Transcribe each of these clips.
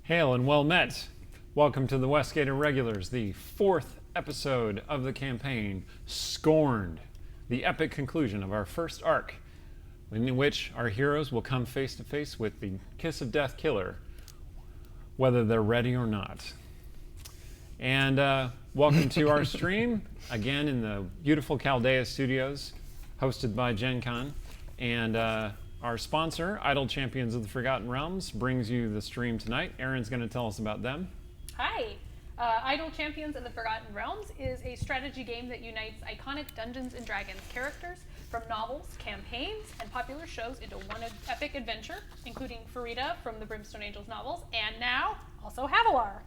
Hail and well met. Welcome to the Westgate Irregulars, the fourth episode of the campaign, Scorned, the epic conclusion of our first arc, in which our heroes will come face to face with the kiss of death killer, whether they're ready or not. And welcome to our stream, again in the beautiful Chaldea Studios, hosted by Gen Con. And our sponsor, Idle Champions of the Forgotten Realms, brings you the stream tonight. Erin's going to tell us about them. Hi! Idle Champions of the Forgotten Realms is a strategy game that unites iconic Dungeons & Dragons characters from novels, campaigns, and popular shows into one epic adventure, including Farida from the Brimstone Angels novels, and now also Havilar.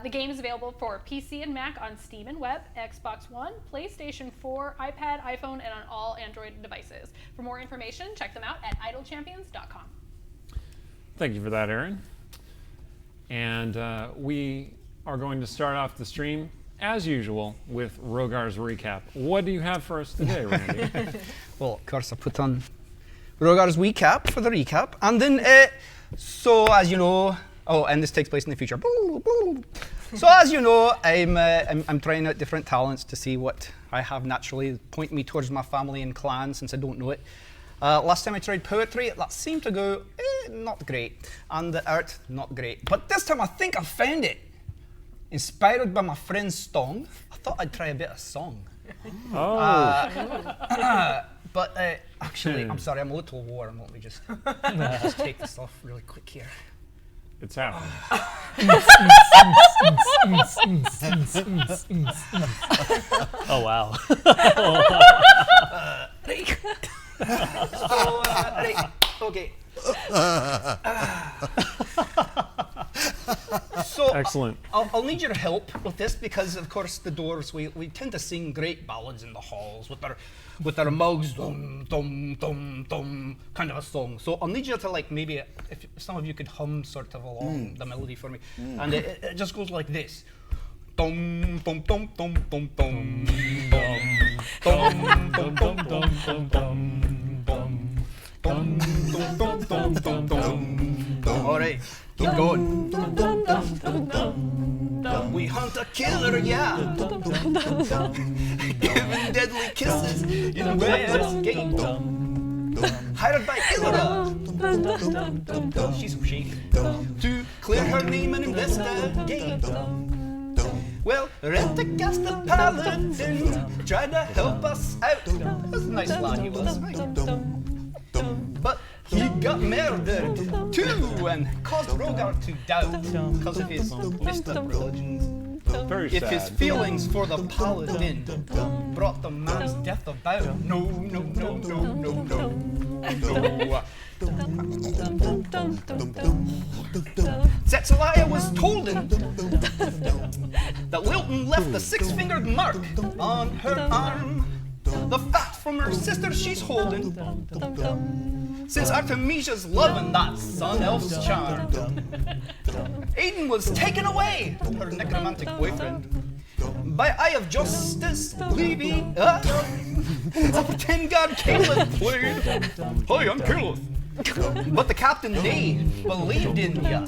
The game is available for PC and Mac on Steam and Web, Xbox One, PlayStation 4, iPad, iPhone, and on all Android devices. For more information, check them out at idlechampions.com. Thank you for that, Erin. And we are going to start off the stream, as usual, with Rogar's recap. What do you have for us today, Randy? Well, of course, I put on Rogar's recap for the recap. And then, so as you know, and this takes place in the future. So as you know, I'm trying out different talents to see what I have naturally, point me towards my family and clan since I don't know it. Last time I tried poetry, that seemed to go not great, and the art not great. But this time I think I found it. Inspired by my friend's song, I thought I'd try a bit of song. But actually, I'm sorry, I'm a little warm. Let me just take this off really quick here. It's happening. Oh, wow. Okay. So Excellent. I'll need your help with this because, of course, the dwarves, we tend to sing great ballads in the halls with our mugs, dum, dum, dum, dum, kind of a song. So I'll need you to, like, maybe, if some of you could hum sort of along the melody for me. And it just goes like this. Dum, dum, dum, dum, dum, dum, dum, dum, dum, dum, dum, dum, dum. All right, keep going. We hunt a killer, yeah. Giving deadly kisses in Westgate. Hired by Ilira. She's so shady. To clear her name and investigate. Well, Renticast the Paladin tried to help us out. That's a nice lad he was. But he got murdered too and caused Rogar to doubt because of his mystic religions. Very If sad. his feelings for the paladin brought the man's death about, no. Zetzelaya was told that Lilton left the six-fingered mark on her arm. The fat from her sister she's holding, since Artemisia's loving that sun elf's charm. Aiden was taken away, her necromantic boyfriend, by Eye of Justice Levy. Ten God Caleb played. Hi, I'm Caleb. But the captain, they believed in ya.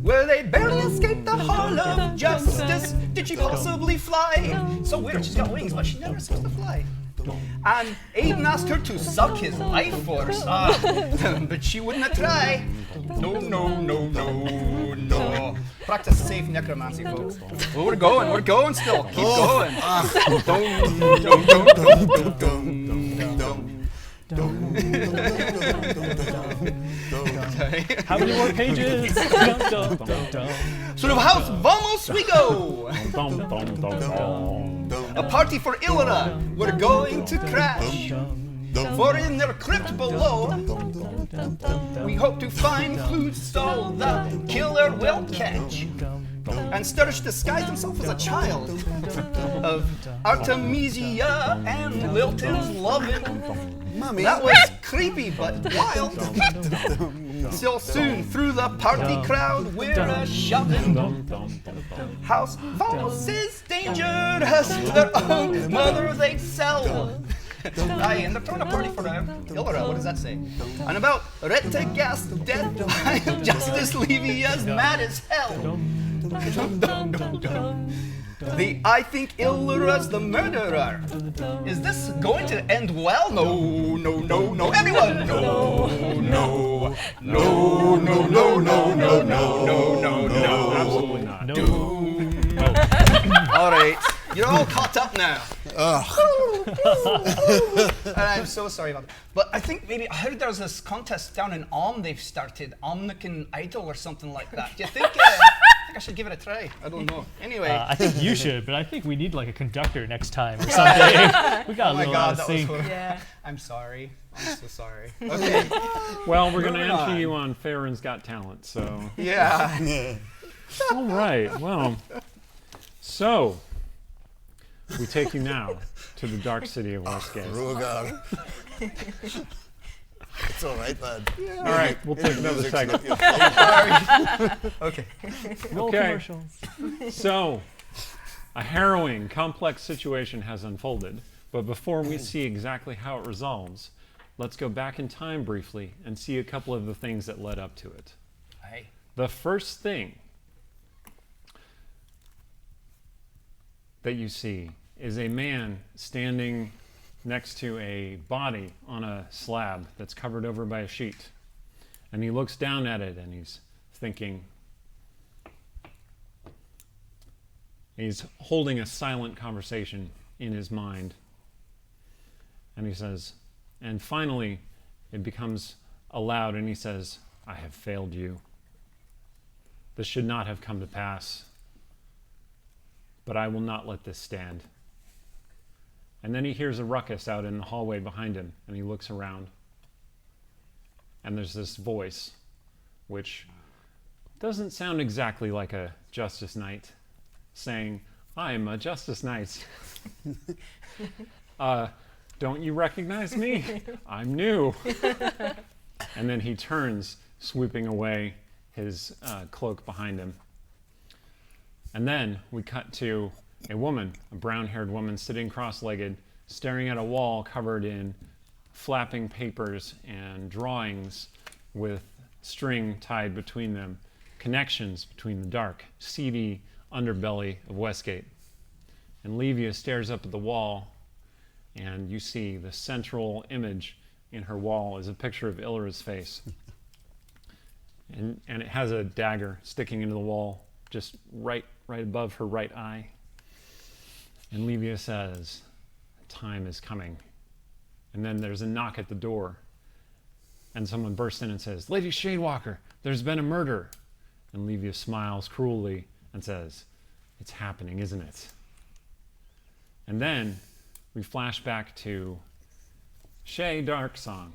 Well, they barely escaped the Hall of Justice. Did she possibly fly? So weird, she's got wings, but she never seems to fly. And Aiden asked her to suck his life force, but she wouldn't try. No. Practice safe necromancy, folks. Well, we're going still. Keep going. How many more pages? So to House Vamos we go! A party for Ilira, we're going to crash. For in their crypt below, we hope to find clues all the killer will catch. And Sturge disguised himself as a child of Artemisia and Lilton's loving. Mommy. That was creepy but wild. So soon through the party crowd we're a-shoving. House Vamos is dangerous, their own mother they'd sell. Aye, and they're throwing a party for Illera. What does that say? And about Rettegast dead by Justice Levy as mad as hell. I think Illera's the murderer. Is this going to end well? No, no, no, no. Everyone! No, no, no, no, no, no, no, no, no, no. Absolutely not. No. All right, you're all caught up now. And I'm so sorry about that. But I think maybe I heard there's this contest down in Om they've started, Omnican Idol or something like that. Do you think? I should give it a try. I don't know. Anyway. I think you should, but I think we need like a conductor next time or something. We got a Oh my little God, out of that was sync. horrible. Yeah. I'm sorry. I'm so sorry. Okay. Well, we're going to Moving enter on. you on Farron's Got Talent, so. Yeah. All right, well. So, we take you now to the dark city of Westgate. Oh God. It's all right, man. All right, we'll take another second. Okay. Roll Okay. commercials. So, a harrowing, complex situation has unfolded, but before we see exactly how it resolves, let's go back in time briefly and see a couple of the things that led up to it. Hey. The first thing that you see is a man standing next to a body on a slab that's covered over by a sheet. And he looks down at it and he's thinking. He's holding a silent conversation in his mind. And he says, and finally it becomes aloud and he says, I have failed you. This should not have come to pass. But I will not let this stand. And then he hears a ruckus out in the hallway behind him, and he looks around. And there's this voice, which doesn't sound exactly like a Justice Knight, saying, I'm a Justice Knight. Don't you recognize me? I'm new. And then he turns, sweeping away his cloak behind him. And then we cut to a woman, a brown-haired woman, sitting cross-legged, staring at a wall covered in flapping papers and drawings with string tied between them, connections between the dark, seedy underbelly of Westgate. And Levia stares up at the wall, and you see the central image in her wall is a picture of Illera's face. And it has a dagger sticking into the wall, just right above her right eye. And Levia says, time is coming. And then there's a knock at the door. And someone bursts in and says, Lady Shadewalker, there's been a murder. And Levia smiles cruelly and says, it's happening, isn't it? And then we flash back to Shay Darksong,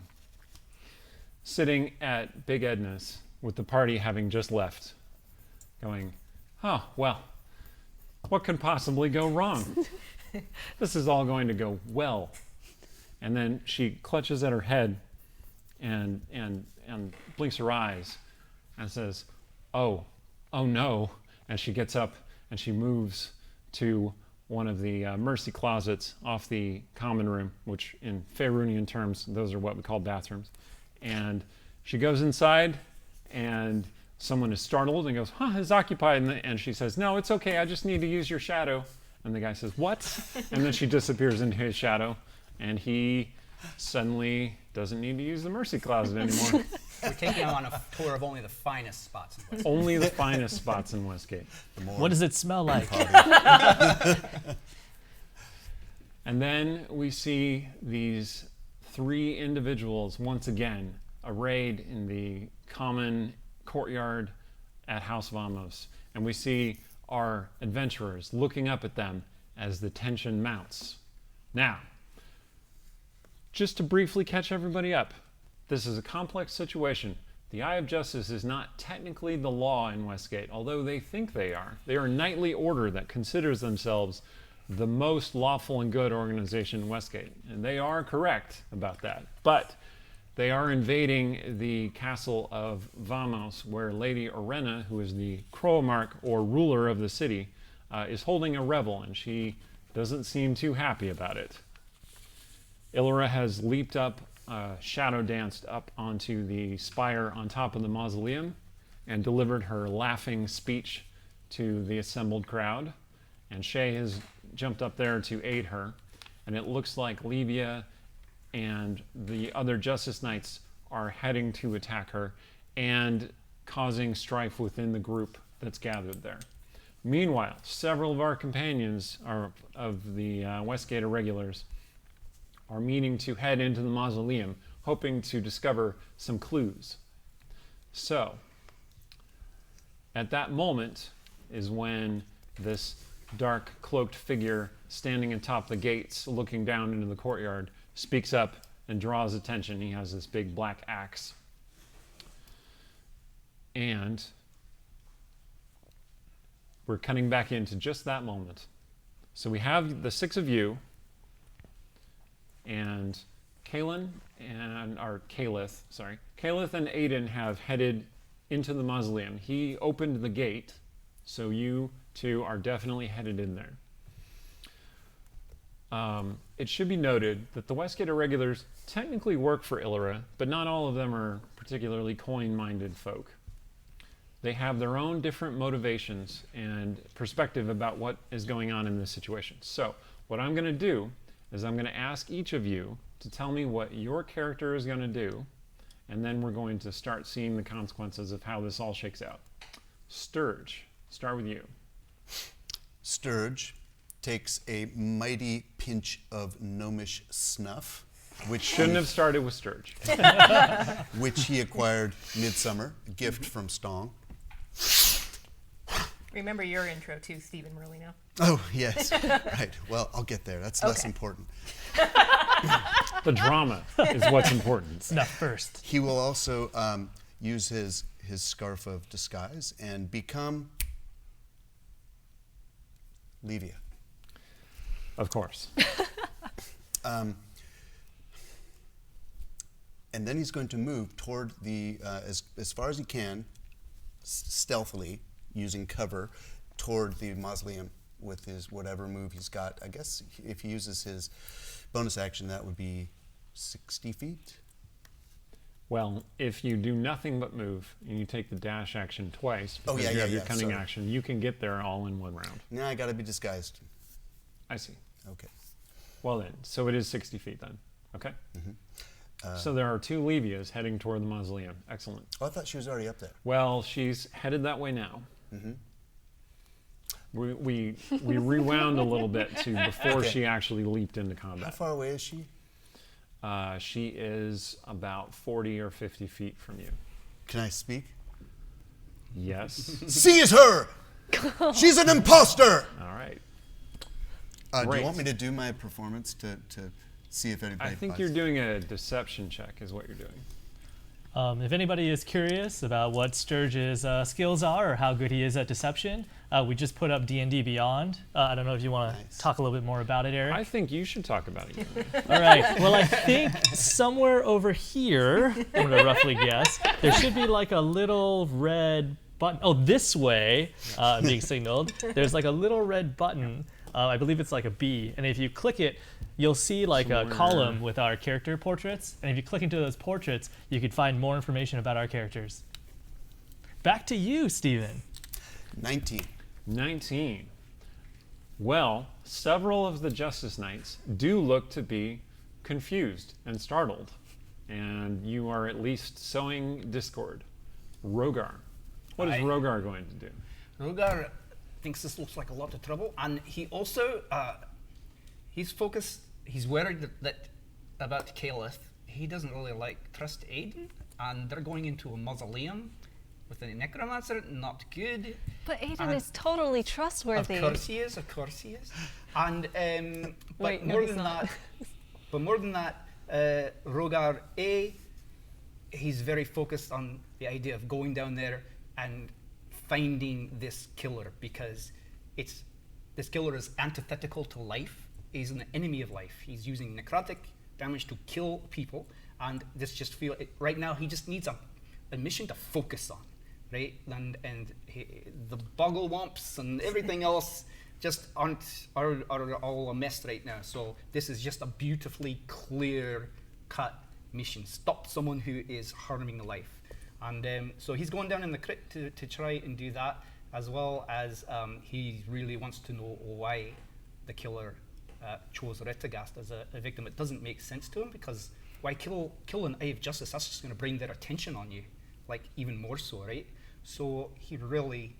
sitting at Big Edna's with the party having just left, going, oh, well, what could possibly go wrong? This is all going to go well. And then she clutches at her head and blinks her eyes and says, oh no. And she gets up and she moves to one of the mercy closets off the common room, which in Faerunian terms, those are what we call bathrooms. And she goes inside and someone is startled and goes, it's occupied. And she says, no, it's okay. I just need to use your shadow. And the guy says, what? And then she disappears into his shadow. And he suddenly doesn't need to use the mercy closet anymore. We're taking him on a tour of only the finest spots in Westgate. Only the finest spots in Westgate. What does it smell like? And then we see these three individuals once again arrayed in the common courtyard at House Vamos. And we see our adventurers looking up at them as the tension mounts. Now, just to briefly catch everybody up, this is a complex situation. The Eye of Justice is not technically the law in Westgate, although they think they are. They are a knightly order that considers themselves the most lawful and good organization in Westgate. And they are correct about that. But they are invading the castle of Vamos, where Lady Orena, who is the Cromark or ruler of the city, is holding a revel, and she doesn't seem too happy about it. Illyra has leaped up, shadow danced up onto the spire on top of the mausoleum and delivered her laughing speech to the assembled crowd. And Shay has jumped up there to aid her. And it looks like Levia and the other Justice Knights are heading to attack her and causing strife within the group that's gathered there. Meanwhile, several of our companions of the Westgate Irregulars are meaning to head into the mausoleum, hoping to discover some clues. So, at that moment is when this dark cloaked figure standing atop the gates looking down into the courtyard speaks up and draws attention. He has this big black axe. And we're cutting back into just that moment. So we have the six of you, and Caliph and Aiden have headed into the mausoleum. He opened the gate, so you two are definitely headed in there. It should be noted that the Westgate Irregulars technically work for Illyra, but not all of them are particularly coin-minded folk. They have their own different motivations and perspective about what is going on in this situation. So what I'm going to do is I'm going to ask each of you to tell me what your character is going to do, and then we're going to start seeing the consequences of how this all shakes out. Sturge, start with you. Sturge takes a mighty pinch of gnomish snuff, which Shouldn't have started with Sturge. which he acquired midsummer, a gift from Stong. Remember your intro too, Stephen Merlino. Oh, yes. Right. Well, I'll get there. That's less Okay. important. The drama is what's important. Snuff first. He will also use his scarf of disguise and become Levia. Of course. And then he's going to move toward the, as far as he can, stealthily, using cover, toward the mausoleum with his whatever move he's got. I guess if he uses his bonus action, that would be 60 feet. Well, if you do nothing but move, and you take the dash action twice, Oh, because yeah, you yeah, have your yeah, cunning sorry. action, you can get there all in one round. Now I gotta be disguised. I see. Okay. Well then, so it is 60 feet then. Okay? So there are two Levias heading toward the mausoleum. Excellent. Oh, I thought she was already up there. Well, she's headed that way now. We rewound a little bit to before Okay. she actually leaped into How combat. far away is she? She is about 40 or 50 feet from you. Can I speak? Yes. Seize her! She's an imposter! All right. Do Great. you want me to do my performance to see if anybody I think buys you're it? doing a deception check is what you're doing. If anybody is curious about what Sturge's skills are or how good he is at deception, we just put up D&D Beyond. I don't know if you want to Nice. talk a little bit more about it, Eric. I think you should talk about it. All right. Well, I think somewhere over here, I'm going to roughly guess, there should be like a little red button. Oh, this way, being signaled. There's like a little red button. I believe it's like a B. And if you click it, you'll see like a Somewhere. column with our character portraits. And if you click into those portraits, you could find more information about our characters. Back to you, Stephen. 19. 19. Well, several of the Justice Knights do look to be confused and startled, and you are at least sowing discord. Rogar. What is Aye. Rogar going to do? Rogar thinks this looks like a lot of trouble, and he also he's focused. He's worried that about Caliph. He doesn't really trust Aiden, and they're going into a mausoleum with a necromancer. Not good. But Aiden And- is totally trustworthy. Of course he is. Of course he is. And but Wait, no, more he's than not. that, Rogar he's very focused on the idea of going down there and finding this killer, because this killer is antithetical to life. He's an enemy of life. He's using necrotic damage to kill people, and right now he just needs a mission to focus on, right? And the bogglewomps and everything else just are all a mess right now. So this is just a beautifully clear cut mission. Stop someone who is harming life. And so he's going down in the crypt to try and do that, as well as he really wants to know why the killer chose Retagast as a victim. It doesn't make sense to him, because why kill an Eye of Justice? That's just going to bring their attention on you, like even more so, right? So he really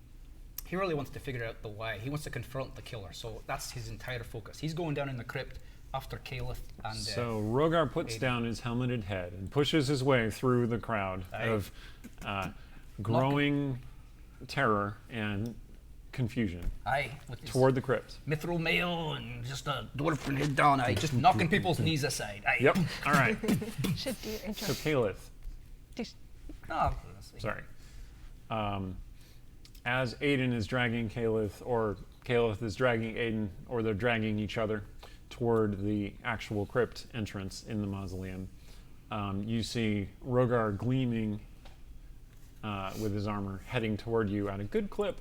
wants to figure out the why. He wants to confront the killer. So that's his entire focus. He's going down in the crypt after Caliph and. So Rogar puts down his helmeted head and pushes his way through the crowd of growing terror and confusion with his toward the crypt. mithril mail and just a dwarf head down. Just knocking people's knees aside. Yep. All right. Should do your intro. So Caliph. Oh, Sorry. As Aiden is dragging Caliph, or Caliph is dragging Aiden, or they're dragging each other toward the actual crypt entrance in the mausoleum, you see Rogar gleaming with his armor, heading toward you at a good clip.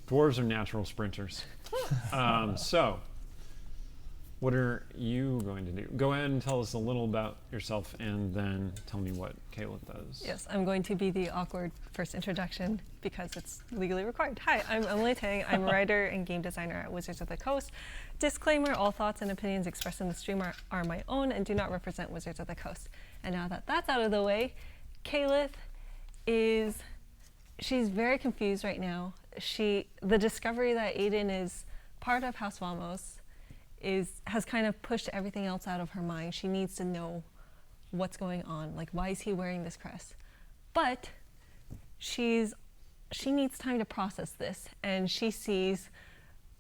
Dwarves are natural sprinters. So, what are you going to do? Go ahead and tell us a little about yourself, and then tell me what Caliph does. Yes, I'm going to be the awkward first introduction because it's legally required. Hi, I'm Emily Tang. I'm a writer and game designer at Wizards of the Coast. Disclaimer, all thoughts and opinions expressed in the stream are my own and do not represent Wizards of the Coast. And now that that's out of the way, Caliph she's very confused right now. The discovery that Aiden is part of House Vamos has kind of pushed everything else out of her mind. She needs to know what's going on. Like, why is he wearing this crest? But she needs time to process this, and she sees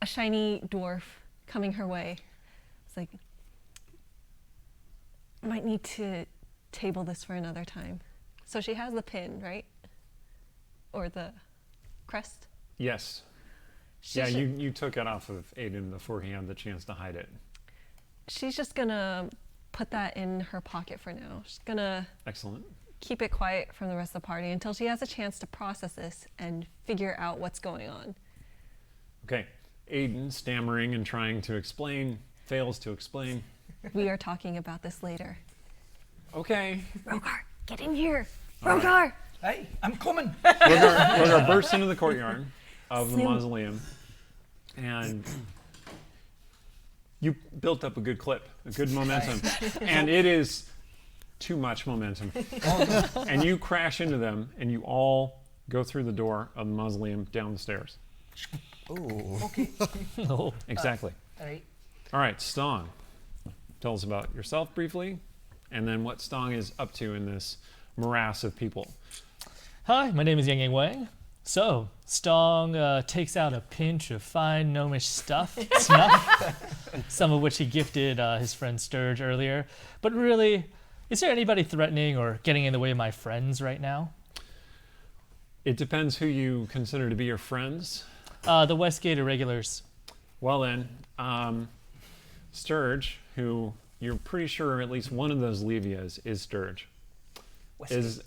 a shiny dwarf coming her way. It's like, might need to table this for another time. So she has the pin, right? Or the crest? Yes. Yeah, you took it off of Aiden before he had the chance to hide it. She's just gonna put that in her pocket for now. She's gonna Excellent. keep it quiet from the rest of the party until she has a chance to process this and figure out what's going on. Okay. Aiden, stammering and trying to explain, fails to explain. We are talking about this later. Okay. Rogar, get in here! Rogar! hey, I'm coming. Rogar bursts into the courtyard of the Slim. mausoleum, and you built up a good clip, a good momentum, and it is too much momentum. And you crash into them, and you all go through the door of the mausoleum down the stairs. Oh. Okay. No. Exactly. All right. All right, Stong, tell us about yourself briefly, and then what Stong is up to in this morass of people. Hi, my name is Yang Yang Wang. So, Stong takes out a pinch of fine gnomish snuff, some of which he gifted his friend Sturge earlier. But really, is there anybody threatening or getting in the way of my friends right now? It depends who you consider to be your friends. The Westgate Irregulars. Well then, Sturge, who you're pretty sure at least one of those Levias is Sturge, is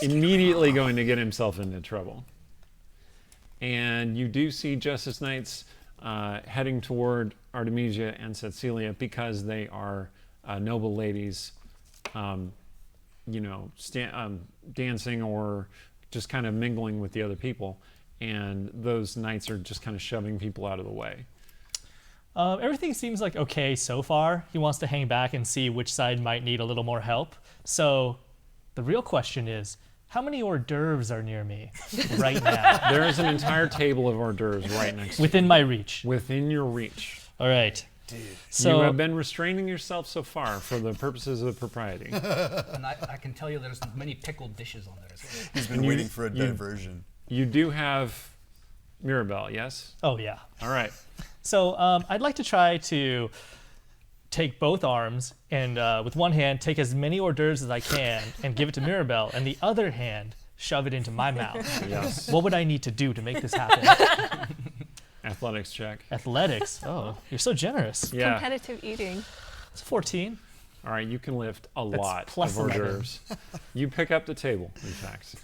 immediately going to get himself into trouble. And you do see Justice Knights heading toward Artemisia and Cecilia because they are noble ladies, dancing or just kind of mingling with the other people. And those knights are just kind of shoving people out of the way. Everything seems like okay so far. He wants to hang back and see which side might need a little more help. So the real question is, how many hors d'oeuvres are near me right now? There is an entire table of hors d'oeuvres right next to you. Within my reach. Within your reach. All right. Dude. So You have been restraining yourself so far for the purposes of propriety. And I can tell you there's many pickled dishes on there as well. He's been waiting for a diversion. You do have Mirabelle, yes? oh yeah. All right. So I'd like to try to take both arms and with one hand take as many hors d'oeuvres as I can and give it to Mirabelle, and the other hand shove it into my mouth. Yes. What would I need to do to make this happen? Athletics check. Athletics. Oh, you're so generous. Yeah. Competitive eating. It's 14. All right, you can lift a lot plus of hors 11. d'oeuvres. You pick up the table, in fact.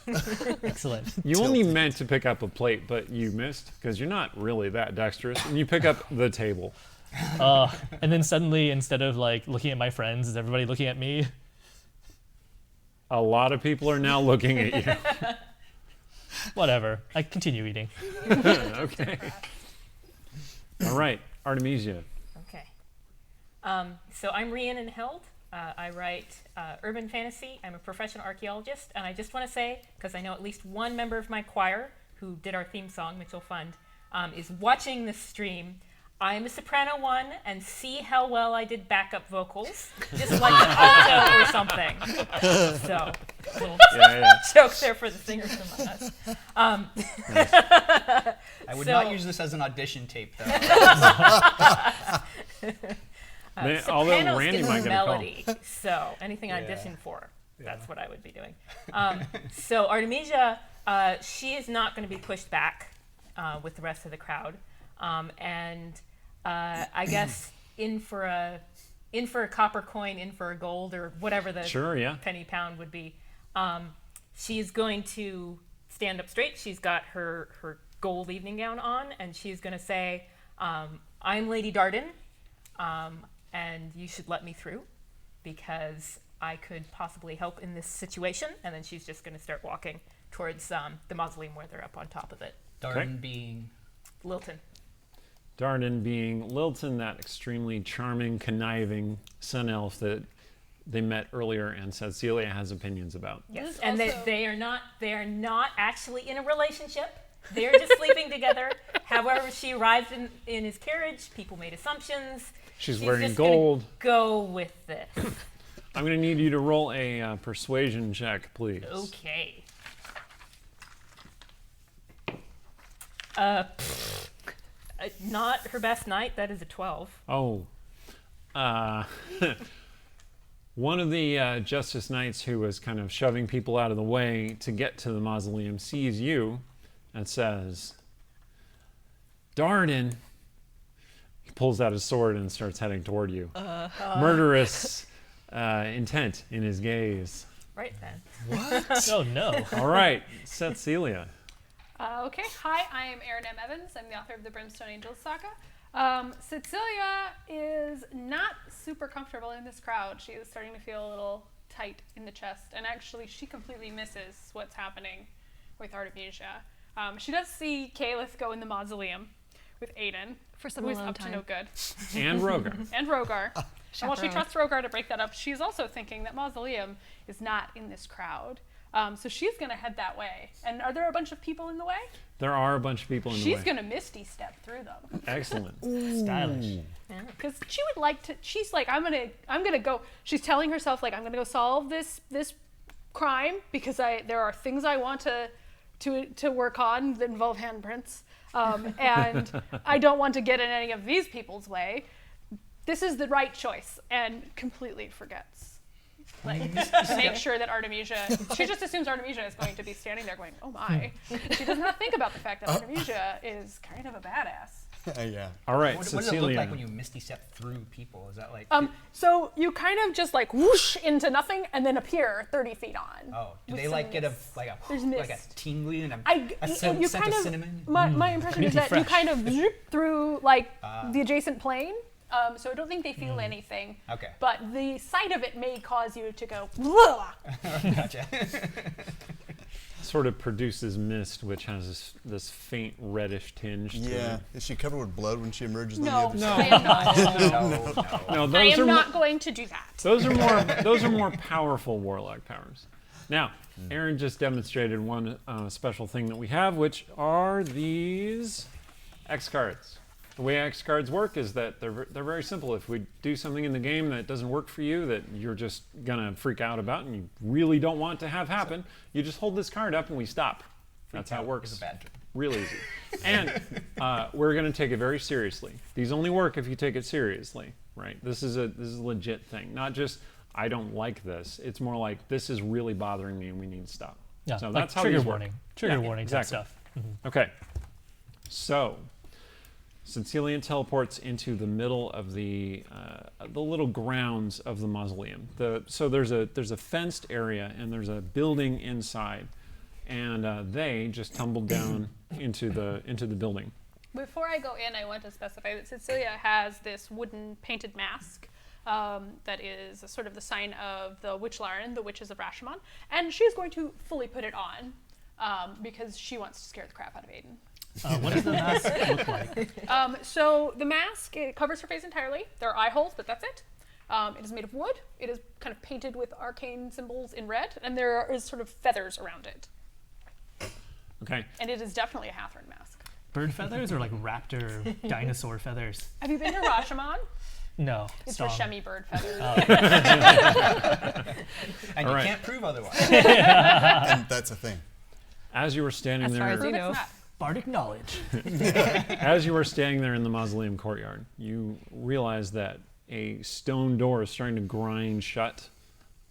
Excellent. You only meant to pick up a plate, but you missed because you're not really that dexterous. And you pick up the table. And then suddenly, instead of like looking at my friends, is everybody looking at me? A lot of people are now looking at you. Whatever. I continue eating. Okay. All right, Artemisia. Okay. So I'm Rian in Held. I write urban fantasy. I'm a professional archaeologist, and I just want to say, because I know at least one member of my choir who did our theme song, Mitchell Fund, is watching this stream. I am a soprano one, and see how well I did backup vocals, just like an alto or something. So, little joke there for the singers among us. I would So- not use this as an audition tape, though. Although Sopranos Randy get might the get a call. melody, so anything I audition for, that's what I would be doing. So Artemisia, she is not going to be pushed back with the rest of the crowd, and I guess in for a copper coin, in for a gold, or whatever the Sure, yeah. penny pound would be. She's going to stand up straight. She's got her gold evening gown on, and she's going to say, "I'm Lady Darden. And you should let me through because I could possibly help in this situation." And then she's just going to start walking towards the mausoleum where they're up on top of it. Darden being... Lilton. Darden being Lilton, that extremely charming, conniving sun elf that they met earlier and said Celia has opinions about. Yes. is And also- they are not actually in a relationship. They're just sleeping together. However, she arrived in his carriage. People made assumptions. She's She's wearing just gonna gold. Go with this. I'm going to need you to roll a persuasion check, please. Okay. Not her best night. That is a 12. Oh. One of the Justice Knights who was kind of shoving people out of the way to get to the mausoleum sees you and says, "Darden." He pulls out his sword and starts heading toward you. Murderous intent in his gaze. Right then. Oh no. All right, Seth Celia. Okay, hi, I am Erin M. Evans. I'm the author of the Brimstone Angels saga. Cecilia is not super comfortable in this crowd. She is starting to feel a little tight in the chest, and actually she completely misses what's happening with Artemisia. She does see Kaelith go in the mausoleum with Aiden, For some who is alone up to no time. good, And Rogar. and Rogar. And while she Chaperone. trusts Rogar to break that up, she's also thinking that mausoleum is not in this crowd. So she's going to head that way. And are there a bunch of people in the way? There are a bunch of people in the She's way. going to Misty step through them. Excellent. Stylish. Because she would like to. She's like, I'm gonna go. She's telling herself like, I'm gonna go solve this crime because there are things I want to work on that involve handprints, and I don't want to get in any of these people's way. This is the right choice, and completely forgets. Like, make sure that Artemisia. She just assumes Artemisia is going to be standing there going, "Oh my." She does not think about the fact that Artemisia is kind of a badass. Yeah. All right, What does it Cecilia. look like when you misty step through people? Is that like... So you kind of just like whoosh into nothing and then appear 30 feet on. Oh, do with they like some get a mist. like a There's like a mist. tingly and You scent kind of of cinnamon? my impression is Minty that you fresh. kind of zoop through like the adjacent plane. So I don't think they feel anything. Okay. But the sight of it may cause you to go, "Whoa." Gotcha. Sort of produces mist, which has this faint reddish tinge to Yeah. it. Is she covered with blood when she emerges on the No, other side? I am not. No. No, I those am are not going to do that. those are more powerful warlock powers. Now, Aaron just demonstrated one special thing that we have, which are these X cards. The way X cards work is that they're very simple. If we do something in the game that doesn't work for you, that you're just gonna freak out about, and you really don't want to have happen, you just hold this card up and we stop. That's how it works. Is a bad term. Real easy. And we're going to take it very seriously. These only work if you take it seriously, right? This is a legit thing. Not just, I don't like this. It's more like, this is really bothering me and we need to stop. Yeah, So like that's how trigger these work. warning. Trigger Yeah, warning type exactly. stuff. Okay. So, Cecilia teleports into the middle of the little grounds of the mausoleum. So there's a fenced area and there's a building inside, and they just tumbled down into the building. Before I go in, I want to specify that Cecilia has this wooden painted mask that is sort of the sign of the Witch Laren, the Witches of Rashomon, and she's going to fully put it on because she wants to scare the crap out of Aiden. What does the mask look like? So the mask, it covers her face entirely. There are eye holes, but that's it. It is made of wood. It is kind of painted with arcane symbols in red, and there is sort of feathers around it. Okay. And it is definitely a Hathorn mask. Bird feathers or like raptor dinosaur feathers? Have you been to Rashomon? No. It's Strong. Rashemi bird feathers. And All you right. can't prove otherwise. And that's a thing. As you were standing As far there, as you Prove know. it's not. Bardic knowledge. as you were standing there in the mausoleum courtyard, you realize that a stone door is starting to grind shut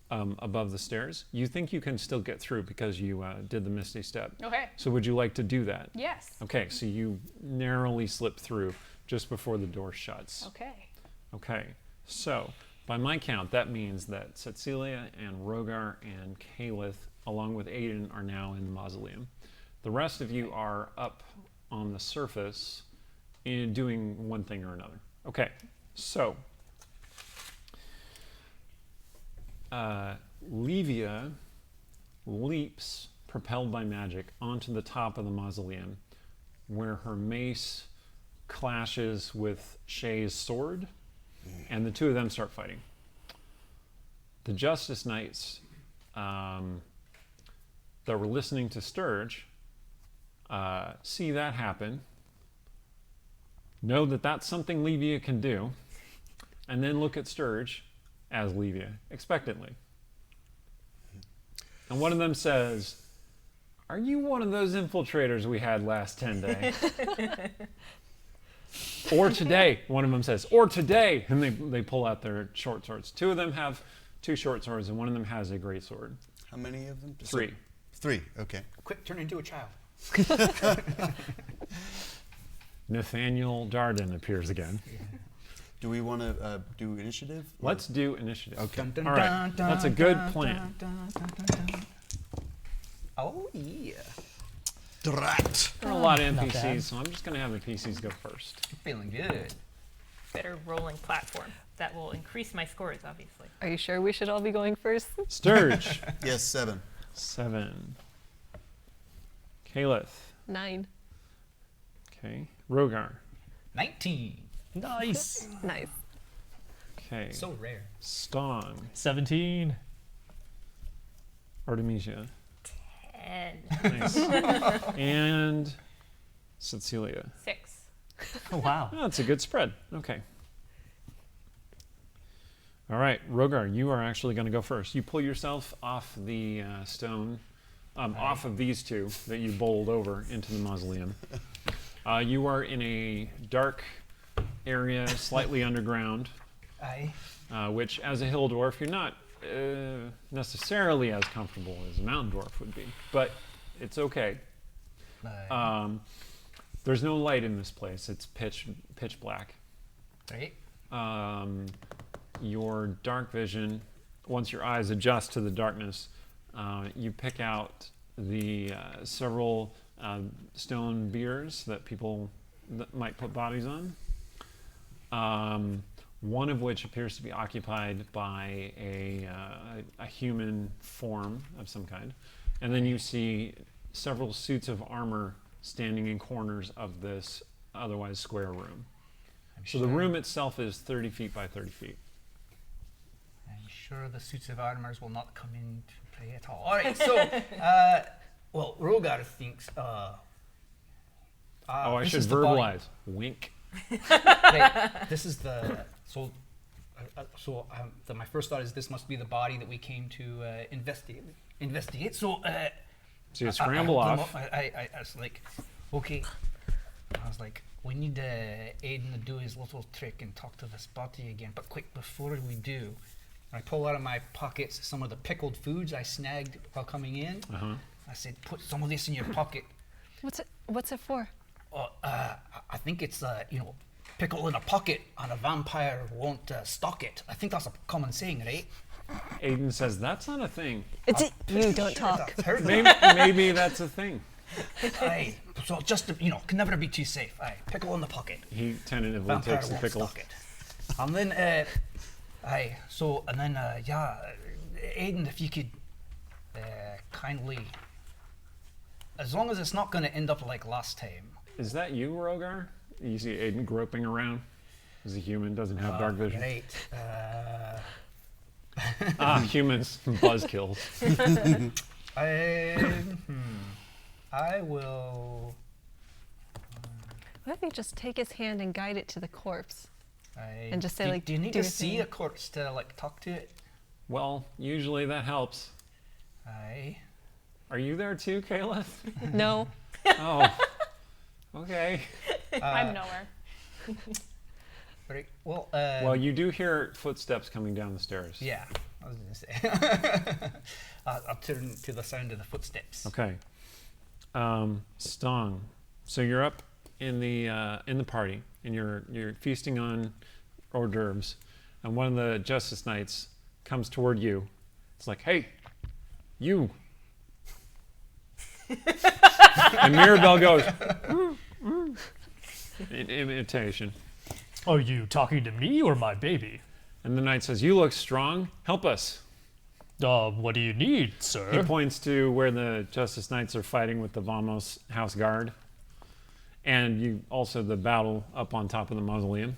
above the stairs. You think you can still get through because you did the Misty Step. Okay. So would you like to do that? Yes. Okay, so you narrowly slip through just before the door shuts. Okay. Okay, so by my count, that means that Cecilia and Rogar and Calith, along with Aiden, are now in the mausoleum. The rest of you are up on the surface doing one thing or another. Okay, so Levia leaps, propelled by magic, onto the top of the mausoleum, where her mace clashes with Shay's sword, and the two of them start fighting. The Justice Knights that were listening to Sturge see that happen, know that that's something Levia can do, and then look at Sturge as Levia expectantly. And one of them says, "Are you one of those infiltrators we had last 10 days?" Or today, one of them says, "Or today," and they pull out their short swords. Two of them have two short swords, and one of them has a great sword. How many of them? Just 3. 3, okay. Quick, turn into a child. Nathaniel Darden appears again. Do we want to do initiative? or- Let's do initiative. Okay. Dun, dun, All right, dun, dun, that's a good dun, plan. dun, dun, dun, dun. Oh, yeah. Drat. There are a lot of Not NPCs, bad. so I'm just going to have the PCs go first. Feeling good. Better rolling platform. That will increase my scores, obviously. Are you sure we should all be going first? Sturge, Yes, 7. 7. Calith, 9. okay. Rogar, 19. Nice. Nice. okay. So rare. Stong, 17. Artemisia, 10. nice. And Cecilia. 6. Oh, wow. Oh, that's a good spread. Okay. All right, Rogar, you are actually going to go first. You pull yourself off the stone, off of these two that you bowled over into the mausoleum. You are in a dark area, slightly underground, Aye. which, as a hill dwarf, you're not necessarily as comfortable as a mountain dwarf would be, but it's okay. Aye. There's no light in this place. It's pitch black. Right? Your dark vision, once your eyes adjust to the darkness, you pick out the several stone biers that people might put bodies on. One of which appears to be occupied by a human form of some kind. And then you see several suits of armor standing in corners of this otherwise square room. So the room itself is 30 feet by 30 feet. I'm sure the suits of armors will not come into play at all. All right, so, well, Rogar thinks, Oh, I this should is the body. verbalize. Wink. Right, this is the, my first thought is this must be the body that we came to investigate. So, So you scramble off. I was like, okay. I was like, we need Aiden to do his little trick and talk to this body again. But quick, before we do, I pull out of my pockets some of the pickled foods I snagged while coming in. Uh-huh. I said, put some of this in your pocket. What's it for? Oh, I think it's, pickle in a pocket and a vampire won't stalk it. I think that's a common saying, right? Aiden says that's not a thing. You don't talk. I've heard Maybe that's a thing. Aye. So just, can never be too safe. Aye. Pickle in the pocket. He tentatively Vampire takes the won't pickle. stalk it. And then, Aiden, if you could kindly, as long as it's not going to end up like last time. Is that you, Rogar? You see Aiden groping around? He's a human, doesn't have dark vision. Right. Humans, buzzkills. I will. What if you just take his hand and guide it to the corpse? And just say, do you need do to your see thing. a corpse to talk to it? Well, usually that helps. Aye. Are you there too, Kayla? No. Oh, okay. I'm nowhere. Right. Well. Well, you do hear footsteps coming down the stairs. Yeah. I was gonna say. I'll turn to the sound of the footsteps. Okay. Stong. So you're up in the party, and you're feasting on hors d'oeuvres, and one of the Justice Knights comes toward you. It's like, hey, you. And Mirabelle goes, in imitation. Are you talking to me or my baby? And the knight says, you look strong. Help us. What do you need, He sir? points to where the Justice Knights are fighting with the Vamos House Guard. And you also the battle up on top of the mausoleum.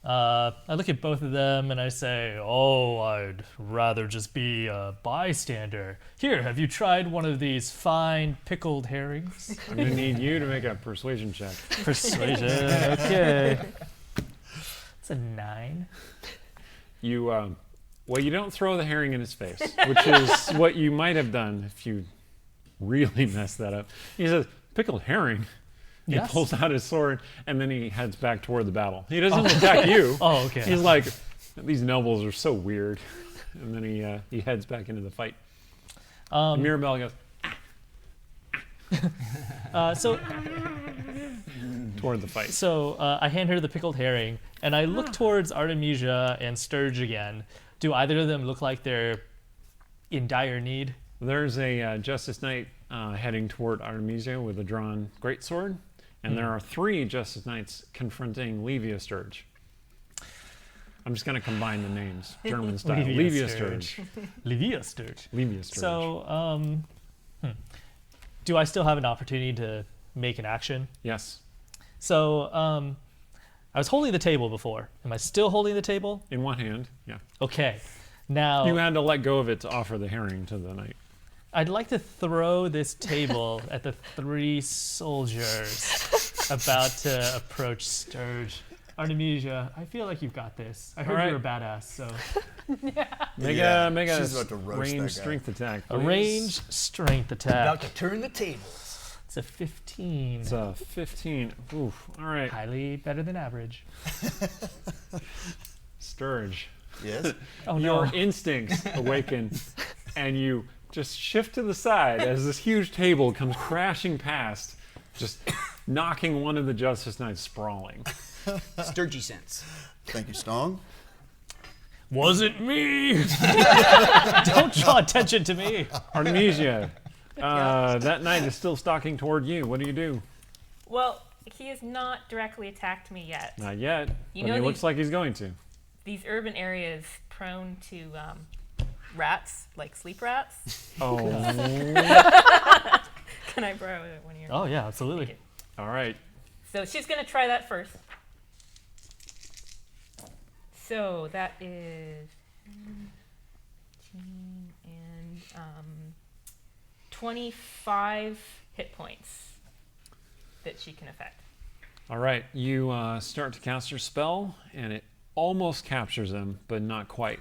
I look at both of them and I say, oh, I'd rather just be a bystander. Here, have you tried one of these fine pickled herrings? I'm going to need you to make a persuasion check. Persuasion, okay. It's a 9. You, well, you don't throw the herring in his face, which is what you might have done if you really messed that up. He says, pickled herring? He Yes. pulls out his sword, and then he heads back toward the battle. He doesn't attack you. Oh, okay. He's like, these nobles are so weird. And then he heads back into the fight. And Mirabelle goes, So toward the fight. I hand her the pickled herring, and I look towards Artemisia and Sturge again. Do either of them look like they're in dire need? There's a Justice Knight heading toward Artemisia with a drawn greatsword. And there are 3 Justice Knights confronting Levia Sturge. I'm just going to combine the names, German style. Levia Sturge. Levia Sturge. Levia Sturge. So, do I still have an opportunity to make an action? Yes. So, I was holding the table before. Am I still holding the table? In one hand, yeah. Okay. Now, You had to let go of it to offer the herring to the knight. I'd like to throw this table at the 3 soldiers about to approach Sturge. Artemisia, I feel like you've got this. I heard All right. you're a badass, so Make Yeah, a she's about to roast that range guy. strength attack. a please. range strength About attack. to turn the tables. It's a 15. It's a 15. Oof. All right. Highly better than average. Sturge. Yes? Oh Your no. instincts awaken, and you just shift to the side as this huge table comes crashing past, just knocking one of the Justice Knights sprawling. Sturgy sense. Thank you, Stong. Wasn't me. Don't draw attention to me. Artemisia, that knight is still stalking toward you. What do you do? Well, he has not directly attacked me yet. Not yet, You but know he these- looks like he's going to. These urban areas prone to rats, like sleep rats. Oh, Can I borrow one of your? Oh yeah, absolutely. Thank all right. So she's gonna try that first. So that is 15 and 25 hit points that she can affect. All right, you start to cast your spell, and it almost captures him, but not quite.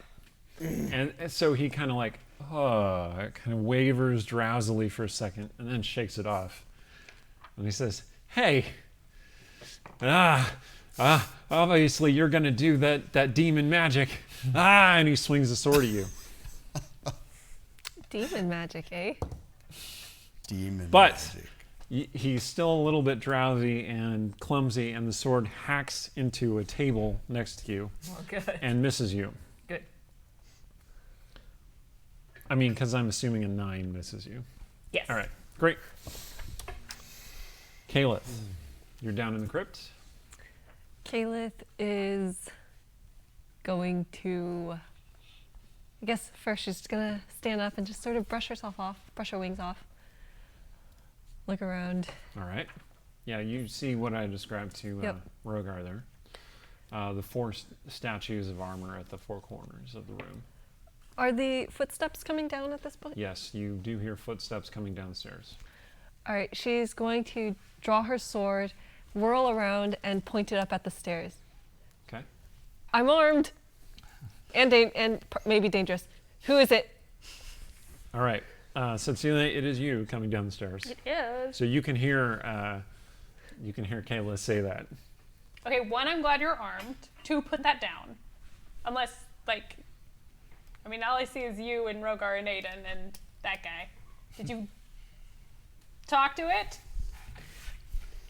And so he kind of kind of wavers drowsily for a second, and then shakes it off. And he says, "Hey, obviously you're gonna do that demon magic." And he swings the sword at you. Demon magic, eh? Demon But magic. He's still a little bit drowsy and clumsy, and the sword hacks into a table next to you Oh, good. and misses you. Good. I mean, because I'm assuming a 9 misses you. Yes. All right, great. Caliph, you're down in the crypt. Caliph is going to, I guess first she's just gonna stand up and just sort of brush herself off, brush her wings off. Look around. All right. Yeah, you see what I described to Yep. Rogar there. The 4 statues of armor at the 4 corners of the room. Are the footsteps coming down at this point? Yes, you do hear footsteps coming downstairs. All right, she's going to draw her sword, whirl around, and point it up at the stairs. Okay. I'm armed, and maybe dangerous. Who is it? All right. Cecilia, it is you coming down the stairs. It is. So you can hear Kayla say that. Okay, 1, I'm glad you're armed. 2, put that down. Unless, like, I mean, all I see is you and Rogar and Aiden and that guy. Did you talk to it?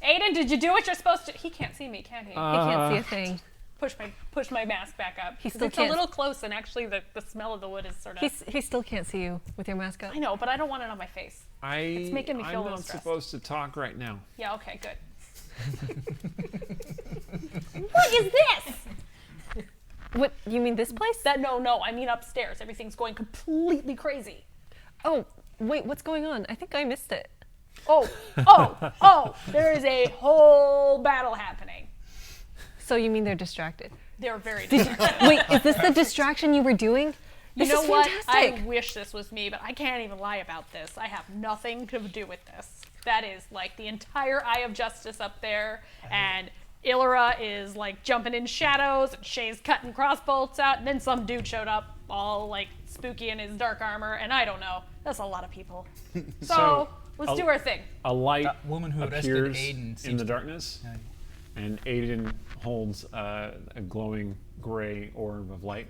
Aiden, did you do what you're supposed to? He can't see me, can he? He can't see a thing. Push my mask back up. He 'Cause still it's can't. a little close, and actually the smell of the wood is sort of. He still can't see you with your mask up. I know, but I don't want it on my face. It's making me feel a I'm little not stressed. supposed to talk right now. Yeah. Okay. Good. What is this? What, you mean this place? No. I mean upstairs. Everything's going completely crazy. Oh, wait, what's going on? I think I missed it. Oh! There is a whole battle happening. So you mean they're distracted? They're very distracted. Wait, is this the distraction you were doing? You This know is what? fantastic. I wish this was me, but I can't even lie about this. I have nothing to do with this. That is like the entire Eye of Justice up there, and Illyra is like jumping in shadows, and Shay's cutting crossbolts out, and then some dude showed up all like spooky in his dark armor, and I don't know. That's a lot of people. So let's do our thing. A light That woman who arrested appears Aiden in seems the to- darkness, and Aiden holds a glowing gray orb of light.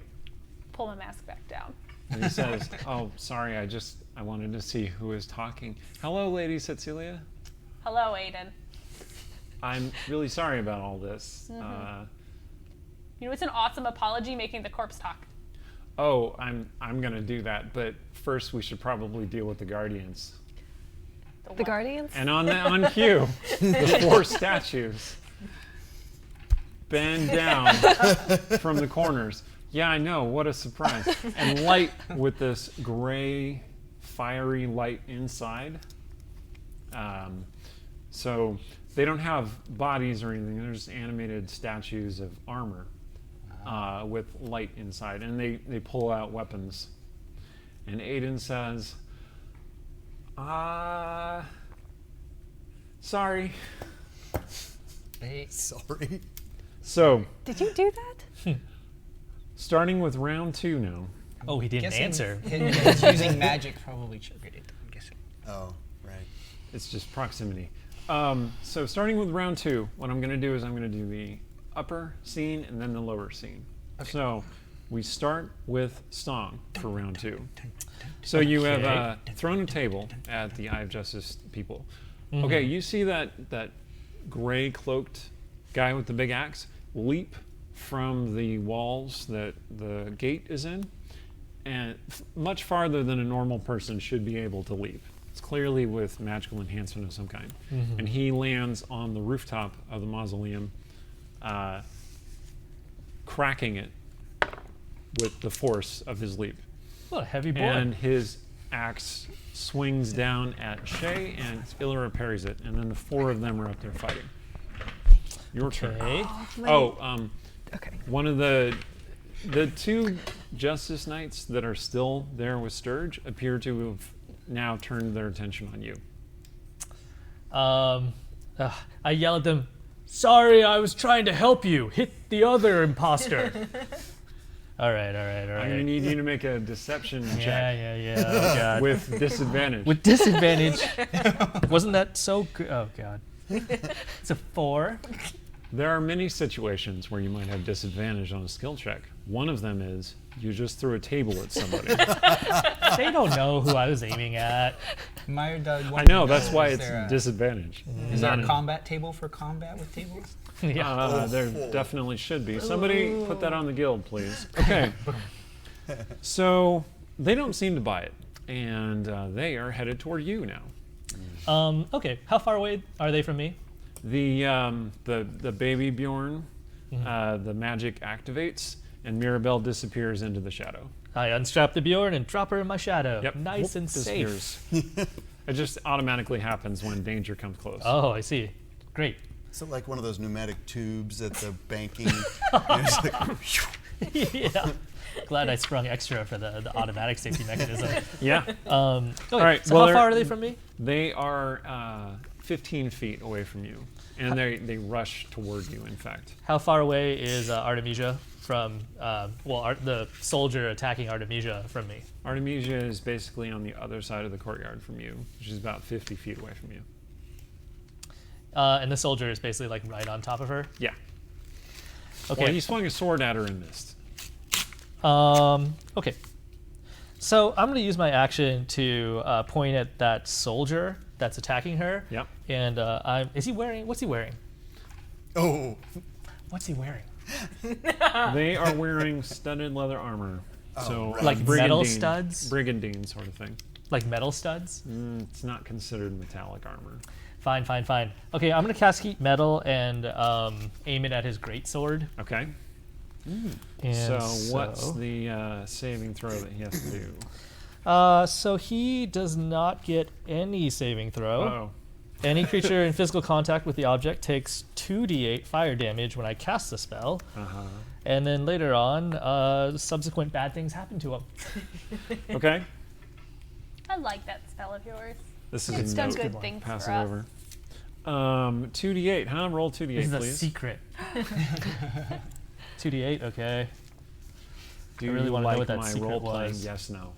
Pull my mask back down. And he says, "Oh, sorry, I wanted to see who is talking. Hello, Lady Cecilia. Hello, Aiden. I'm really sorry about all this. You know, it's an awesome apology making the corpse talk. I'm gonna do that, but first we should probably deal with the Guardians. The what? Guardians? And on cue, the 4 statues bend down from the corners. Yeah, I know, what a surprise. And light with this gray, fiery light inside. So they don't have bodies or anything, they're just animated statues of armor with light inside. And they pull out weapons. And Aiden says, sorry. Sorry. So, Did you do that? starting with round 2 now. Oh, he didn't Guessing answer. He's using magic probably triggered it, I'm guessing. Oh, right. It's just proximity. So starting with round 2, what I'm going to do is I'm going to do the upper scene and then the lower scene. So we start with Song for round 2. So you have thrown a table at the Eye of Justice people. Okay, you see that gray cloaked guy with the big axe leap from the walls that the gate is in, and much farther than a normal person should be able to leap. It's clearly with magical enhancement of some kind. And he lands on the rooftop of the mausoleum, cracking it with the force of his leap. What a heavy boy. And his axe swings down at Shay, and Illyra parries it. And then the 4 of them are up there fighting. Your turn. Okay. Okay. One of the 2 Justice Knights that are still there with Sturge appear to have now turned their attention on you. I yell at them, "Sorry, I was trying to help you. Hit the other imposter." All right. I'm going to need you to make a deception check Yeah. Oh, God. with disadvantage. With disadvantage. Wasn't that so good? Oh, God. It's a 4. There are many situations where you might have disadvantage on a skill check. One of them is you just threw a table at somebody. They don't know who I was aiming at. I know, that's why it's disadvantage. Is there a combat table for combat with tables? There definitely should be. Somebody put that on the guild, please. Okay. So they don't seem to buy it, and they are headed toward you now. Okay, how far away are they from me? The baby Bjorn, the magic activates, and Mirabelle disappears into the shadow. I unstrap the Bjorn and drop her in my shadow. Yep. Nice Whoop, and safe. disappears. It just automatically happens when danger comes close. Oh, I see. Great. Is it like one of those pneumatic tubes at the banking? It's like, Yeah. Glad I sprung extra for the automatic safety mechanism. Yeah. Okay, All right, so well, how far are they from me? They are 15 feet away from you, and they rush toward you, in fact. How far away is Artemisia from, the soldier attacking Artemisia from me? Artemisia is basically on the other side of the courtyard from you, which is about 50 feet away from you. And the soldier is basically like right on top of her? Yeah. Okay. Well, he swung a sword at her and missed. Okay. So I'm going to use my action to point at that soldier that's attacking her. Yep. And what's he wearing? oh, What's he wearing? They are wearing studded leather armor. So right. Like metal brigandine- studs? Brigandine sort of thing. Like metal studs? It's not considered metallic armor. Fine. Okay, I'm going to cast Heat Metal and aim it at his greatsword. Okay. And So what's the saving throw that he has to do? So he does not get any saving throw. Oh. Any creature in physical contact with the object takes 2d8 fire damage when I cast the spell. And then later on, subsequent bad things happen to him. Okay. I like that spell of yours. This is It's a done note. good things Pass for it us. over. 2d8, huh? Roll 2d8, This is a please. secret. 2d8, okay. Do I really you wanna know like what that my secret role-playing was. yes, no?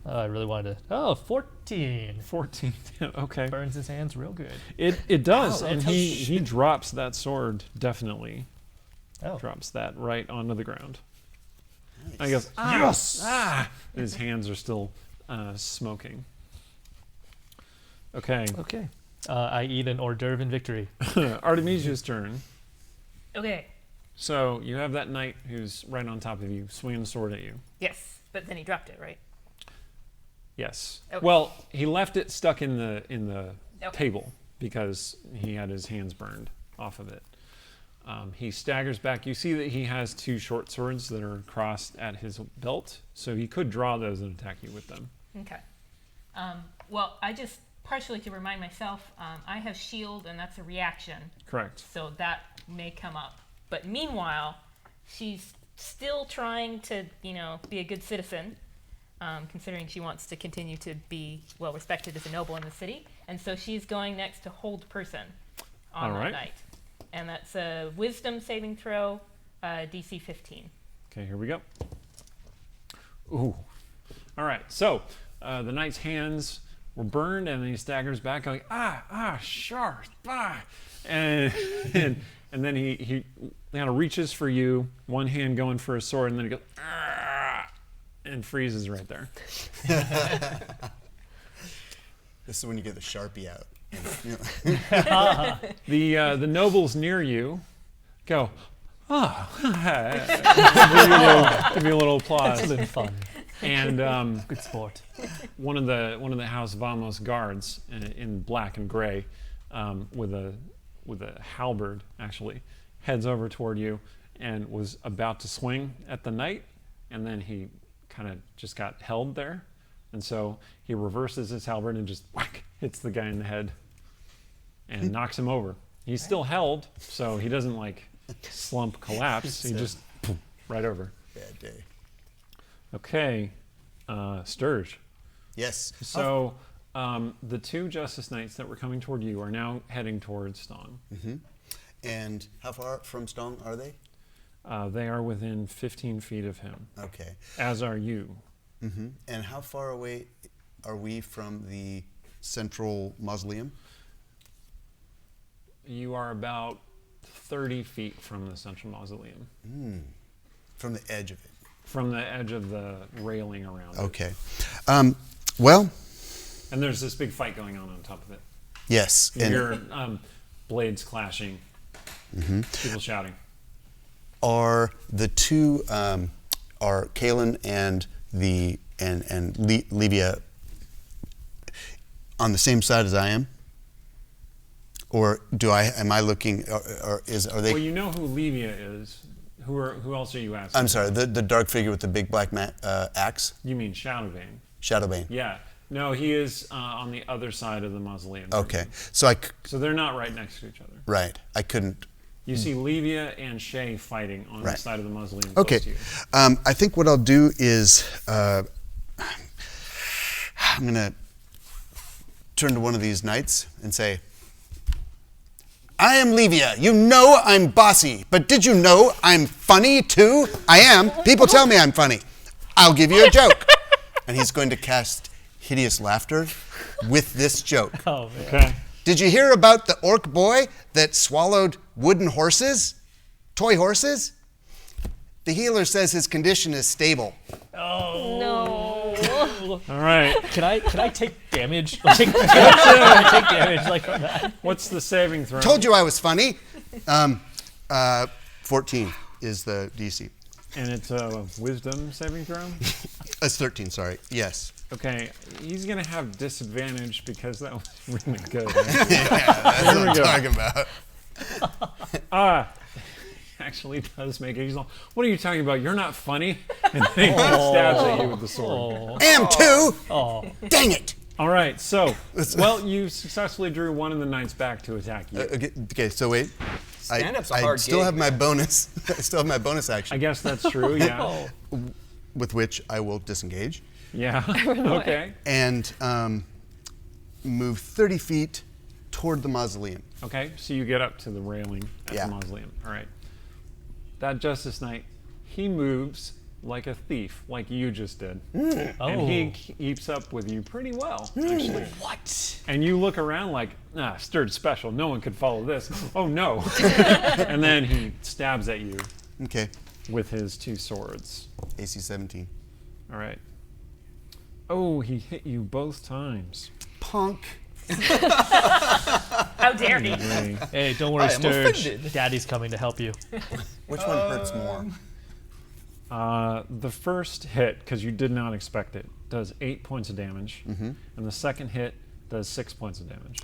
I really wanted to. Oh, 14. 14. Okay. Burns his hands real good. It does, Ow, and that's he drops that sword, definitely. Oh. Drops that right onto the ground. And he goes, yes! Ah! And his hands are still smoking. Okay. Okay. I eat an hors d'oeuvre in victory. Artemisia's turn. Okay. So you have that knight who's right on top of you, swinging the sword at you. Yes, but then he dropped it, right? Yes. Okay. Well, he left it stuck in the Okay. table because he had his hands burned off of it. He staggers back. You see that he has two short swords that are crossed at his belt, so he could draw those and attack you with them. Okay. Well, I just partially to remind myself, I have shield, and that's a reaction, Correct. so that may come up. But meanwhile, she's still trying to, be a good citizen, considering she wants to continue to be well respected as a noble in the city. And so she's going next to hold person on All that right. night. And that's a wisdom saving throw, DC 15. Okay, here we go. Ooh. All right, so the knight's hands were burned, and then he staggers back, going, sharp, and then he kind of reaches for you, one hand going for his sword, and then he goes, and freezes right there. this is when you get the Sharpie out. The nobles near you go, give you a little applause. It's been fun. And Good sport. one of the House Vamos guards in black and gray, with a halberd actually, heads over toward you and was about to swing at the knight, and then he kind of just got held there, and so he reverses his halberd and just whack hits the guy in the head and knocks him over. He's still held, so he doesn't like slump collapse. He just right over. Bad day. Okay, Sturge. Yes. So the two Justice Knights that were coming toward you are now heading towards Stong. And how far from Stong are they? They are within 15 feet of him, Okay. as are you. And how far away are we from the central mausoleum? You are about 30 feet from the central mausoleum. From the edge of it. From the edge of the railing around it. Okay. Well, And there's this big fight going on top of it. yes. You hear blades clashing, people shouting. Are the two are Kalen and Levia on the same side as I am, or am I looking? Are they? Well, you know who Levia is. Who else are you asking? I'm sorry, the dark figure with the big black axe. You mean Shadowbane? Shadowbane. Yeah. No, he is on the other side of the mausoleum. Okay, so So they're not right next to each other. right. I couldn't. You see Levia and Shay fighting on the Right. side of the mausoleum. Okay. Close to you. I think what I'll do is I'm going to turn to one of these knights and say, I am Levia. You know I'm bossy, but did you know I'm funny too? I am. People tell me I'm funny. I'll give you a joke. And he's going to cast hideous laughter with this joke. Oh, man. Okay. Did you hear about the orc boy that swallowed wooden horses? Toy horses? The healer says his condition is stable. No. All right. Can I take damage? Like, can I take damage like from that? What's the saving throw? Told you I was funny. 14 is the DC. And it's a wisdom saving throw? It's 13, sorry. Yes. Okay. He's going to have disadvantage because that was really good. Yeah, that's Here what we I'm go. talking about. Actually does make it. He's like, what are you talking about? You're not funny. And then he stabs at you with the sword. Am too. Oh, Dang it. All right. So, well, you successfully drew one of the knights back to attack you. Okay, so wait. Stand-up's a I hard still gig, have my bonus. I still have my bonus I action, guess that's true. Yeah. with which I will disengage Yeah. Okay. and move 30 feet toward the mausoleum. Okay. So you get up to the railing at Yeah. the mausoleum. All right. That Justice Knight, he moves like a thief, like you just did. And he keeps up with you pretty well, actually. What? And you look around like, stirred special. No one could follow this. Oh, no. And then he stabs at you Okay, with his two swords. AC 17. All right. Oh, he hit you both times. Punk. How dare he? Really. hey, don't worry, I am Sturge. offended. Daddy's coming to help you. Which one hurts more? The first hit, because you did not expect it, does 8 points of damage. And the second hit does 6 points of damage.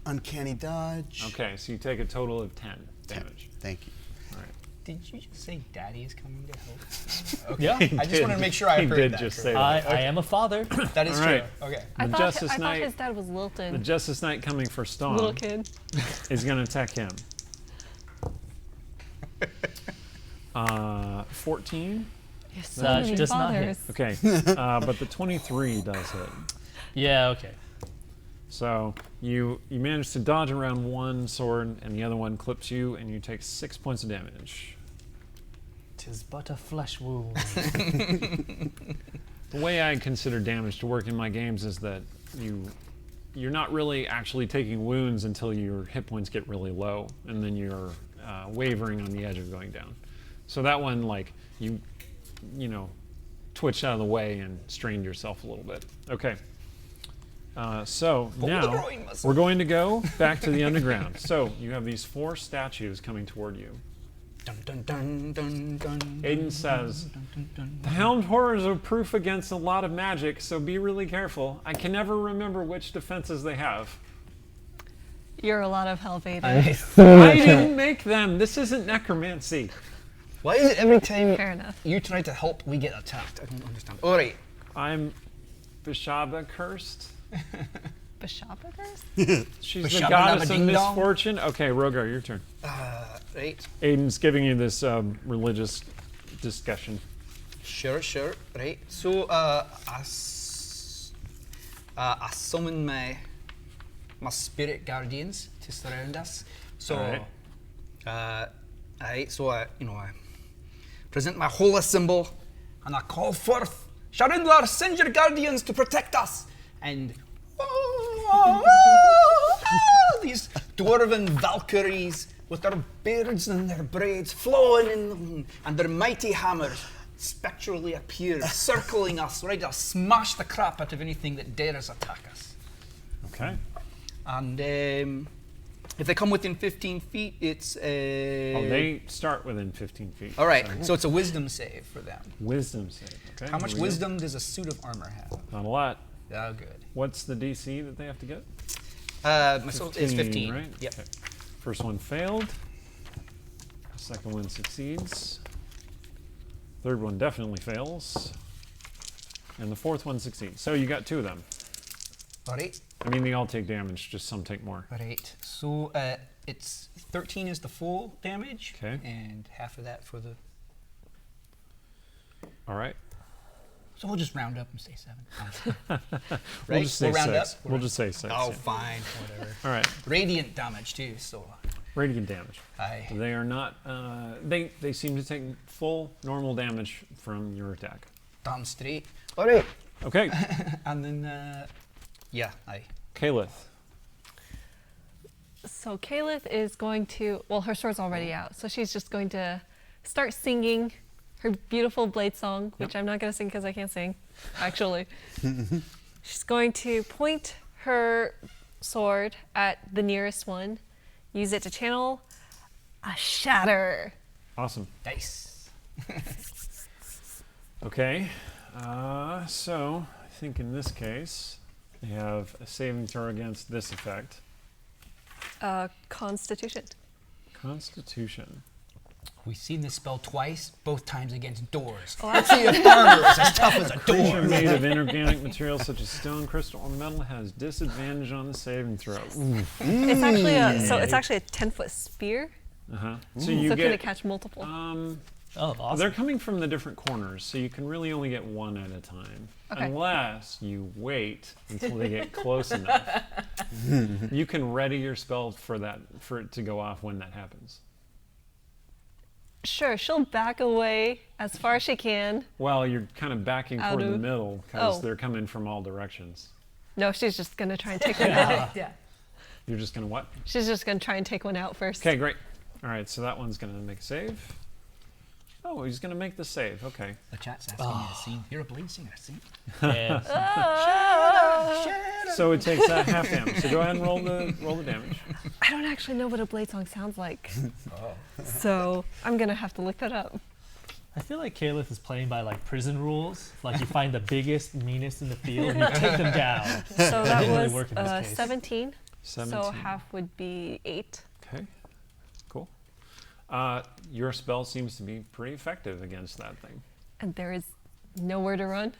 Uncanny dodge. Okay, so you take a total of 10 damage. Thank you. All right. Did you just say Daddy is coming to help? Yeah, I just wanted to make sure I He heard did that. just correctly. say that. I am a father. That is All true. right. Okay. I The thought Justice his Knight- dad was Lilton. The Justice Knight coming for Stawn Little kid. is going to attack him. 14. Yes, so That many does not hit. fathers. Okay, but the 23 does hit. Yeah, okay. So you manage to dodge around one sword, and the other one clips you, and you take 6 points of damage. 'Tis but a flesh wound. The way I consider damage to work in my games is that you're not really actually taking wounds until your hit points get really low, and then you're wavering on the edge of going down. So that one, like, you twitched out of the way and strained yourself a little bit. Okay. So the now groin muscle. we're going to go back to the underground. So you have these 4 statues coming toward you. Dun, dun, dun, dun, dun, Aiden says, dun, dun, dun, "The helmed horrors are proof against a lot of magic, so be really careful. I can never remember which defenses they have." You're a lot of hell, Vader. I didn't make them. This isn't necromancy. Why is it every time Fair enough. you try to help, we get attacked? I don't understand. All right. I'm Bishaba cursed. Bishopagers? She's the Bishaba goddess of Ding Dong? misfortune. Okay, Rogar, your turn. Right. Aiden's giving you this religious discussion. Sure. Right. So, I summon my spirit guardians to surround us. So, Alright. So I present my holy symbol, and I call forth, Sharindlar, send your guardians to protect us. And these dwarven Valkyries with their beards and their braids flowing in the wind, and their mighty hammers spectrally appear, circling us, ready to smash the crap out of anything that dares attack us. Okay. And if they come within 15 feet, it's They start within 15 feet. all right, so it's a wisdom save for them. Wisdom save. Okay. How much here we go. wisdom does a suit of armor have? Not a lot. Oh, good. What's the DC that they have to get? It's 15. Right? Yep. Okay. First one failed. Second one succeeds. Third one definitely fails. And the fourth one succeeds. So you got 2 of them. All right. I mean, they all take damage, just some take more. All right. So it's 13 is the full damage. Okay. And half of that for the. All right. So we'll just round up and say 7. We'll Right? just say We'll round 6. up? We'll just say 6. Oh, yeah. fine. Whatever. All right. Radiant damage too. So. Radiant damage. Aye. They are not. They seem to take full normal damage from your attack. Damn straight. All right. Okay. And then, yeah, aye. Kalith. So Kalith is going to, well, her sword's already out, so she's just going to start singing her beautiful blade song, which I'm not going to sing because I can't sing, actually. She's going to point her sword at the nearest one, use it to channel a shatter. Awesome. Nice. Okay. So I think in this case they have a saving throw against this effect. Constitution. Constitution. We've seen this spell twice, both times against doors. Oh, Let's see if armor is as tough as a Creature door. made of inorganic materials such as stone, crystal, or metal has disadvantage on the saving throw. It's actually it's actually a 10-foot spear, Uh-huh. So so you it's going to get. catch multiple. Oh, awesome. They're coming from the different corners, so you can really only get one at a time. Okay. Unless you wait until they get close enough. You can ready your spell for it to go off when that happens. Sure, she'll back away as far as she can. Well, you're kind of backing Out toward the of- middle because Oh. they're coming from all directions. No, she's just going to try and take one out. Yeah. You're just gonna what? She's just going to try and take one out first. Okay, great. All right, so that one's gonna make a save. Oh, he's gonna make the save. Okay. The chat's asking me to sing. You're a blade singer, sing. And So it takes half damage. So go ahead and roll the damage. I don't actually know what a blade song sounds like. So I'm going to have to look that up. I feel like Kalith is playing by like prison rules. Like you find the biggest, meanest in the field and you take them down. So that didn't really was work in this case. 17. 17. So half would be 8. Okay. Cool. Your spell seems to be pretty effective against that thing. And there is nowhere to run.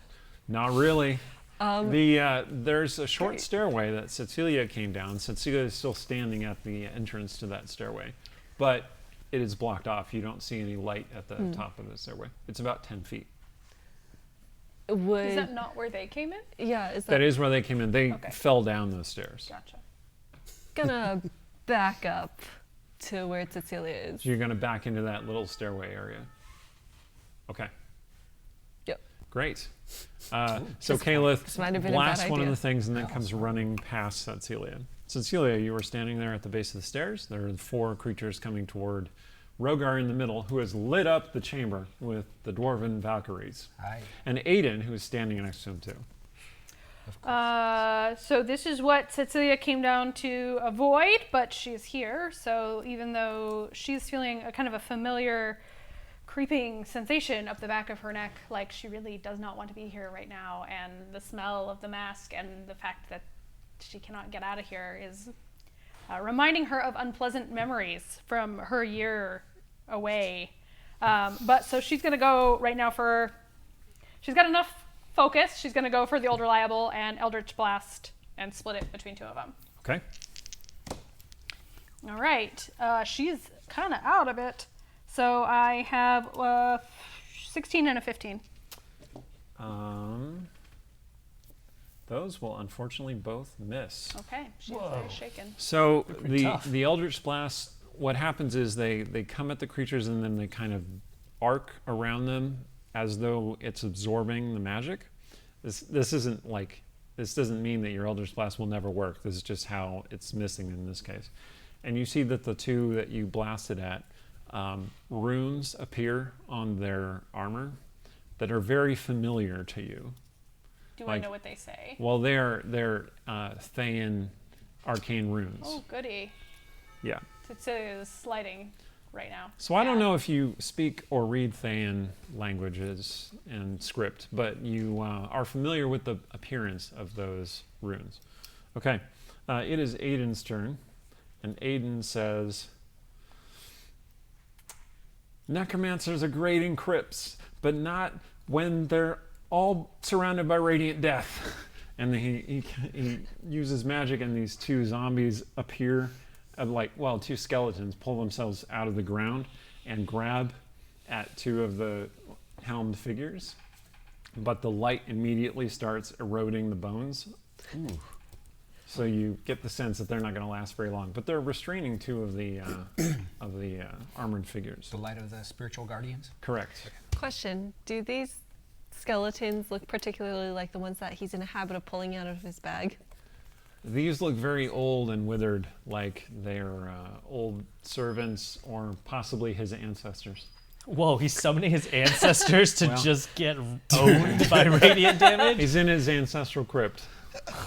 Not really. There's a short Great. stairway that Cecilia came down. Cecilia is still standing at the entrance to that stairway, but it is blocked off. You don't see any light at the top of the stairway. It's about 10 feet. Would Is that not where they came in? yeah, is That that is where they came in. They Okay. fell down those stairs. Gotcha. gonna back up to where Cecilia is? So you're going to back into that little stairway area. Okay. Yep. Great. So Kalith might have been a blasts bad one of idea. the things and then comes running past Cecilia. Cecilia, you were standing there at the base of the stairs. There are 4 creatures coming toward Rogar in the middle, who has lit up the chamber with the dwarven Valkyries. Aye. And Aiden, who is standing next to him too. So this is what Cecilia came down to avoid, but she's here. So even though she's feeling a kind of a familiar creeping sensation up the back of her neck, like she really does not want to be here right now, and the smell of the mask and the fact that she cannot get out of here is reminding her of unpleasant memories from her year away. But so she's going to go right now for, she's got enough focus. She's going to go for the Old Reliable and Eldritch Blast and split it between 2 of them. Okay. All right. She's kind of out of it. So I have 16 and a 15. Those will unfortunately both miss. Okay. She's very shaken. So tough. the Eldritch Blast, what happens is they come at the creatures and then they kind of arc around them as though it's absorbing the magic. This doesn't mean that your Eldritch Blast will never work. This is just how it's missing in this case. and you see that the two that you blasted at, runes appear on their armor that are very familiar to you. Do I Like- know what they say? Well, they're Thayan arcane runes. Oh, goody. Yeah. It's sliding right now. So I don't Yeah. know if you speak or read Thayan languages and script, but you are familiar with the appearance of those runes. Okay. It is Aiden's turn, and Aiden says, necromancers are great in crypts, but not when they're all surrounded by radiant death. And then he uses magic, and these two zombies appear, two skeletons pull themselves out of the ground and grab at two of the helmed figures. But the light immediately starts eroding the bones. Ooh. So you get the sense that they're not going to last very long. But they're restraining two of the armored figures. The light of the spiritual guardians. Correct. Question: do these skeletons look particularly like the ones that he's in a habit of pulling out of his bag? These look very old and withered, like they're old servants or possibly his ancestors. Whoa, he's summoning his ancestors to Well. just get owned by radiant damage? He's in his ancestral crypt.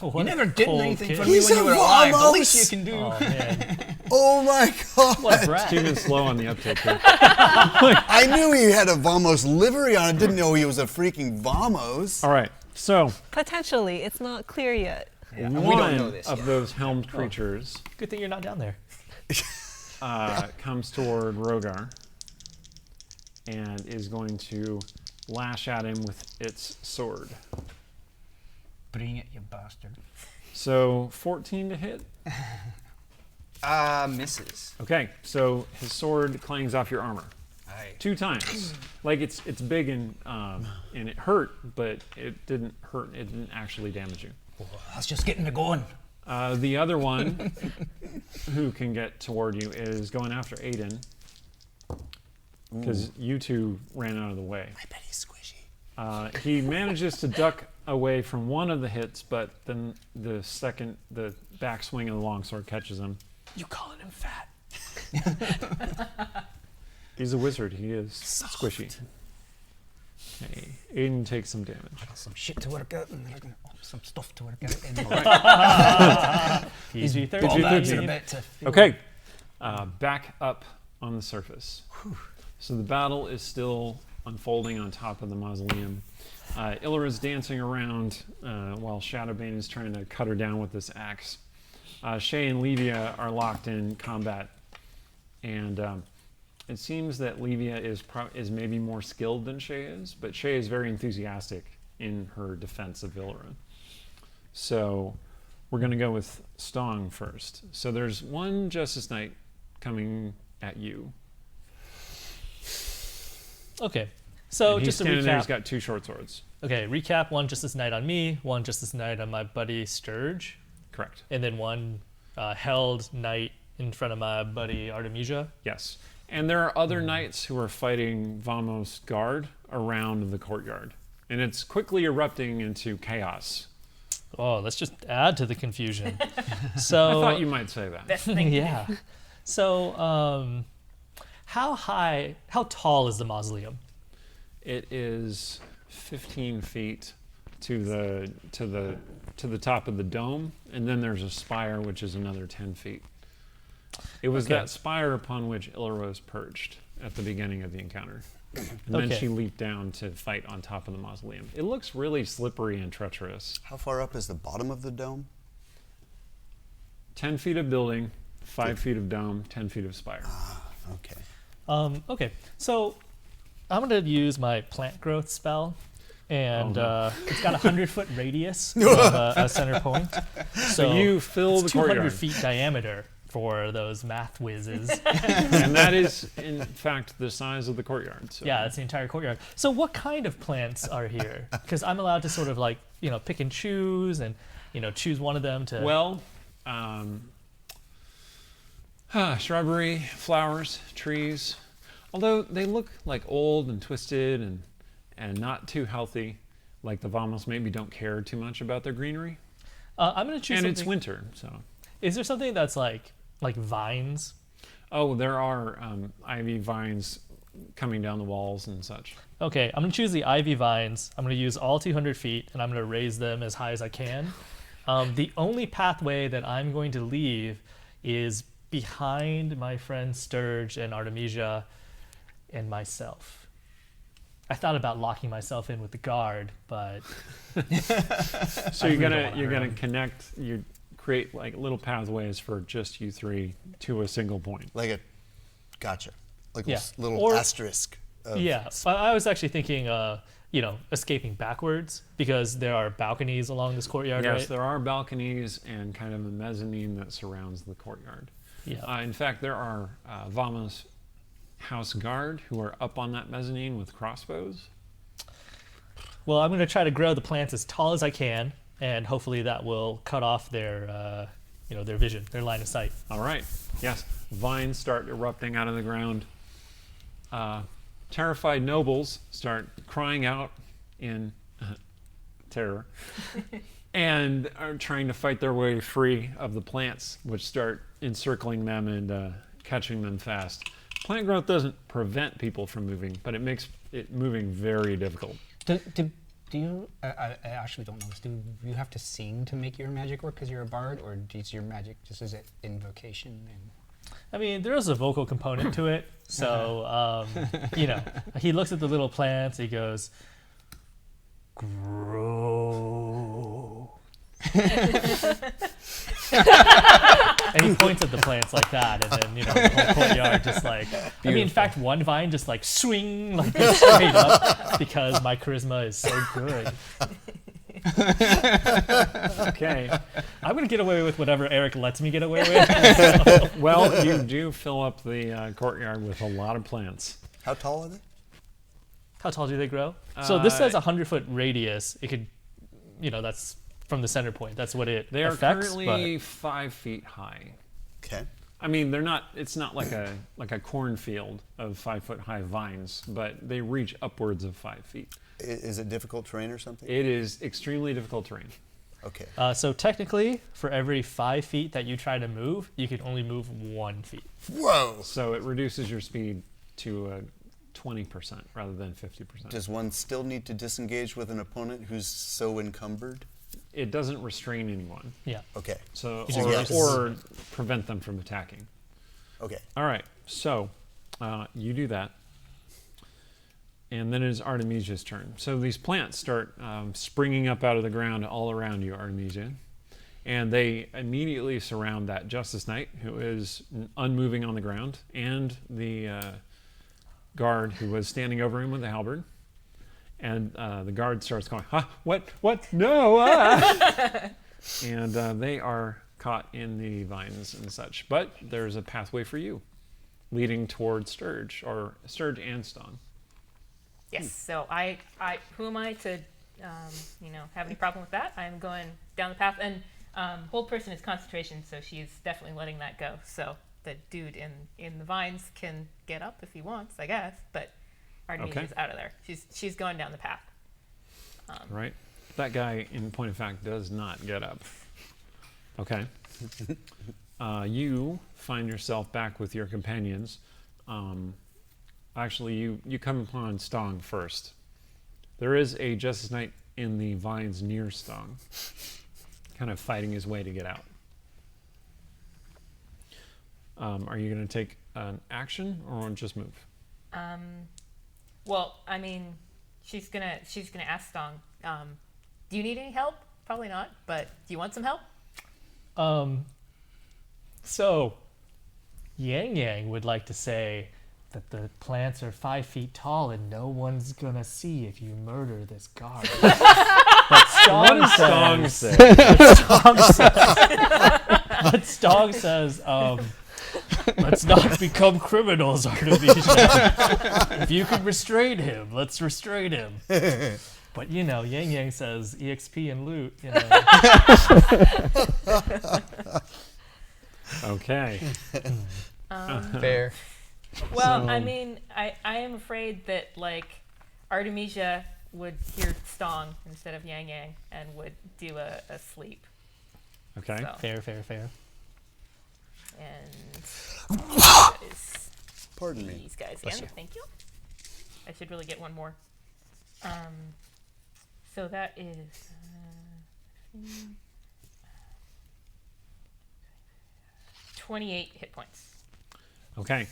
What You a never did cold anything kid. for me He's when you a were alive. The least Vamos. you can do. Oh, man. Oh my god! What a brat. Too slow on the uptake here. I knew he had a Vamos livery on it. Didn't know he was a freaking Vamos. All right, so Potentially, it's not clear yet. Yeah, and one we don't know this of yet. those helmed creatures Good thing you're not down there. comes toward Rogar and is going to lash at him with its sword. Bring it, you bastard. So 14 to hit. Misses. Okay, so his sword clangs off your armor Aye. 2 times. Like it's big and it hurt, but it didn't hurt. It didn't actually damage you. That's just getting it going. The other one who can get toward you is going after Aiden because you two ran out of the way. I bet he's squishy. He manages to duck away from one of the hits, but then the backswing of the longsword catches him. You calling him fat? He's a wizard. He is squishy. Okay, Aiden takes some damage. Got some shit to work out, and they're gonna some stuff to work out. And PG-13. all bags are about to feel- Okay, back up on the surface. So the battle is still unfolding on top of the mausoleum. Illyra's dancing around while Shadowbane is trying to cut her down with this axe. Shay and Levia are locked in combat, and it seems that Levia is maybe more skilled than Shay is, but Shay is very enthusiastic in her defense of Illyra. So we're going to go with Stong first. So there's one Justice Knight coming at you. Okay, so And he's just to standing there, he's recap. got 2 short swords. Okay, recap: one Justice Knight on me, one Justice Knight on my buddy Sturge, Correct. and then one held knight in front of my buddy Artemisia. Yes. And there are other knights who are fighting Vamos guard around the courtyard. And it's quickly erupting into chaos. Oh, let's just add to the confusion. I So thought you might say that. Best thing. yeah. So how tall is the mausoleum? It is 15 feet to the top of the dome, and then there's a spire which is another 10 feet. It was Okay. that spire upon which Illyra was perched at the beginning of the encounter. And then Okay. she leaped down to fight on top of the mausoleum. It looks really slippery and treacherous. How far up is the bottom of the dome? 10 feet of building, 5 feet of dome, 10 feet of spire. Okay. Okay, so I'm gonna use my plant growth spell, and it's got a 100-foot radius of a center point. So you fill it's the 200 courtyard. feet diameter for those math whizzes. And that is, in fact, the size of the courtyard. So. Yeah, it's the entire courtyard. So what kind of plants are here? Because I'm allowed to sort of like, pick and choose and, choose one of them to... Well, shrubbery, flowers, trees. Although they look like old and twisted and not too healthy, like the Vamos maybe don't care too much about their greenery. I'm going to choose And something... it's winter, so. Is there something that's like like vines? Oh, there are ivy vines coming down the walls and such. Okay, I'm gonna choose the ivy vines. I'm gonna use all 200 feet, and I'm gonna raise them as high as I can. The only pathway that I'm going to leave is behind my friends Sturge and Artemisia and myself. I thought about locking myself in with the guard, but So you're gonna connect. You create like little pathways for just you three to a single point. Like a, gotcha. Like a Yeah. little Or- asterisk. Of yeah. But I was actually thinking, escaping backwards because there are balconies along this courtyard, Yes, right? there are balconies and kind of a mezzanine that surrounds the courtyard. Yeah. In fact, there are Vama's house guard who are up on that mezzanine with crossbows. Well, I'm going to try to grow the plants as tall as I can, and hopefully that will cut off their, their vision, their line of sight. All right. Yes, vines start erupting out of the ground. Terrified nobles start crying out in terror and are trying to fight their way free of the plants, which start encircling them and catching them fast. Plant growth doesn't prevent people from moving, but it makes it moving very difficult. Do you? I actually don't know this. Do you have to sing to make your magic work because you're a bard, or is your magic just as an invocation? And I mean, there is a vocal component to it. So, he looks at the little plants, he goes, grow. And he points at the plants like that, and then, the whole courtyard just like, in fact, one vine just like swing, like goes straight up because my charisma is so good. Okay. I'm going to get away with whatever Eric lets me get away with. Well, you do fill up the courtyard with a lot of plants. How tall are they? How tall do they grow? So this says 100-foot radius. It could, that's from the center point. That's what it They are affects. currently 5 feet high. Okay. I mean, they're not. It's not like a cornfield of 5 foot high vines, but they reach upwards of 5 feet. Is it difficult terrain or something? It is extremely difficult terrain. Okay. So technically, for every 5 feet that you try to move, you can only move 1 feet. Whoa! So it reduces your speed to 20% rather than 50%. Does one still need to disengage with an opponent who's so encumbered? It doesn't restrain anyone. Yeah. Okay. So You just or prevent them from attacking. Okay. All right. So you do that. And then it is Artemisia's turn. So these plants start springing up out of the ground all around you, Artemisia. And they immediately surround that Justice Knight, who is unmoving on the ground, and the guard who was standing over him with a halberd. And the guard starts going, huh? What? No! And they are caught in the vines and such. But there's a pathway for you, leading towards Sturge and Stong. Yes. So who am I to, have any problem with that? I'm going down the path, and hold person is concentration, so she's definitely letting that go. So the dude in the vines can get up if he wants, I guess, but Artemisia's out of there. She's going down the path. Right. That guy, in point of fact, does not get up. Okay. You find yourself back with your companions. Actually, you come upon Stong first. There is a Justice Knight in the vines near Stong, kind of fighting his way to get out. Are you going to take an action or just move? Well, I mean, she's gonna ask Stong, do you need any help? Probably not, but do you want some help? So Yang Yang would like to say that the plants are 5 feet tall and no one's gonna see if you murder this guard. But Stong says, Stong says, let's not become criminals, Artemisia. If you can restrain him, let's restrain him. But Yang Yang says EXP and loot. Okay. Fair. Well, I mean, I am afraid that Artemisia would hear Stong instead of Yang Yang and would do a sleep. Okay. So. Fair. And that is Pardon me. these guys Bless again. you. Thank you. I should really get one more. So that is 28 hit points. Okay.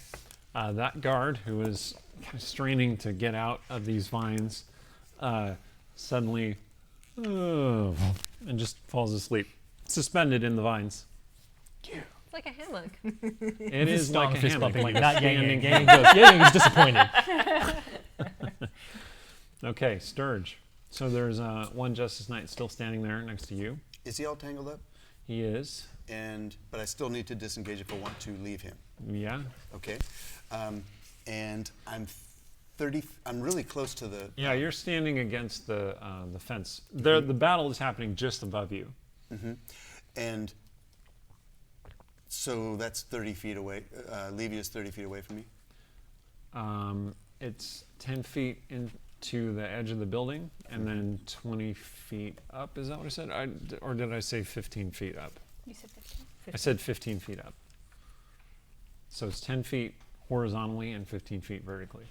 That guard, who is kind of straining to get out of these vines, suddenly and just falls asleep, suspended in the vines. It's like a hammock. It is like a fist hammock. bumping, like You're not yang standing yang. in- Yang yang is disappointed. Okay, Sturge. So there's one Justice Knight still standing there next to you. Is he all tangled up? He is. But I still need to disengage if I want to leave him. Yeah. Okay. And I'm 30. I'm really close to the. Yeah, you're standing against the fence. The battle is happening just above you. And so that's 30 feet away. Levy is 30 feet away from me. It's 10 feet into the edge of the building, and then 20 feet up. Is that what I said? Or did I say 15 feet up? You said 15. I said 15 feet up. So it's 10 feet horizontally and 15 feet vertically.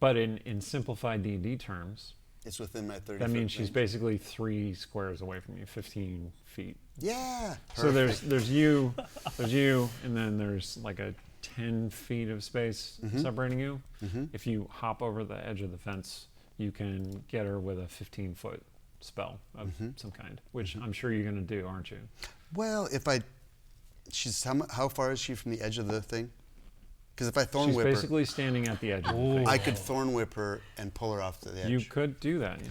But in simplified D&D terms, It's within my 30. that foot means she's range. basically 3 squares away from you, 15 feet. Yeah. So there's you, and then there's like a 10 feet of space separating you. If you hop over the edge of the fence, you can get her with a 15-foot spell of some kind, which I'm sure you're going to do, aren't you? Well, she's how far is she from the edge of the thing? Because if I thorn She's whip her, basically standing at the edge of the thing. I could thorn whip her and pull her off to the edge. You could do that. Yeah.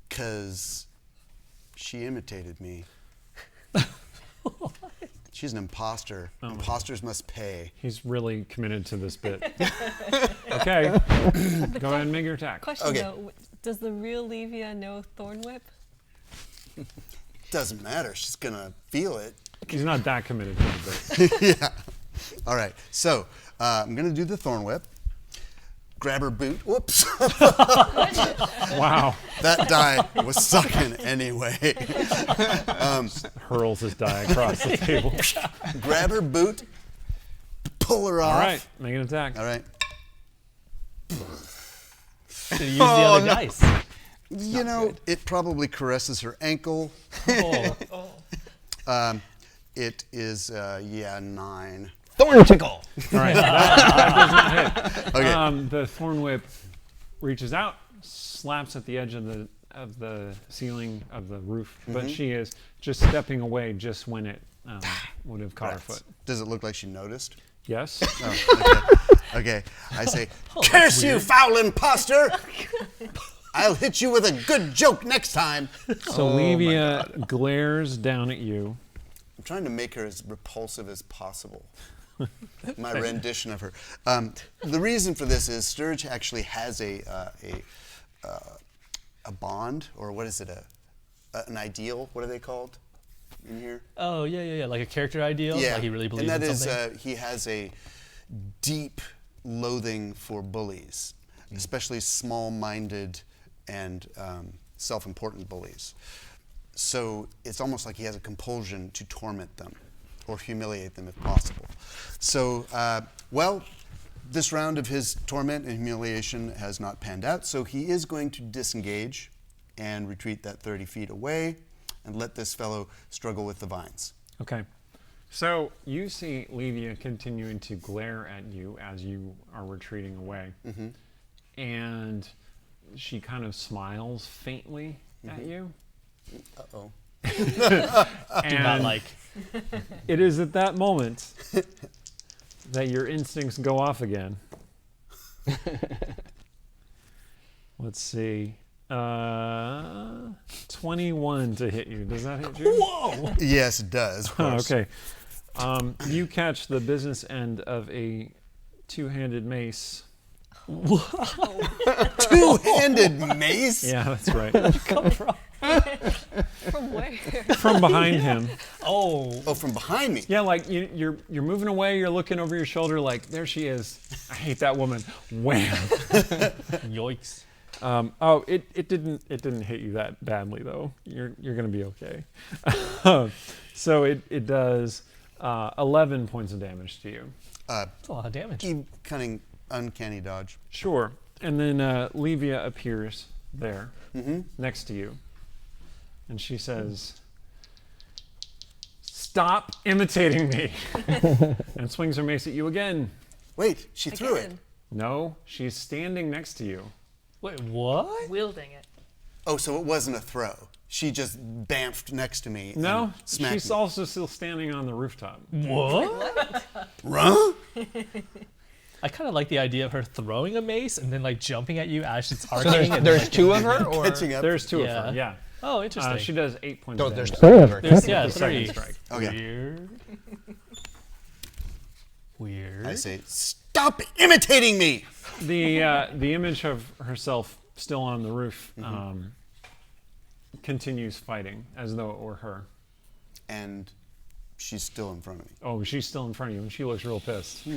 Because she imitated me. She's an imposter. Imposters must pay. He's really committed to this bit. Okay. Go ahead and make your attack. Question Okay. though, does the real Levia know Thorn Whip? Doesn't matter. She's gonna feel it. He's not that committed to the bit. Yeah. All right. So I'm gonna do the thorn whip. Grab her boot. Whoops. Wow. That die was sucking anyway. Hurls his die across the table. Grab her boot. Pull her off. All right. Make an attack. All right. Should use the other dice. You know, it probably caresses her ankle. Oh. It is 9. Thorn tickle. All right. That does not hit. Okay. The thorn whip reaches out, slaps at the edge of the ceiling of the roof, but she is just stepping away just when it would have caught her foot. Does it look like she noticed? Yes. Oh, okay. I say, curse you, foul imposter! I'll hit you with a good joke next time. So Levia glares down at you. I'm trying to make her as repulsive as possible. My rendition of her. The reason for this is Sturge actually has a bond, or what is it? An ideal? What are they called in here? Oh, yeah. Like a character ideal? Yeah, Like he really believes and that in is something? he has a deep loathing for bullies, especially small-minded and self-important bullies. So it's almost like he has a compulsion to torment them or humiliate them if possible. So, this round of his torment and humiliation has not panned out, so he is going to disengage and retreat that 30 feet away and let this fellow struggle with the vines. Okay. So you see Levia continuing to glare at you as you are retreating away. And she kind of smiles faintly at you. Uh-oh. Do not like. It is at that moment that your instincts go off again. Let's see. 21 to hit you. Does that hit you? Whoa! Yes, it does. Of Oh, course. okay. You catch the business end of a two-handed mace. Two-handed mace? Yeah, that's right. From where? From behind him. Oh. Oh, from behind me. Yeah, like you're moving away. You're looking over your shoulder, like there she is. I hate that woman. Wham! Yoicks. It didn't hit you that badly though. You're gonna be okay. So it does 11 points of damage to you. That's a lot of damage. Keep cunning, uncanny dodge. Sure. And then Levia appears there next to you. And she says, "Stop imitating me." And swings her mace at you again. Wait, she threw it. Again. No, she's standing next to you. Wait, what? Wielding it. Oh, so it wasn't a throw. She just bamfed next to me. No, and smacked she's me. also still standing on the rooftop. What? Huh? I kind of like the idea of her throwing a mace and then like jumping at you as it's So arcing. and there's two of her, or Catching up. There's two of Yeah. her, yeah. Oh, interesting. She does 8 points no, of there's damage. three of her. There's, yeah, The second three. strike. Okay. Weird. Weird. I say, stop imitating me! The image of herself still on the roof continues fighting as though it were her. And she's still in front of me. Oh, she's still in front of you, and she looks real pissed.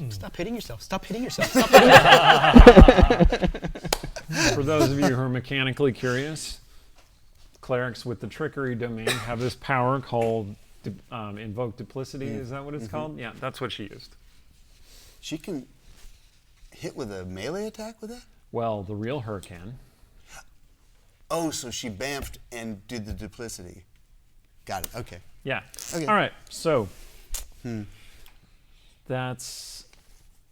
Stop hitting yourself. Stop hitting yourself. Stop hitting yourself. For those of you who are mechanically curious, clerics with the trickery domain have this power called invoke duplicity. Is that what it's called? Yeah, that's what she used. She can hit with a melee attack with that? Well, the real her can. Oh, so she bamfed and did the duplicity. Got it, okay. Yeah. Okay. All right. So that's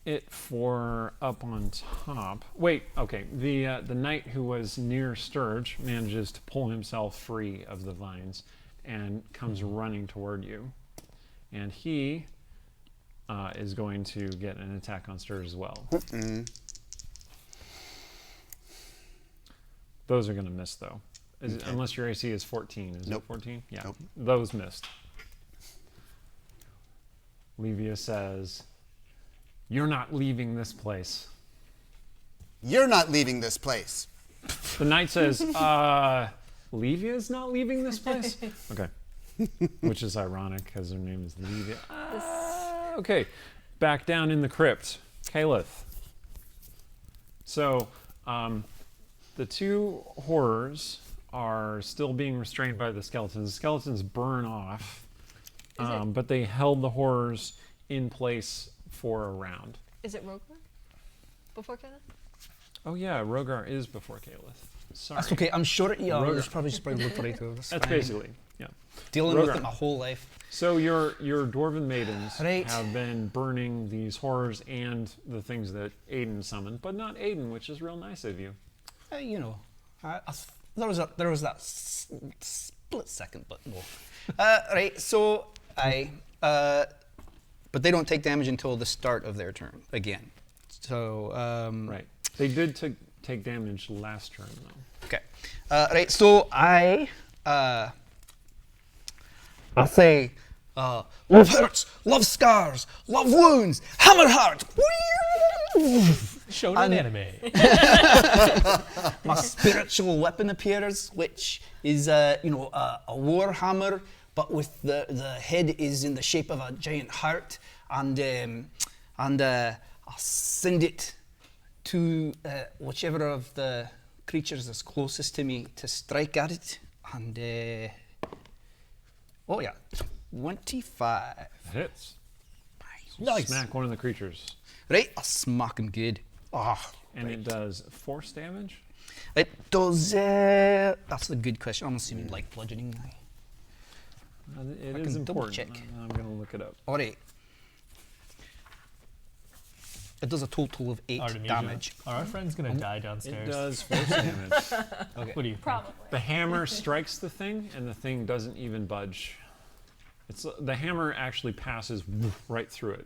it for up on top. Wait. Okay. The knight who was near Sturge manages to pull himself free of the vines and comes running toward you, and he is going to get an attack on Sturge as well. Those are going to miss though. Unless your AC is 14. Is Nope. it 14? Yeah. Nope. Those missed. Levia says, "You're not leaving this place." You're not leaving this place. The knight says, Levia's not leaving this place? Okay. Which is ironic because her name is Levia. Okay. Back down in the crypt. Caliph. So, the two horrors are still being restrained by the skeletons. The skeletons burn off, but they held the horrors in place for a round. Is it Rogar? Before Kenneth? Oh yeah, Rogar is before Caliph. Sorry. That's okay. I'm sure you Rogar. probably just probably looked right through. That's That's fine. basically, yeah. Dealing with Rogar. it my whole life. So your dwarven maidens Right. have been burning these horrors and the things that Aiden summoned, but not Aiden, which is real nice of you. You know, there was that split second, but no. Right. So but they don't take damage until the start of their turn again. So Right. They did take damage last turn though. Okay. Right. So I say, love hurts, love scars, love wounds, hammer heart. Showed an anime. My spiritual weapon appears, which is a war hammer, but with the head is in the shape of a giant heart, and I'll send it to whichever of the creatures is closest to me to strike at it, and 25. Hits. Nice. Smack one of the creatures. Right, I'll smack him good. And it does force damage? It does. That's a good question. I'm assuming like bludgeoning. It I is can double important. check. I'm going to look it up. All right. It does a total of 8 Artemisia. damage. Are our friends gonna die It downstairs? does force damage. Okay. What do you think? Probably. The hammer strikes the thing, and the thing doesn't even budge. The hammer actually passes right through it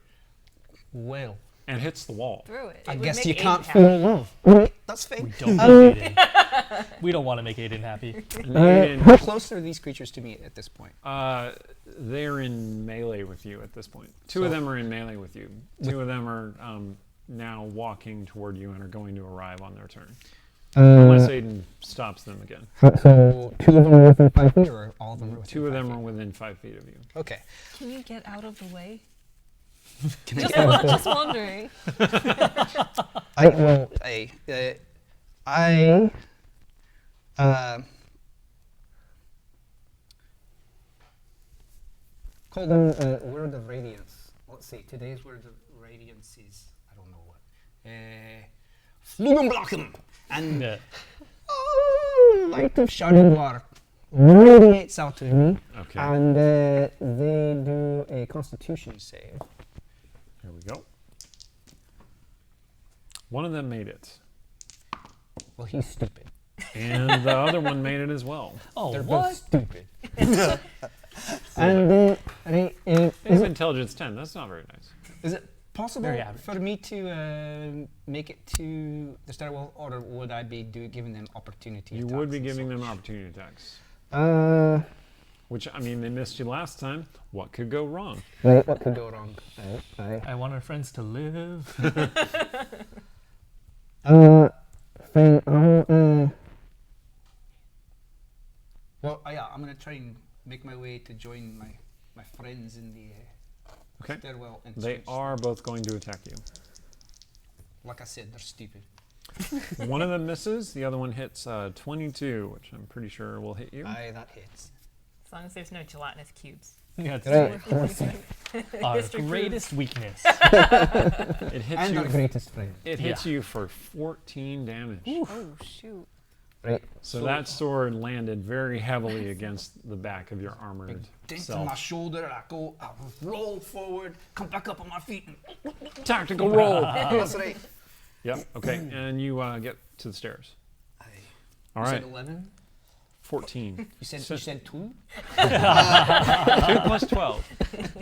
Well, and hits the wall. Through it. I would guess make you Aiden can't happy. fall off. That's fine. Don't make Aiden. We don't want to make Aiden happy. And Aiden, How close are these creatures to me at this point? they're in melee with you at this point. Two of them are in melee with you. Two of them are now walking toward you and are going to arrive on their turn. Unless Aiden stops them again. So 2 of them are within 5 feet, or all of them are within 2 of 5 them feet? are within 5 feet of you. Okay. Can you get out of the way? Can I Just, get just wondering. Call them Word of Radiance. Let's see, today's Word of Radiance is, I don't know what. Flugenblocken! And Yeah. Light of Shadowguard radiates out to me. Okay. And they do a Constitution save. Here we go. One of them made it, Well, he's stupid. and the other one made it as well. Oh, They're both what? stupid. And They is have it, intelligence 10. That's not very nice. is it possible Very average. for me to make it to the stairwell, or would I be giving them opportunity You attacks would be and giving them such? opportunity attacks, Uh, which, I mean, they missed you last time. What could go wrong? right, what could go wrong? I want our friends to live. Fine, well, yeah, I'm gonna try and make my way to join my friends in the Okay. stairwell. And They switch. are both going to attack you. Like I said, they're stupid. One of them misses. The other one hits 22, which I'm pretty sure will hit you. Aye, that hits. As long as there's no gelatinous cubes. Yeah, it's Right. our History proves. greatest weakness. It hits And you. our greatest friend. It hits Yeah. you for 14 damage. Oh shoot. Right. So that sword landed very heavily against the back of your armored Dent in my self. shoulder, I roll forward, come back up on my feet, and Tactical roll. that's right. Yep. Okay, and you get to the stairs. All You right. said 11. 14. You said 2. 2 plus 12.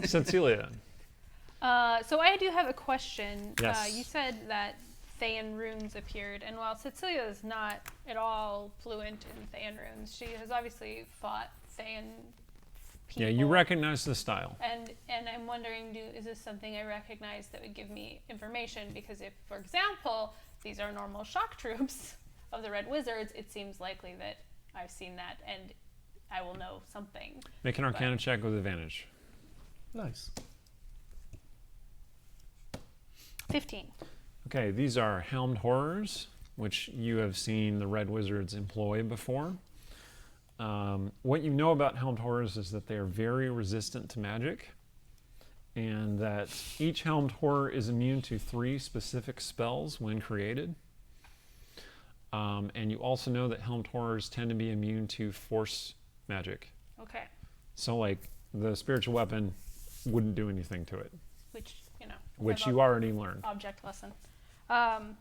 Cecilia. So I do have a question. Yes. You said that Thayan runes appeared, and while Cecilia is not at all fluent in Thayan runes, she has obviously fought Thayan people. Yeah, you recognize the style. And I'm wondering, is this something I recognize that would give me information? Because if, for example, these are normal shock troops of the Red Wizards, it seems likely that I've seen that, and I will know something. Make an Arcana check with advantage. Nice. 15. Okay, these are helmed horrors, which you have seen the Red Wizards employ before. What you know about helmed horrors is that they are very resistant to magic, and that each helmed horror is immune to 3 specific spells when created. And you also know that helmed horrors tend to be immune to force magic. Okay. So, like, the spiritual weapon wouldn't do anything to it, Which, which I've you already learned. object lesson. And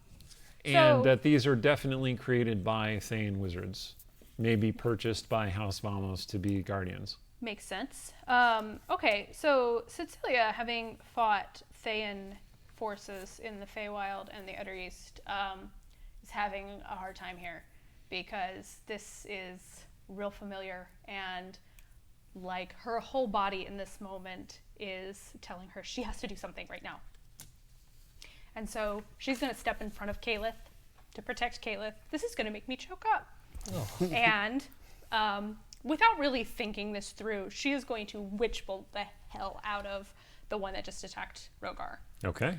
So- that these are definitely created by Thayan wizards, maybe purchased by House Vamos to be guardians. Makes sense. Okay, so Cecilia, having fought Thayan forces in the Feywild and the Utter East, is having a hard time here because this is real familiar, and like her whole body in this moment is telling her she has to do something right now. And so she's going to step in front of Calith to protect Calith. This is going to make me choke up. And without really thinking this through, she is going to witch bolt the hell out of the one that just attacked Rogar. Okay.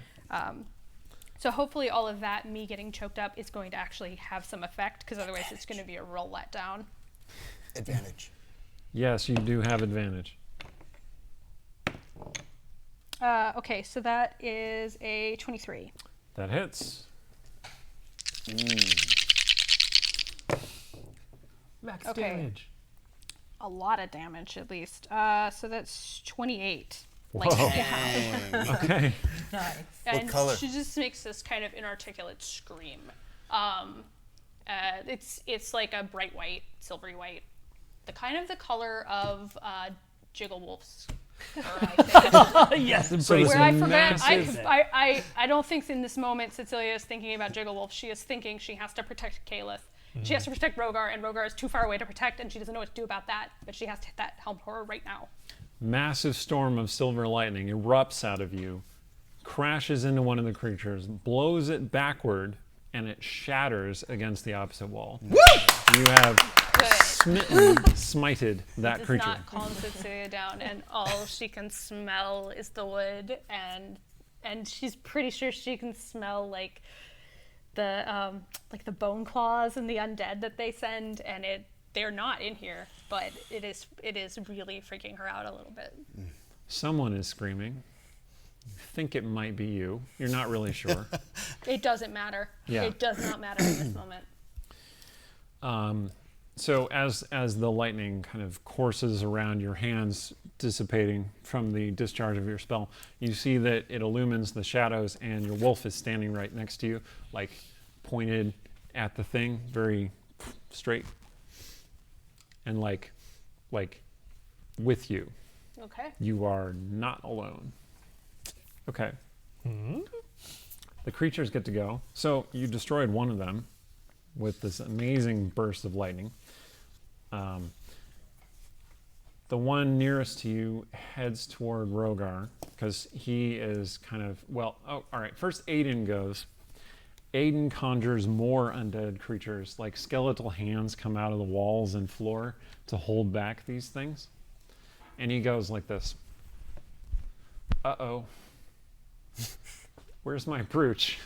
So hopefully all of that, me getting choked up, is going to actually have some effect, because otherwise it's going to be a real letdown. Advantage. Yes, you do have advantage. Okay, so that is a 23. That hits. Max Okay. damage. A lot of damage, at least. So that's 28. Like, Whoa. yeah. Okay. Nice. And color? she just makes this kind of inarticulate scream. It's like a bright white, silvery white, the kind of the color of Jiggle Wolf's. Yes, So embrace this Where I it. forget, massive- I don't think in this moment Cecilia is thinking about Jiggle Wolf. She is thinking she has to protect Calith. She has to protect Rogar, and Rogar is too far away to protect, and she doesn't know what to do about that. But she has to hit that helmed horror right now. Massive storm of silver lightning erupts out of you, crashes into one of the creatures, blows it backward, and it shatters against the opposite wall. Woo! You have smited that Does creature. not calm Cecilia down, and all she can smell is the wood, and she's pretty sure she can smell like the bone claws and the undead that they send, and they're not in here, but it is really freaking her out a little bit. Someone is screaming. You think it might be you. You're not really sure. It doesn't matter. Yeah. It does not matter in this moment. So as the lightning kind of courses around your hands, dissipating from the discharge of your spell, you see that it illumines the shadows, and your wolf is standing right next to you, like pointed at the thing, very straight, and like with you. Okay. You are not alone. Okay. The creatures get to go. So you destroyed one of them with this amazing burst of lightning. The one nearest to you heads toward Rogar because he is kind of, all right. First Aiden goes. Aiden conjures more undead creatures, like skeletal hands come out of the walls and floor to hold back these things. And he goes like this. Uh-oh. Where's my brooch?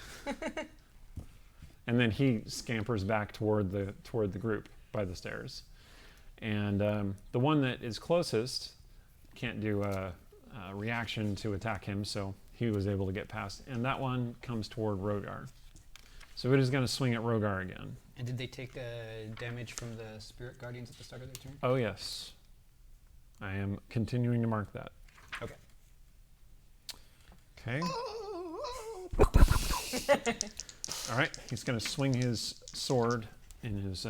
And then he scampers back toward the group by the stairs. And the one that is closest can't do a reaction to attack him, so he was able to get past. And that one comes toward Rogar. So it is going to swing at Rogar again. And did they take damage from the spirit guardians at the start of their turn? Oh, yes. I am continuing to mark that. Okay. Okay. All right. He's going to swing his sword in his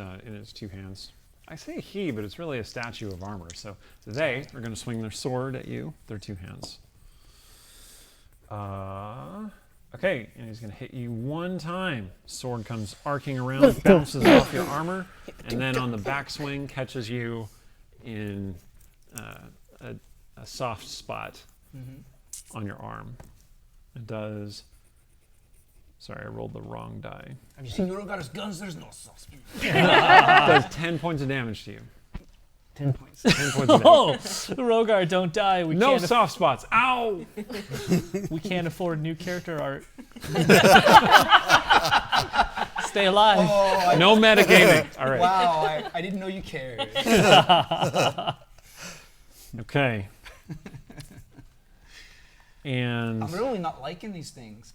two hands. I say he, but it's really a statue of armor. So they are going to swing their sword at you, their two hands. Okay, and he's going to hit you one time. Sword comes arcing around, bounces off your armor, and then on the backswing catches you in a soft spot on your arm. It does. Sorry, I rolled the wrong die. Have you seen Rogar's guns? There's no sauce. It does 10 points of damage to you. 10 points. 10 points of damage. Oh, Rogar, don't die. We No can't soft spots. Ow! we can't afford new character art. Stay alive. Oh, No metagaming. All right. wow, I didn't know you cared. Okay. And I'm really not liking these things.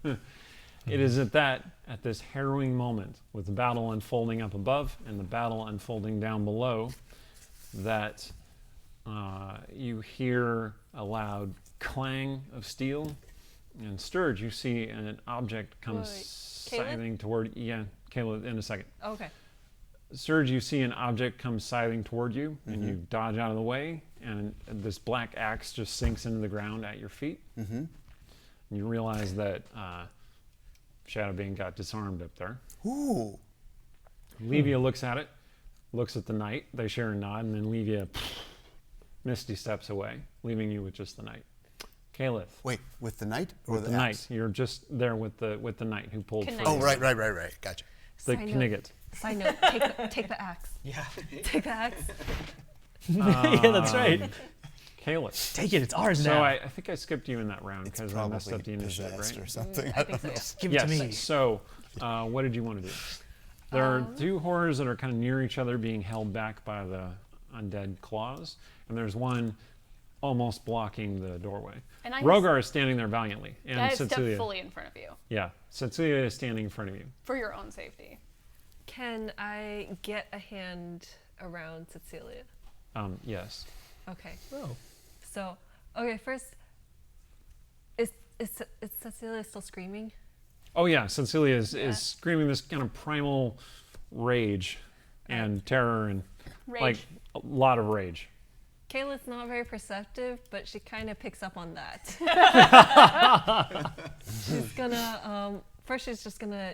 it is at this harrowing moment, with the battle unfolding up above and the battle unfolding down below, that you hear a loud clang of steel. And Sturge, you see an object come scything toward. Yeah, Kayla, in a second. Okay. Sturge, you see an object come scything toward you, and you dodge out of the way, and this black axe just sinks into the ground at your feet. And you realize that Shadowbane got disarmed up there. Ooh. Levia looks at it, looks at the knight. They share a nod, and then Levia misty steps away, leaving you with just the knight. Caliph. Wait, with the knight or With the the axe? knight. You're just there with the knight who pulled Knight. for Oh, you. right. Gotcha. The Side note. Knigget. Side note, take the axe. Yeah. Take the axe. Yeah, that's right. Caliph. Take it. It's ours So now. I think I skipped you in that round It's because I messed up the probably initiative, possessed right? or something. I think so. Give it Yes. to me. So, what did you want to do? There are two horrors that are kind of near each other, being held back by the undead claws, and there's one almost blocking the doorway. And I Rogar is standing there valiantly, and I step Cecilia. fully in front of you Yeah, Cecilia is standing in front of you. for your own safety. Can I get a hand around Cecilia? Yes. Okay. Oh. So, okay, first, is Cecilia still screaming? Oh yeah, Cecilia is screaming this kind of primal rage and terror and Rage. Uh, like a lot of rage. Kayla's not very perceptive, but she kind of picks up on that. She's gonna, first she's just gonna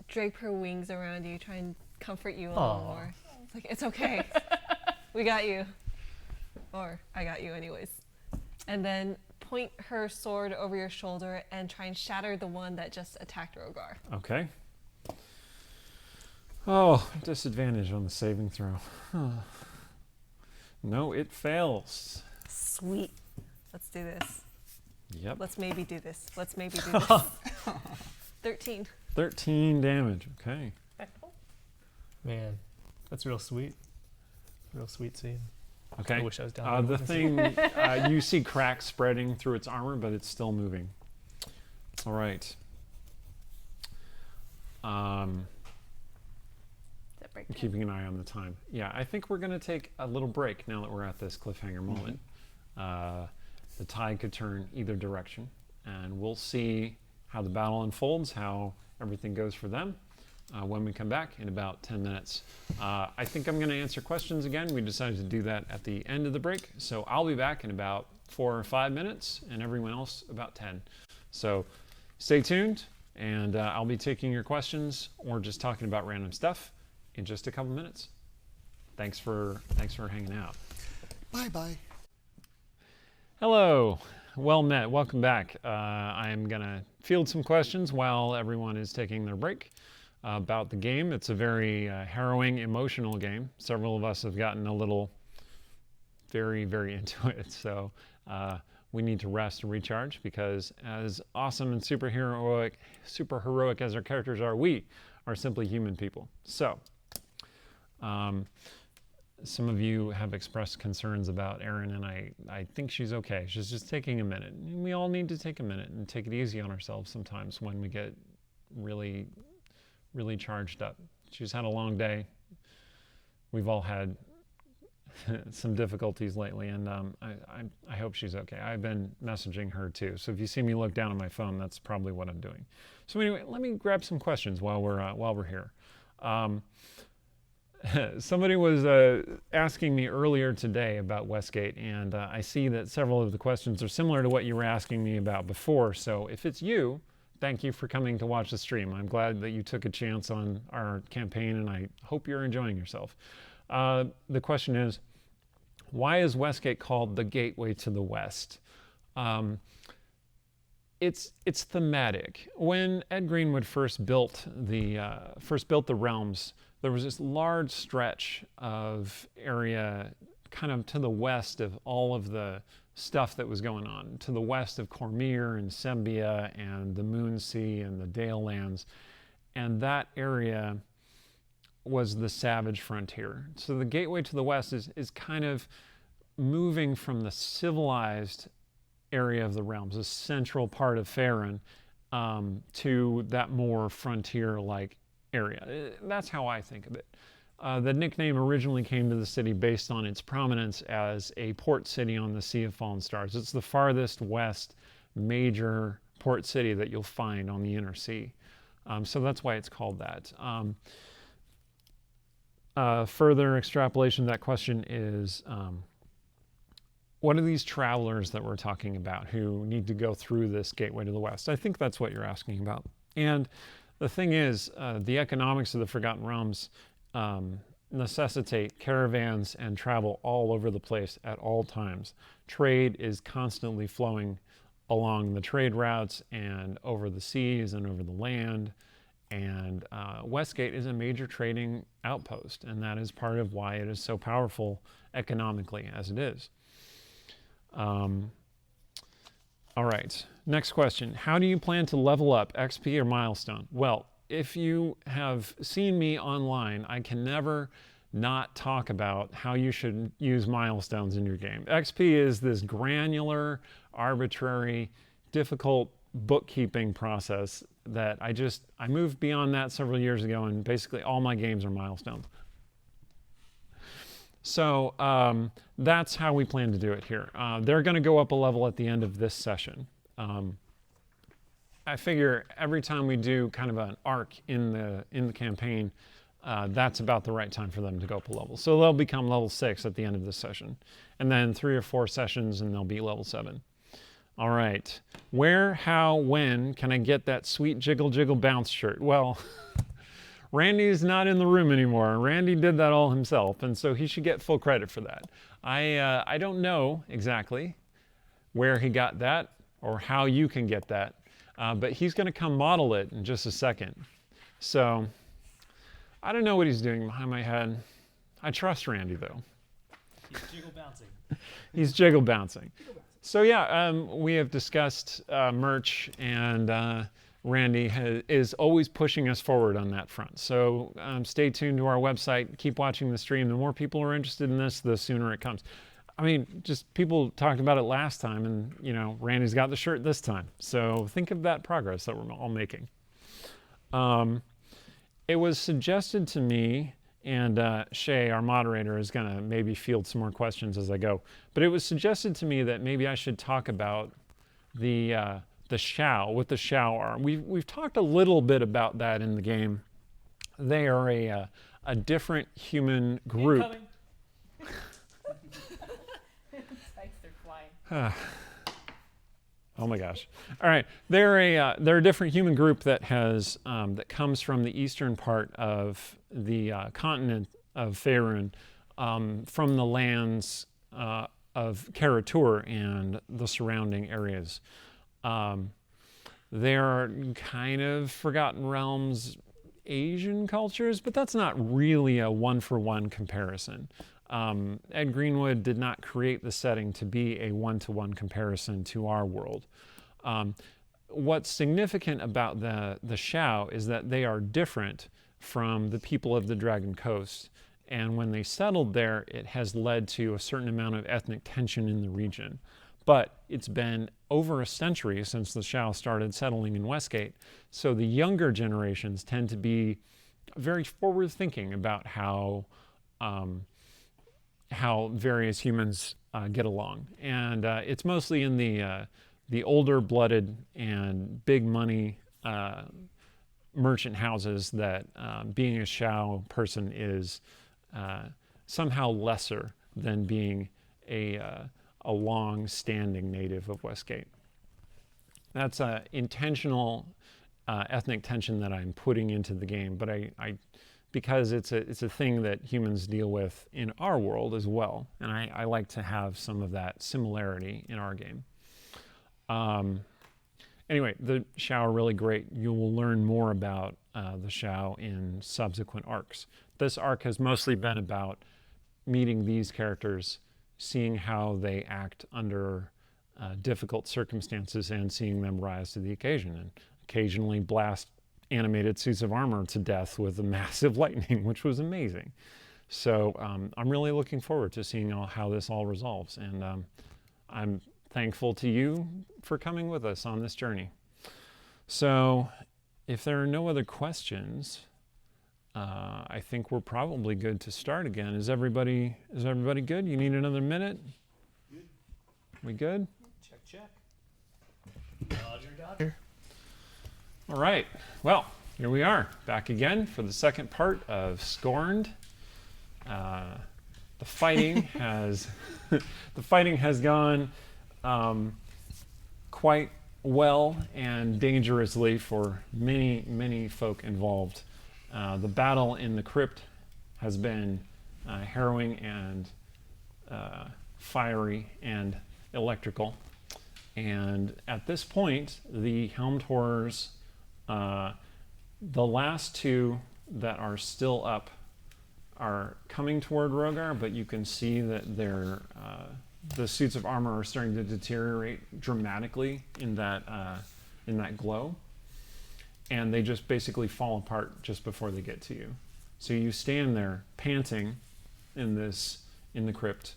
drape her wings around you, try and comfort you a little Aw. more. It's like, it's okay. We got you. Or I got you anyways. And then point her sword over your shoulder and try and shatter the one that just attacked Rogar. Okay. Oh, disadvantage on the saving throw. No, it fails. Sweet. Let's do this. Yep. Let's maybe do this. 13. 13 damage. Okay. Man, that's real sweet. Real sweet scene. Okay. I wish I was down there. The thing, you see cracks spreading through its armor, but it's still moving. All right. That break Keeping an eye on the time. Yeah, I think we're going to take a little break now that we're at this cliffhanger moment. The tide could turn either direction, and we'll see how the battle unfolds, how everything goes for them when we come back in about 10 minutes. I think I'm going to answer questions again. We decided to do that at the end of the break, so I'll be back in about 4 or 5 minutes, and everyone else about 10. So stay tuned, and I'll be taking your questions or just talking about random stuff in just a couple minutes. Thanks for hanging out. Bye-bye. Hello, well met, welcome back. I'm gonna field some questions while everyone is taking their break about the game. It's a very harrowing, emotional game. Several of us have gotten a little very, very into it. So we need to rest and recharge because as awesome and super heroic as our characters are, we are simply human people. So some of you have expressed concerns about Erin, and I think she's okay. She's just taking a minute. And we all need to take a minute and take it easy on ourselves sometimes when we get really, really charged up. She's had a long day. We've all had some difficulties lately, and I hope she's okay. I've been messaging her too. So if you see me look down at my phone, that's probably what I'm doing. So anyway, let me grab some questions while we're here. Somebody was asking me earlier today about Westgate, and I see that several of the questions are similar to what you were asking me about before. So if it's you, thank you for coming to watch the stream. I'm glad that you took a chance on our campaign, and I hope you're enjoying yourself. The question is, why is Westgate called the Gateway to the West? It's thematic. When Ed Greenwood first built the realms, there was this large stretch of area kind of to the west of all of the stuff that was going on, to the west of Cormyr and Sembia and the Moonsea and the Dale Lands. And that area was the savage frontier. So the Gateway to the West is kind of moving from the civilized area of the realms, a central part of Faerun, to that more frontier-like area. That's how I think of it. The nickname originally came to the city based on its prominence as a port city on the Sea of Fallen Stars. It's the farthest west major port city that you'll find on the inner sea. So that's why it's called that. Further extrapolation of that question is, what are these travelers that we're talking about who need to go through this gateway to the west? I think that's what you're asking about. And the thing is, the economics of the Forgotten Realms necessitate caravans and travel all over the place at all times. Trade is constantly flowing along the trade routes and over the seas and over the land. And Westgate is a major trading outpost, and that is part of why it is so powerful economically as it is. All right, next question. How do you plan to level up XP or milestone? Well, if you have seen me online, I can never not talk about how you should use milestones in your game. XP is this granular, arbitrary, difficult bookkeeping process that I moved beyond that several years ago, and basically all my games are milestones. So that's how we plan to do it here. They're going to go up a level at the end of this session. I figure every time we do kind of an arc in the campaign, that's about the right time for them to go up a level. So they'll become level 6 at the end of this session, and then 3 or 4 sessions, and they'll be level 7. All right. Where, how, when can I get that sweet Jiggle Jiggle Bounce shirt? Well, Randy's not in the room anymore. Randy did that all himself, and so he should get full credit for that. I don't know exactly where he got that or how you can get that, but he's going to come model it in just a second. So I don't know what he's doing behind my head. I trust Randy, though. He's jiggle bouncing. He's jiggle bouncing. So yeah, we have discussed merch, and Randy is always pushing us forward on that front. So stay tuned to our website. Keep watching the stream. The more people are interested in this, the sooner it comes. I mean, just people talked about it last time, and Randy's got the shirt this time. So think of that progress that we're all making. It was suggested to me, and Shay, our moderator, is going to maybe field some more questions as I go. But it was suggested to me that maybe I should talk about the Shao, what the Shao are. We've talked a little bit about that in the game. They are a different human group. Incoming. Spikes are flying. Oh my gosh! All right, they're a different human group that has that comes from the eastern part of the continent of Faerun, from the lands of Karatur and the surrounding areas. They're kind of Forgotten Realms Asian cultures, but that's not really a one-for-one comparison. Ed Greenwood did not create the setting to be a one-to-one comparison to our world. What's significant about the Shao is that they are different from the people of the Dragon Coast, and when they settled there, it has led to a certain amount of ethnic tension in the region. But it's been over a century since the Shao started settling in Westgate, so the younger generations tend to be very forward-thinking about how various humans get along. And it's mostly in the older-blooded and big-money merchant houses that being a Shao person is somehow lesser than being a long-standing native of Westgate. That's an intentional ethnic tension that I'm putting into the game, but because it's a thing that humans deal with in our world as well, and I like to have some of that similarity in our game. Anyway, the Shao are really great. You will learn more about the Shao in subsequent arcs. This arc has mostly been about meeting these characters, seeing how they act under difficult circumstances, and seeing them rise to the occasion, and occasionally blast animated suits of armor to death with a massive lightning, which was amazing. So I'm really looking forward to seeing how this all resolves, and I'm thankful to you for coming with us on this journey. So if there are no other questions, I think we're probably good to start again. Is everybody good? You need another minute? Good. We good? Check. Dodger. All right. Well, here we are, back again for the second part of Scorned. The fighting has gone quite well and dangerously for many folk involved. The battle in the crypt has been harrowing and fiery and electrical. And at this point, the Helmed Horrors, the last two that are still up, are coming toward Rogar, but you can see that the suits of armor are starting to deteriorate dramatically in that glow. And they just basically fall apart just before they get to you. So you stand there panting in the crypt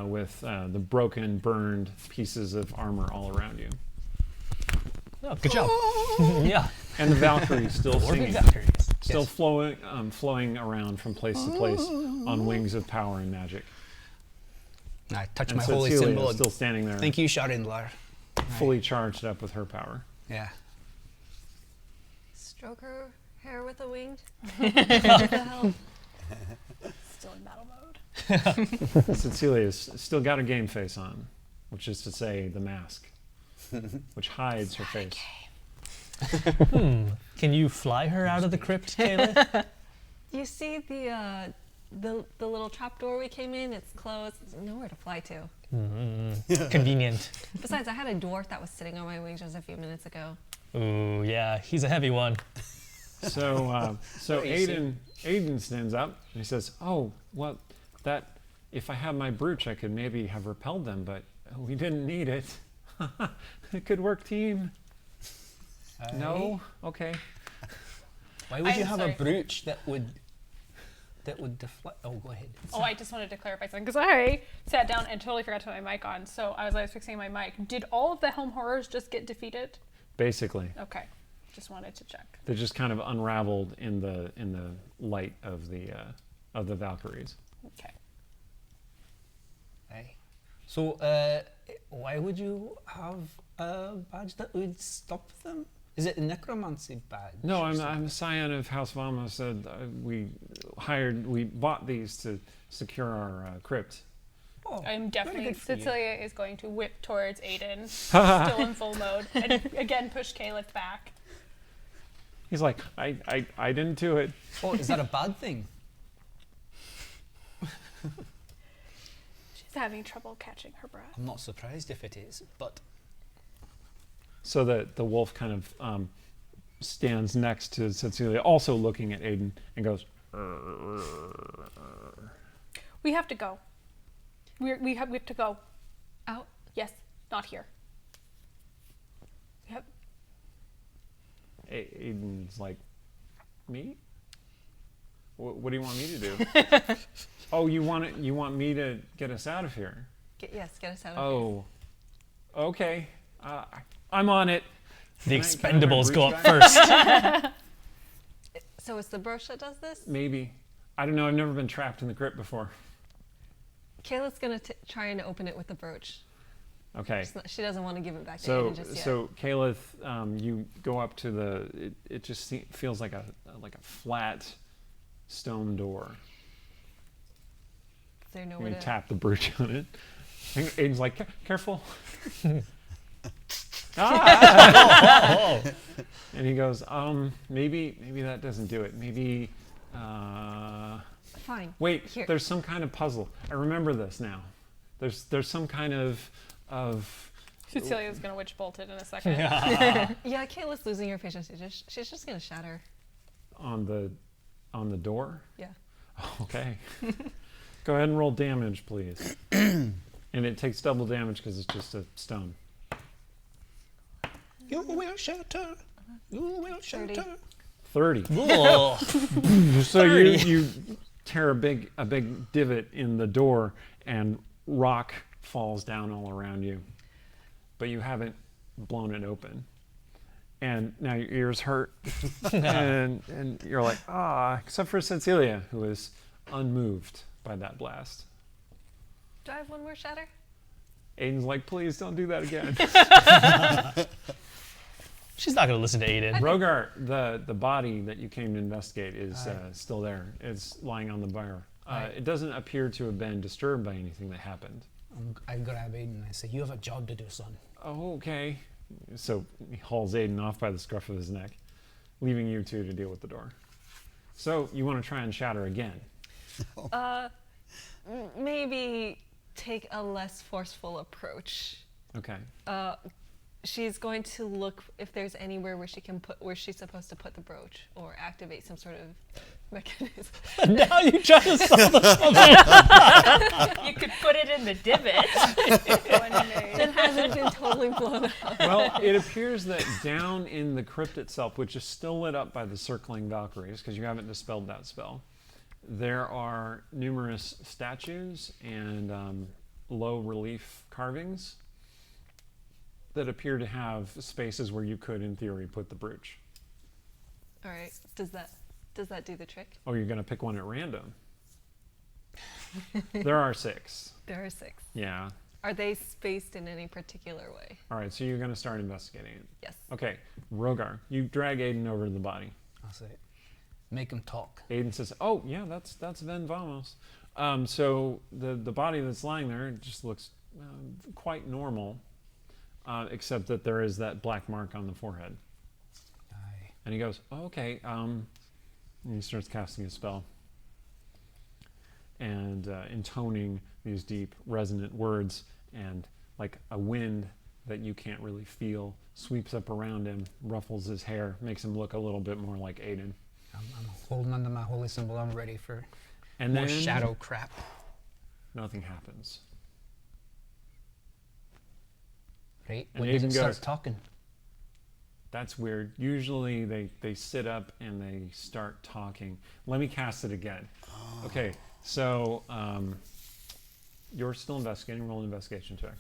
with the broken, burned pieces of armor all around you. Oh, good job. Yeah. And the Valkyries still singing, Valkyries. still flowing around from place to place on wings of power and magic. I touch And my so holy Celia symbol. is still standing there, Thank you, Sharindlar. fully charged up with her power. Yeah. Stroke her hair with a winged. What the hell? Still in battle mode. Cecilia's still got her game face on, which is to say the mask, which hides her face. Can you fly her out of the crypt, Kayla? You see the little trapdoor we came in? It's closed. There's nowhere to fly to. Convenient. Besides, I had a dwarf that was sitting on my wings just a few minutes ago. Ooh, yeah, he's a heavy one. So Aiden stands up and he says, "Oh, well, that if I had my brooch, I could maybe have repelled them, but we didn't need it. It could work, team." No, okay. Why would you I'm have sorry. a brooch that would that would deflect? Oh, go ahead. Oh, I just wanted to clarify something because I sat down and totally forgot to put my mic on. So as I was fixing my mic, did all of the Helm horrors just get defeated? Basically, Okay, just wanted to check. they just kind of unraveled in the light of the Valkyries. Okay. Aye. So, why would you have a badge that would stop them? Is it a necromancy badge? No, or I'm something? a scion of House Vamos. We bought these to secure our crypt. Oh, I'm definitely, good for you. Cecilia is going to whip towards Aiden, still in full mode, and again push Caliph back. He's like, I didn't do it. Oh, is that a bad thing? She's having trouble catching her breath. I'm not surprised if it is, but So the wolf kind of stands next to Cecilia, also looking at Aiden, and goes, We have to go. We have to go. Out. Yes, not here. We have, Aiden's like, me? What do you want me to do? Oh, you want me to get us out of here? Get us out of here. Oh, okay. I'm on it. The Can I have my expendables go brooch up back? first. So it's the brooch that does this? Maybe. I don't know. I've never been trapped in the crypt before. Kayla's gonna try and open it with the brooch. Okay. She doesn't want to give it back to So Aiden just yet. so Caliph, you go up to the. It just feels like a flat stone door. Is there And nowhere you to... tap the brooch on it. And Aiden's like, careful. Ah! And he goes, maybe that doesn't do it. Maybe. Fine. Wait, Here. there's some kind of puzzle. I remember this now. There's some kind of Cecilia's gonna witch bolt it in a second. Yeah, Kayla's losing her patience. She's just gonna shatter. on the door. Yeah. Okay. Go ahead and roll damage, please. And it takes double damage because it's just a stone. you will shelter. You will shelter. 30. Whoa. So you tear a big divot in the door and rock falls down all around you. But you haven't blown it open. And now your ears hurt. and you're like, except for Cecilia, who is unmoved by that blast. Do I have one more shatter? Aiden's like, please don't do that again. She's not going to listen to Aiden. Rogar, the body that you came to investigate is still there. It's lying on the bar. It doesn't appear to have been disturbed by anything that happened. I grab Aiden and I say, you have a job to do, son. Oh, okay. So he hauls Aiden off by the scruff of his neck, leaving you two to deal with the door. So you want to try and shatter again. Maybe take a less forceful approach. Okay. She's going to look if there's anywhere where she's supposed to put the brooch or activate some sort of mechanism. Now you try to solve the You could put it in the divot. That hasn't been totally blown up. Well, it appears that down in the crypt itself, which is still lit up by the circling Valkyries, because you haven't dispelled that spell, there are numerous statues and low relief carvings that appear to have spaces where you could, in theory, put the brooch. All right. Does that do the trick? Oh, you're going to pick one at random. There are 6. There are 6. Yeah. Are they spaced in any particular way? All right, so you're going to start investigating it. Yes. Okay, Rogar, you drag Aiden over to the body. I'll say, make him talk. Aiden says, "Oh, yeah, that's Ven Vamos." So the body that's lying there just looks quite normal, except that there is that black mark on the forehead. Aye. And he goes, "Oh, okay." And he starts casting a spell and intoning these deep, resonant words, and like a wind that you can't really feel sweeps up around him, ruffles his hair, makes him look a little bit more like Aiden. I'm holding onto my holy symbol. I'm ready for And more then shadow crap. nothing happens. Right? And When did Aiden it start goes- talking? That's weird. Usually they sit up and they start talking. Let me cast it again. Oh. Okay, so you're still investigating. Roll an investigation check.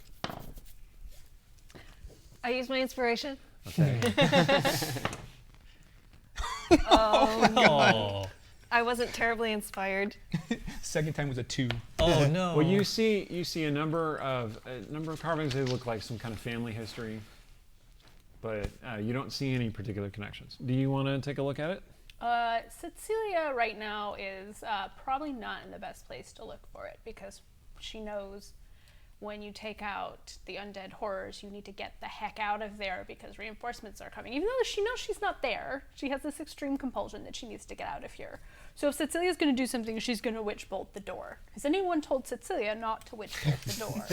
I use my inspiration. Okay. Oh. I wasn't terribly inspired. Second time was a 2. Oh no. Well, you see a number of carvings. They look like some kind of family history, but you don't see any particular connections. Do you want to take a look at it? Cecilia right now is probably not in the best place to look for it because she knows when you take out the undead horrors, you need to get the heck out of there because reinforcements are coming. Even though she knows she's not there, she has this extreme compulsion that she needs to get out of here. So if Cecilia's going to do something, she's going to witch bolt the door. Has anyone told Cecilia not to witch bolt the door?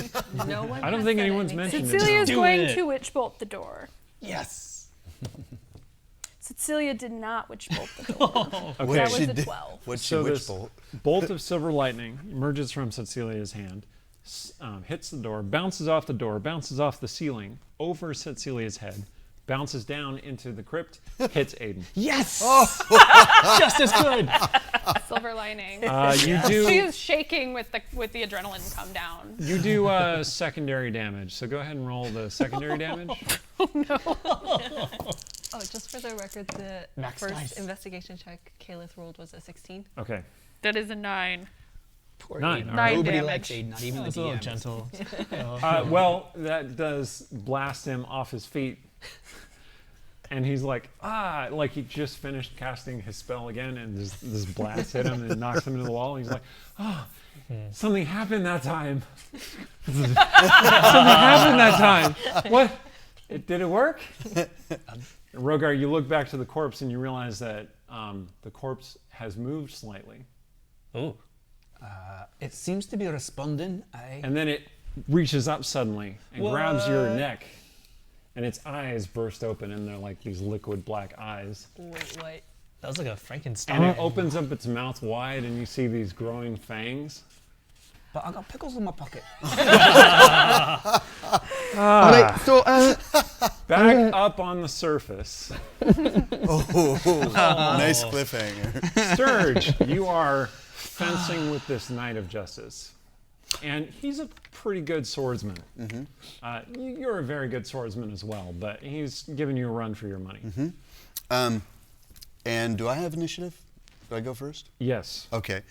No one. I don't has think said anyone's anything. mentioned it. Cecilia's Do going it. to witch bolt the door. Yes. Cecilia did not witch bolt the door. Okay. That was she a did- 12. What'd she So witch this bolt? bolt of silver lightning emerges from Cecilia's hand, hits the door, bounces off the door, bounces off the ceiling, over Cecilia's head, bounces down into the crypt, hits Aiden. Yes. Just as good. Silver lining. You She do is shaking with the adrenaline come down. you do secondary damage. So go ahead and roll the secondary damage. Oh, just for the record, the Max first dice. investigation check Kaelith rolled was a 16. Okay. That is a 9. Poor 9. Aiden. all right. Nobody damage. likes Aiden, not even It's the a little DM. gentle. Well, that does blast him off his feet. And he's like he just finished casting his spell again, and this blast hit him and knocks him into the wall. And he's like, something happened that time. Something happened that time. What? Did it work? Rogar, you look back to the corpse and you realize that the corpse has moved slightly. Oh. It seems to be responding. And then it reaches up suddenly and grabs your neck. And its eyes burst open, and they're like these liquid black eyes. Wait, what? That was like a And Frankenstein. it opens up its mouth wide, and you see these growing fangs. But I got pickles in my pocket. All right, so Back up on the surface. Nice cliffhanger. Sturge, you are fencing with this Knight of Justice. And he's a pretty good swordsman. You're a very good swordsman as well, but he's giving you a run for your money. And do I have initiative? Do I go first? Yes. Okay.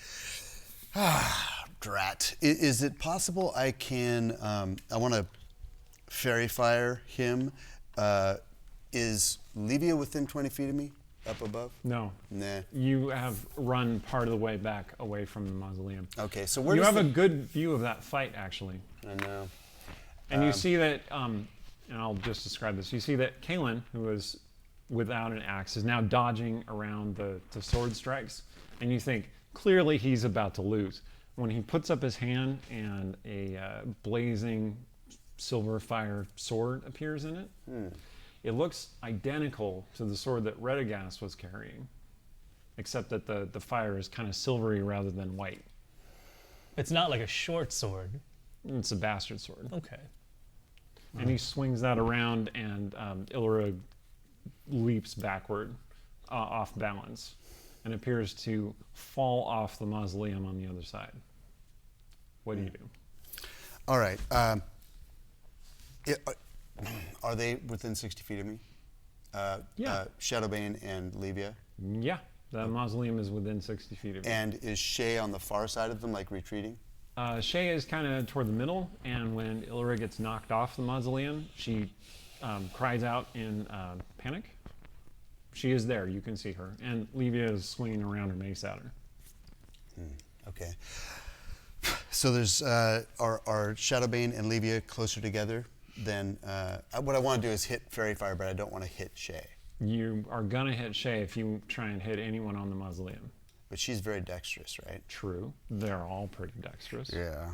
Drat. Is it possible I can, I want to fairy fire him. Is Livia within 20 feet of me, up above? No. Nah. You have run part of the way back away from the mausoleum. Okay, so where You does have a good view of that fight, actually. I know. And you see that, and I'll just describe this. You see that Kaelin, who was without an axe, is now dodging around the sword strikes. And you think, clearly he's about to lose. When he puts up his hand and a blazing silver fire sword appears in it, it looks identical to the sword that Redagast was carrying, except that the fire is kind of silvery rather than white. It's not like a short sword. It's a bastard sword. Okay. And he swings that around, and Ilra leaps backward off balance and appears to fall off the mausoleum on the other side. What do you do? All right. Are they within 60 feet of me? Yeah. Shadowbane and Livia. Yeah, the mausoleum is within 60 feet of you. And is Shay on the far side of them, like retreating? Shay is kind of toward the middle, and when Ilra gets knocked off the mausoleum, she cries out in panic. She is there, you can see her, and Livia is swinging around her mace at her. Okay. So there's are Shadowbane and Livia closer together? Then what I want to do is hit Fairy Fire, but I don't want to hit Shay. You are gonna hit Shay if you try and hit anyone on the mausoleum. But she's very dexterous, right? True, they're all pretty dexterous. Yeah.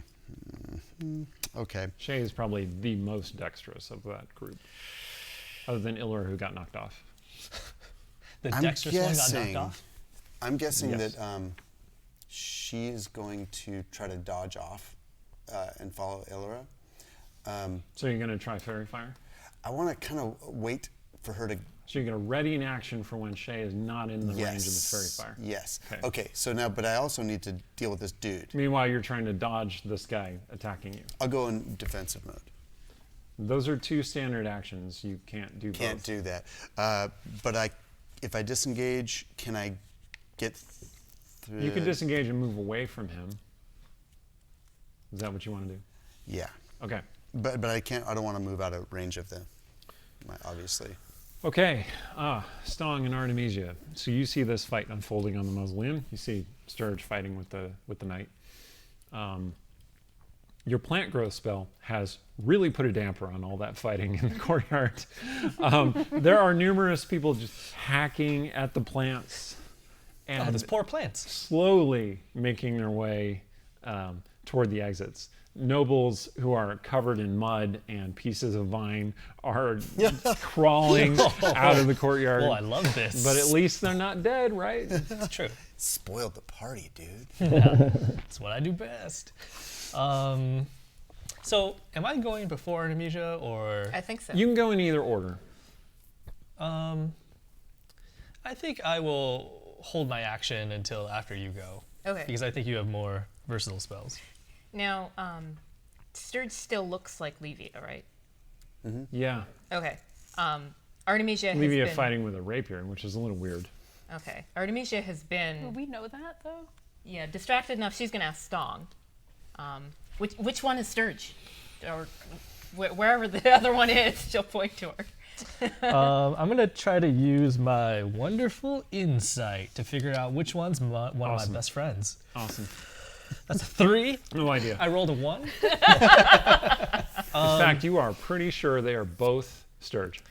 Okay. Shay is probably the most dexterous of that group, other than Ilra, who got knocked off. The I'm dexterous one got guessing- knocked off. I'm guessing Yes. that she is going to try to dodge off and follow Ilra. So you're gonna try Fairy Fire? I want to kind of wait for her to So you get a ready in action for when Shay is not in the range of the fairy fire. Yes. Okay. Okay. So now, but I also need to deal with this dude. Meanwhile, you're trying to dodge this guy attacking you. I'll go in defensive mode. Those are 2 standard actions. You can't do Can't both. do that. But if I disengage, can I get through? You can disengage and move away from him. Is that what you want to do? Yeah. Okay. But I can't. I don't want to move out of range of them. Obviously. Okay. Stong and Artemisia. So you see this fight unfolding on the mausoleum. You see Sturge fighting with the knight. Your plant growth spell has really put a damper on all that fighting in the courtyard. There are numerous people just hacking at the plants and those poor plants. slowly making their way toward the exits. Nobles who are covered in mud and pieces of vine are crawling out of the courtyard. Well, I love this. But at least they're not dead, right? It's true. Spoiled the party, dude. That's what I do best. So, am I going before Artemisia, or? I think so. You can go in either order. I think I will hold my action until after you go. Okay. Because I think you have more versatile spells. Now, Sturge still looks like Levia, right? Yeah. Okay. Artemisia has Levia been... fighting with a rapier, which is a little weird. Okay. Artemisia has Will been, we know that though? yeah, distracted enough. She's going to ask Stong. Which one is Sturge? Or wherever the other one is, she'll point to her. I'm going to try to use my wonderful insight to figure out which one's one of Awesome. my best friends. Awesome. That's a 3. No idea. I rolled a 1. In fact, you are pretty sure they are both Sturge.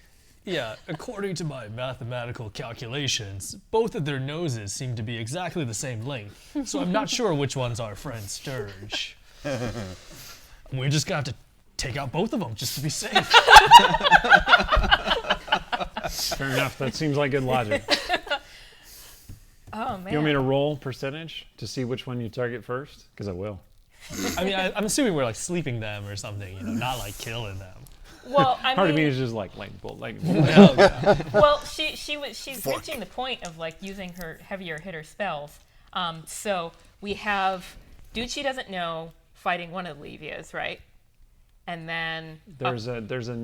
Yeah, according to my mathematical calculations, both of their noses seem to be exactly the same length. So I'm not sure which one's our friend Sturge. We're just gonna have to take out both of them just to be safe. Fair enough. That seems like good logic. Oh, man. You want me to roll percentage to see which one you target first? Because I will. I mean, I'm assuming we're like sleeping them or something, not like killing them. Well, I Part of me mean, is just like lightning bolt, lightning bolt. well, she's reaching the point of like using her heavier hitter spells. So we have dude she doesn't know fighting one of Levia's, right? And then There's a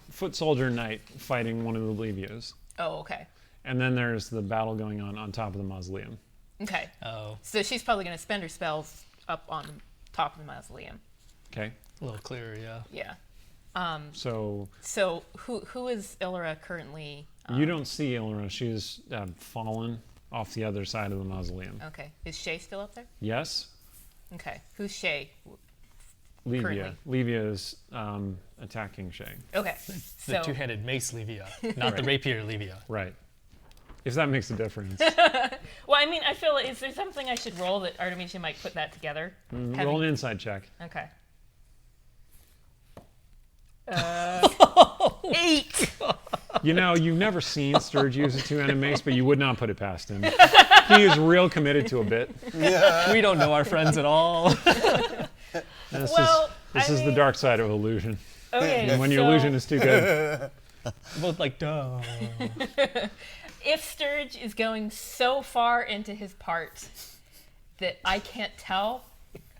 foot soldier knight fighting one of the Levios. oh, okay, And then there's the battle going on top of the mausoleum. okay. Oh, So she's probably going to spend her spells up on top of the mausoleum. Okay? a little clearer, yeah. Yeah. So So who is Illyra currently? you don't see Illyra. She's fallen off the other side of the mausoleum. Okay, is Shay still up there? Yes? Okay, who's Shay? Levia. Currently. Levia is attacking Shay. Okay, The so two-handed mace Levia, not the rapier Levia. Right. If that makes a difference. well, I mean, I feel is there something I should roll that Artemisia might put that together? Roll an inside check. Okay. 8. You know, you've never seen Sturge use a two-handed mace, but you would not put it past him. He is real committed to a bit. We don't know our friends at all. And this Well, this I is the mean- dark side of illusion. Okay. And when your so illusion is too good. Both like, duh. if Sturge is going so far into his part that I can't tell,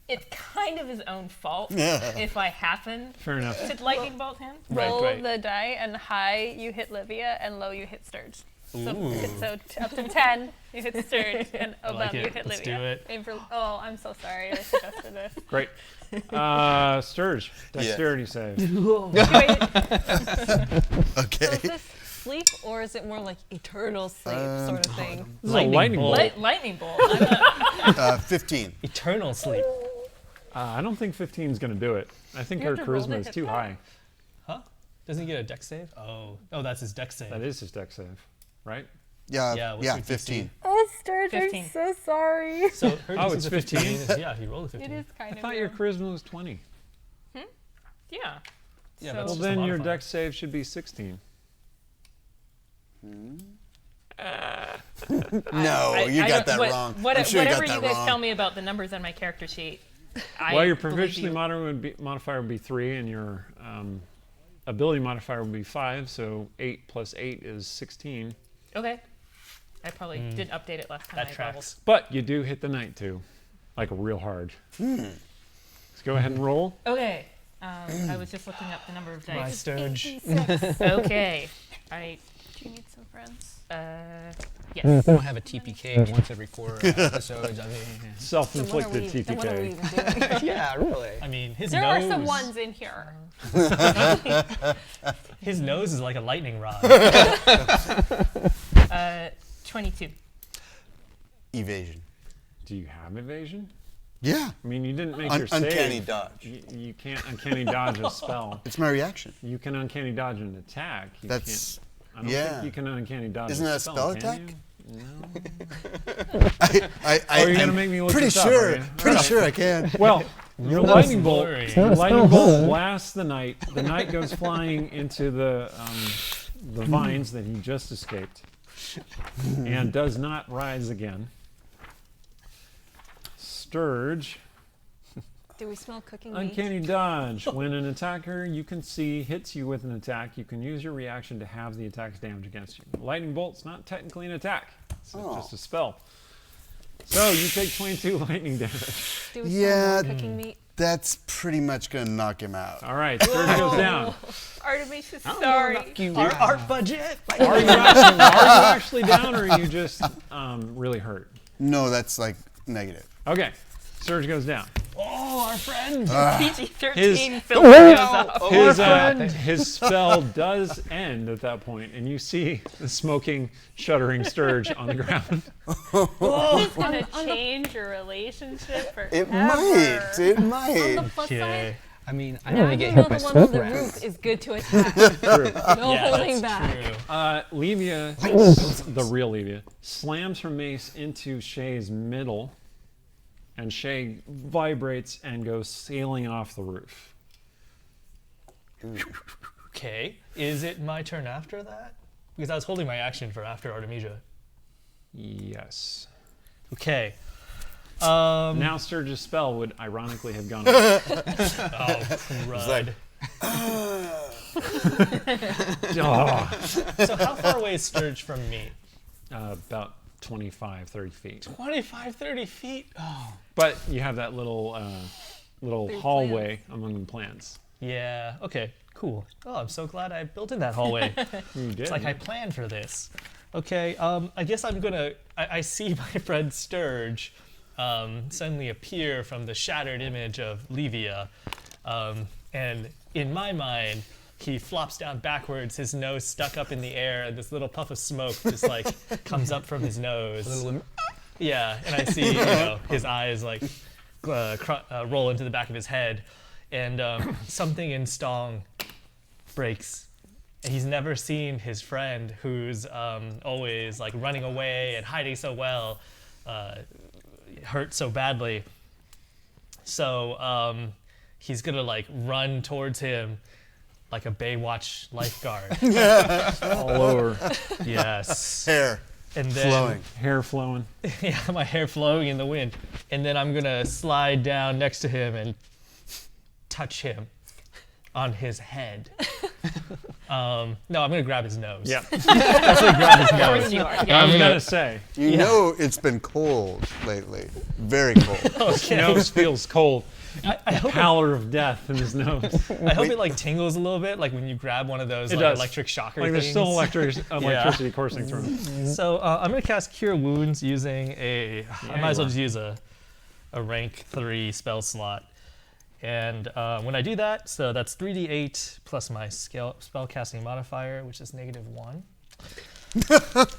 it's kind of his own fault if I happen Fair enough. to lightning bolt him. Roll right. the die, and high you hit Livia, and low you hit Sturge. So, Ooh. so up to 10 you hit Sturge, and above like you it. hit Let's Livia. do it. Aim for, oh, I'm so sorry. I suggested this. Great. Sturge, dexterity save. Wait, Okay. So is this sleep or is it more like eternal sleep sort of thing? This is a lightning bolt. Lightning bolt. I'm not- 15. Eternal sleep. I don't think 15 is going to do it. I think You her have to roll charisma to is hit too that. high. Huh? Doesn't he get a dex save? Oh, that's his dex save. That is his dex save, right? Yeah, Yeah, what's your 15. oh, Sturge, 15. I'm so sorry. So her Oh, DC it's is a 15? Yeah, he rolled a 15. It is kind I of. thought your low. charisma was 20. yeah. Yeah, So- that's Well, just a then your modifier. dex save should be 16. No, you I got don't- that wrong. What, I'm sure whatever you got you that guys wrong. tell me about the numbers on my character sheet, Well, your believe proficiency you. modifier would be 3, and your ability modifier will be 5, so 8 plus 8 is 16. Okay. I probably didn't update it last time. That I tracks. But you do hit the knight too, like real hard. Let's go ahead and roll. Okay. I was just looking up the number of My dice. Sturge. Okay. I Do you need some friends? yes. We don't have a TPK once every 4 episodes. I mean, Self-inflicted Then what are we TPK. even doing? yeah, really. I mean, his There nose. are some ones in here. His nose is like a lightning rod. 22. Evasion. Do you have evasion? Yeah. I mean, you didn't make your Uncanny save. dodge. You can't uncanny dodge a spell. It's my reaction. You can uncanny dodge an attack. You That's. can't, I don't yeah. think you can uncanny dodge Isn't a that a spell, spell can attack? you? I, you're gonna I'm make me look pretty this up, sure. are you? Pretty Alright. sure I can. Well, your That's lightning bolt. blurry. Your lightning bolt blasts the knight. The knight goes flying into the vines that he just escaped, and does not rise again. Sturge. Do we smell cooking meat? Uncanny dodge. When an attacker you can see hits you with an attack, you can use your reaction to have the attack's damage against you. Lightning bolt's not technically an attack. It's just a spell. So you take 22 lightning damage. Do we Yeah. smell cooking meat? That's pretty much gonna knock him out. All right, Sturge goes down. Artemis is sorry. Our art budget. Are you actually down, or are you just really hurt? No, that's like negative. Okay, Sturge goes down. Oh, our friend. PG-13 film goes up. His spell does end at that point, and you see the smoking, shuddering Sturge on the ground. This is gonna change your relationship forever. It might. It On might. the plus Okay. side, I mean, I now don't you get know hit by the one on the smoke roof is good to attack. True. No Yeah, holding that's back. true. Levia, the real Levia, slams her mace into Shay's middle, and Shay vibrates and goes sailing off the roof. Okay. Is it my turn after that? Because I was holding my action for after Artemisia. Yes. Okay. Now Sturge's spell would ironically have gone off. Oh, crud. So how far away is Sturge from me? About 25, 30 feet. 25, 30 feet? Oh. But you have that little Big hallway among the plants. Yeah, okay, cool. Oh, I'm so glad I built in that hallway. You did. It's like I planned for this. Okay, I guess I'm gonna. I see my friend Sturge suddenly appear from the shattered image of Levia, and in my mind, he flops down backwards, his nose stuck up in the air, and this little puff of smoke just like comes up from his nose. Yeah, and I see his eyes like roll into the back of his head, and something in Stong breaks. He's never seen his friend, who's always like running away and hiding so well, hurt so badly. So he's gonna like run towards him like a Baywatch lifeguard. all over, Yes. Hair And then flowing. hair flowing. yeah, my hair flowing in the wind. And then I'm gonna slide down next to him and touch him on his head. No, I'm gonna grab his nose. Yeah. Definitely grab his Of nose. course you are. I Yeah. was gonna say, You know it's been cold lately. Very cold. his nose feels cold. I hope Pallor of death in his nose. I hope it like tingles a little bit, like when you grab one of those It like, does. electric shocker Like things. there's still electricity coursing through him. So I'm gonna cast Cure Wounds using I might as well you just use a rank 3 spell slot. And when I do that, so that's 3d8 plus my spell casting modifier, which is -1.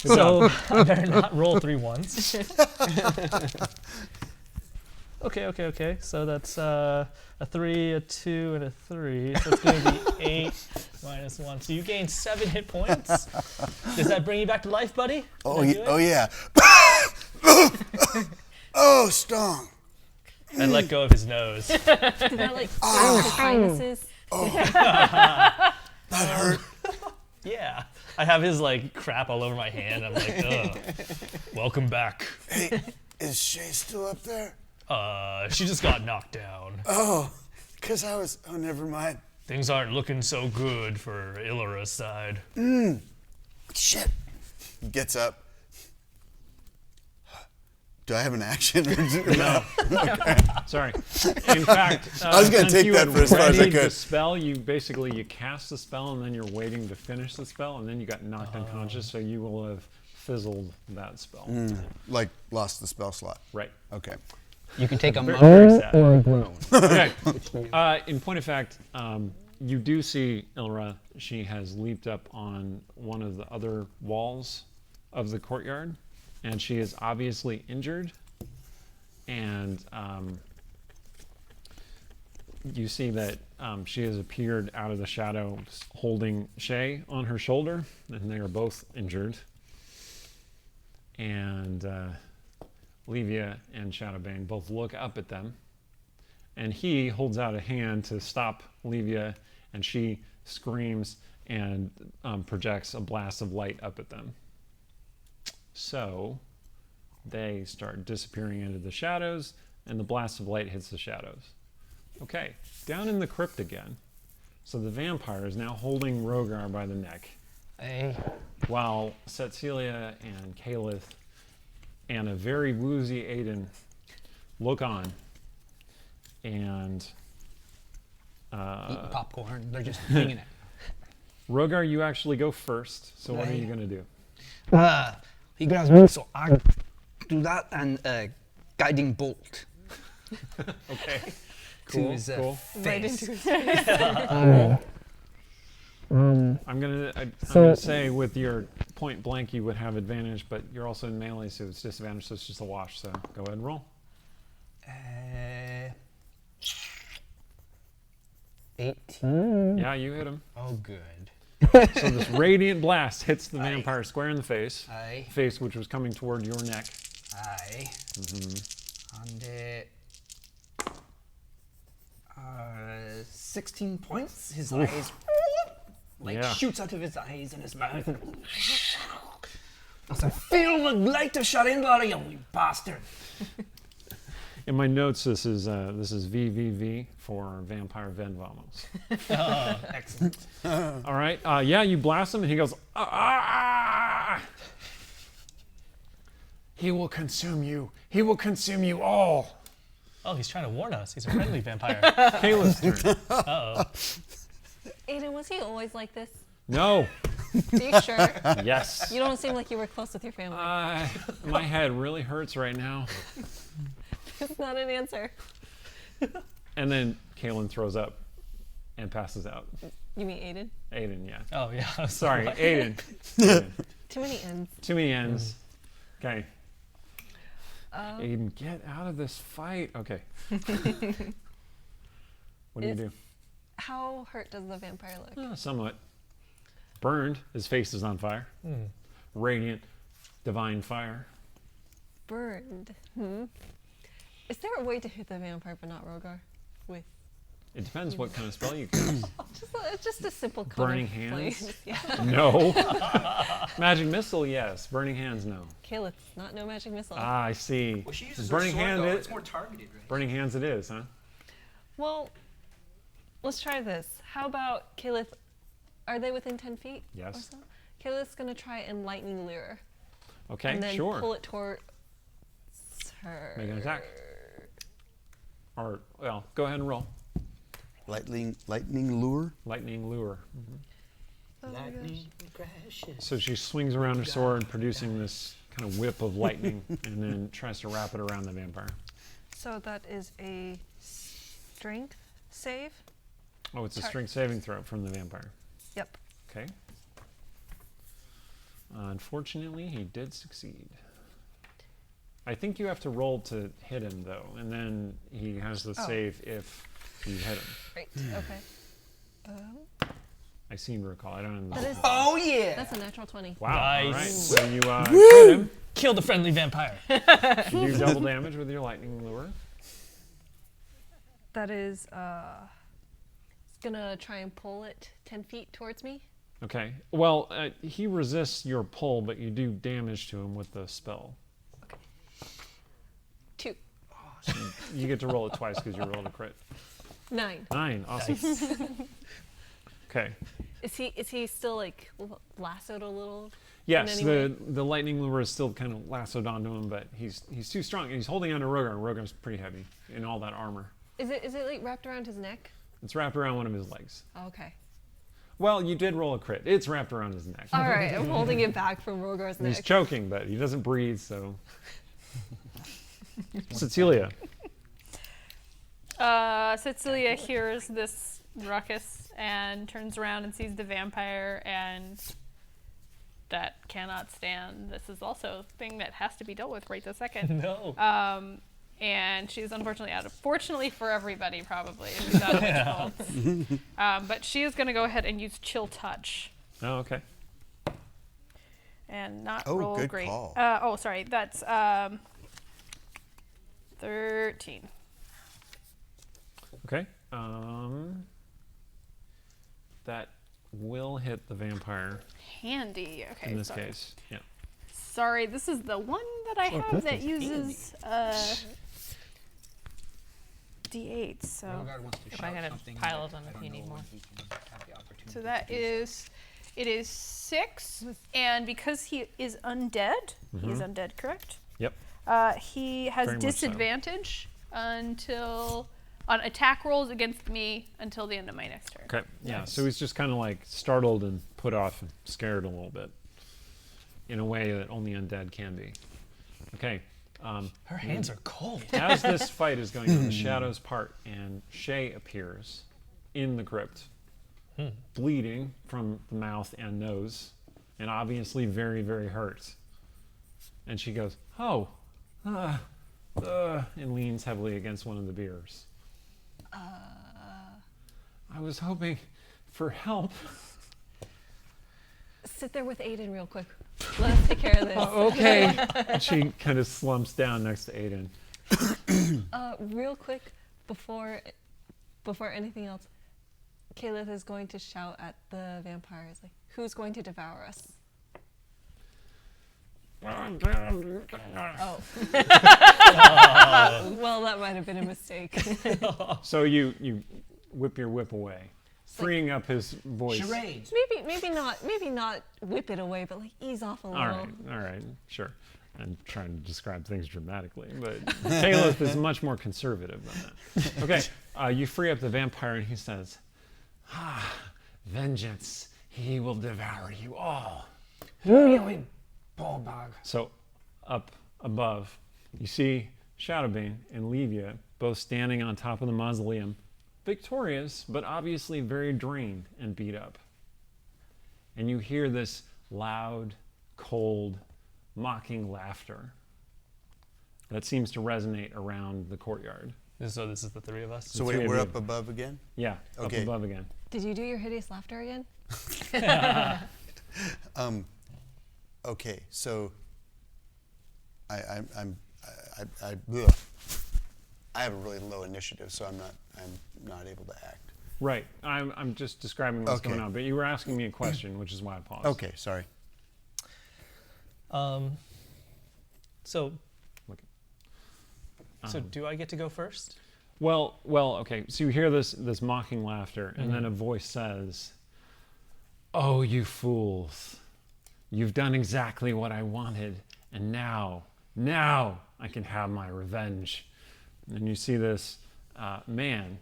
So I better not roll 3 ones. Okay. So that's a 3, a 2, and a 3. So it's going to be 8 minus 1. So you gain 7 hit points. Does that bring you back to life, buddy? Oh, Did I do yeah. it? Oh, yeah. Oh, Stong. I let go of his nose. Did that like scratch his sinuses? That hurt. Yeah. I have his like crap all over my hand. I'm like, ugh. Welcome back. Hey, is Shay still up there? She just got knocked down. Oh, because oh, never mind. Things aren't looking so good for Illyra's side. Shit. He gets up. Do I have an action? No. Sorry. In fact, I was gonna since take you that had for as far as I readied the could. spell, you cast the spell, and then you're waiting to finish the spell, and then you got knocked unconscious, so you will have fizzled that spell. Like, lost the spell slot. Right. Okay. You can take a Very moan sad. or a groan. Okay. In point of fact, you do see Ilra. She has leaped up on one of the other walls of the courtyard, and she is obviously injured. And you see that she has appeared out of the shadows holding Shay on her shoulder, and they are both injured. And Levia and Shadowbane both look up at them. And he holds out a hand to stop Levia, and she screams and projects a blast of light up at them. So they start disappearing into the shadows, and the blast of light hits the shadows. Okay, down in the crypt again. So the vampire is now holding Rogar by the neck, Hey. while Cecilia and Calith and a very woozy Aiden look on. And Eating popcorn. They're just hanging it. Rogar, you actually go first. So what are you going to do? He grabs me, so I do that and guiding bolt Okay. to Cool, his cool. Right face. into his I'm gonna say with your point blank you would have advantage, but you're also in melee, so it's disadvantage, so it's just a wash. So go ahead and roll. 18. Yeah, you hit him. Oh, good. So this radiant blast hits the vampire square in the face. Aye. Face which was coming toward your neck. Aye. And 16 points. His eyes Yeah. shoots out of his eyes and his mouth. As I feel the light of Sharinda, you bastard. In my notes, this is VVV for Vampire Ven Vamos. Excellent. All right. Yeah, you blast him, and he goes, ah! He will consume you. He will consume you all. Oh, he's trying to warn us. He's a friendly vampire. Caleb's turn. Aiden, was he always like this? No. Are you sure? Yes. You don't seem like you were close with your family. My head really hurts right now. It's not an answer. And then Kalen throws up and passes out. You mean Aiden? Aiden, yeah. Oh, yeah. Sorry, Aiden. Aiden. Too many ends. Too many ends. Okay. Aiden, get out of this fight. Okay. What do you do? How hurt does the vampire look? Somewhat. Burned. His face is on fire. Radiant, divine fire. Burned. Is there a way to hit the vampire but not Rogar? With It depends what kind of spell you cast. just a simple cone Burning of hands? flames. Yeah. No. Magic missile, yes. Burning hands, no. Caliph, not no magic missile. Ah, I see. Well, she uses Burning her sword, hand. though. It's more targeted, right? Burning hands, it is, huh? Well, let's try this. How about Caliph? Are they within 10 feet? Yes. Or so? Caliph's gonna try and lightning lure. Okay, And then sure. pull it towards her. Make an attack. Or, well, go ahead and roll. Lightning lure. Lightning lure. Oh my gosh. Lightning crashes. So she swings around her sword, producing this kind of whip of lightning, and then tries to wrap it around the vampire. So that is a strength save. Oh, it's a strength saving throw from the vampire. Yep. Okay. Unfortunately, he did succeed. I think you have to roll to hit him, though, and then he has the save if you hit him. Right. Okay. I seem to recall. I don't know. That is. Oh, yeah. That's a natural 20. Wow. All right. Nice. So you hit him. Kill the friendly vampire. You do double damage with your lightning lure. That is. It's gonna try and pull it 10 feet towards me. Okay. Well, he resists your pull, but you do damage to him with the spell. 2. You get to roll it twice because you rolled a crit. 9. 9. Awesome. Okay. Is he still like lassoed a little? Yes, in any way? the lightning lure is still kind of lassoed onto him, but he's too strong. He's holding onto Rogar. Rogar's pretty heavy in all that armor. Is it like wrapped around his neck? It's wrapped around one of his legs. Oh, okay. Well, you did roll a crit. It's wrapped around his neck. All right, I'm holding it back from Rogar's neck. He's choking, but he doesn't breathe, so. Cecilia. Cecilia hears this ruckus and turns around and sees the vampire, and that cannot stand. This is also a thing that has to be dealt with right this second. No. And she's unfortunately fortunately for everybody, probably. She's out of its fault. But she is going to go ahead and use Chill Touch. Oh, okay. And not Oh, roll good great. call. Sorry. That's 13. Okay. That will hit the vampire Handy. Okay. in this sorry. case. Yeah. Sorry, this is the one that I have that uses D8. So. Rogar wants to I shout got a something, pile but of them I if don't you need know more. when he can have the opportunity So that to do so. it is 6, and because he is undead, he is undead, correct? Yep. He has Very much so. disadvantage on attack rolls against me until the end of my next turn. Okay. Yeah. So he's just kind of like startled and put off and scared a little bit, in a way that only undead can be. Okay. Her hands are cold. As this fight is going on, the shadows part and Shay appears in the crypt, bleeding from the mouth and nose, and obviously very, very hurt. And she goes, "Oh," and leans heavily against one of the beers. I was hoping for help. Sit there with Aiden real quick. Let us take care of this. Okay. And she kind of slumps down next to Aiden. Real quick, before anything else, Caleb is going to shout at the vampires, like, "Who's going to devour us?" Oh. Well, that might have been a mistake. So you whip your whip away, freeing up his voice. Charades. maybe not whip it away, but like ease off a little. All right, sure. I'm trying to describe things dramatically, but Caleb is much more conservative than that. Okay, you free up the vampire, and he says, "Vengeance, he will devour you all." Really, Bulldog. So, up above, you see Shadowbane and Levia both standing on top of the mausoleum, victorious, but obviously very drained and beat up. And you hear this loud, cold, mocking laughter that seems to resonate around the courtyard. So this is the three of us. So three wait, of we're you. up above again? Yeah, Okay. up above again. Did you do your hideous laughter again? Okay, so I have a really low initiative, so I'm not able to act. Right. I'm just describing what's Okay. going on, but you were asking me a question, which is why I paused. Okay, sorry. So Okay. do I get to go first? Well, okay. So you hear this mocking laughter, and then a voice says, "Oh, you fools! You've done exactly what I wanted, and now I can have my revenge." And you see this man.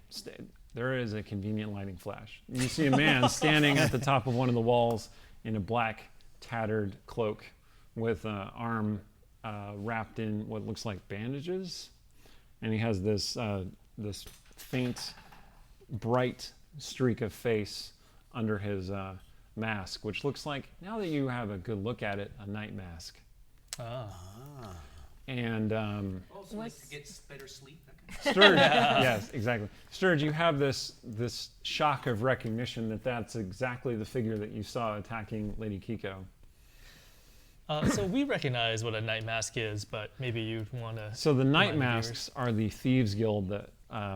There is a convenient lighting flash. You see a man standing at the top of one of the walls in a black, tattered cloak with an arm wrapped in what looks like bandages, and he has this faint, bright streak of face under his mask, which looks like, now that you have a good look at it, a night mask. And Also, like to get better sleep. That kind Sturge, yes, exactly. Sturge, you have this shock of recognition that that's exactly the figure that you saw attacking Lady Kiko. So we recognize what a night mask is, but maybe you'd want to. So the Night remind the Masks are the thieves guild that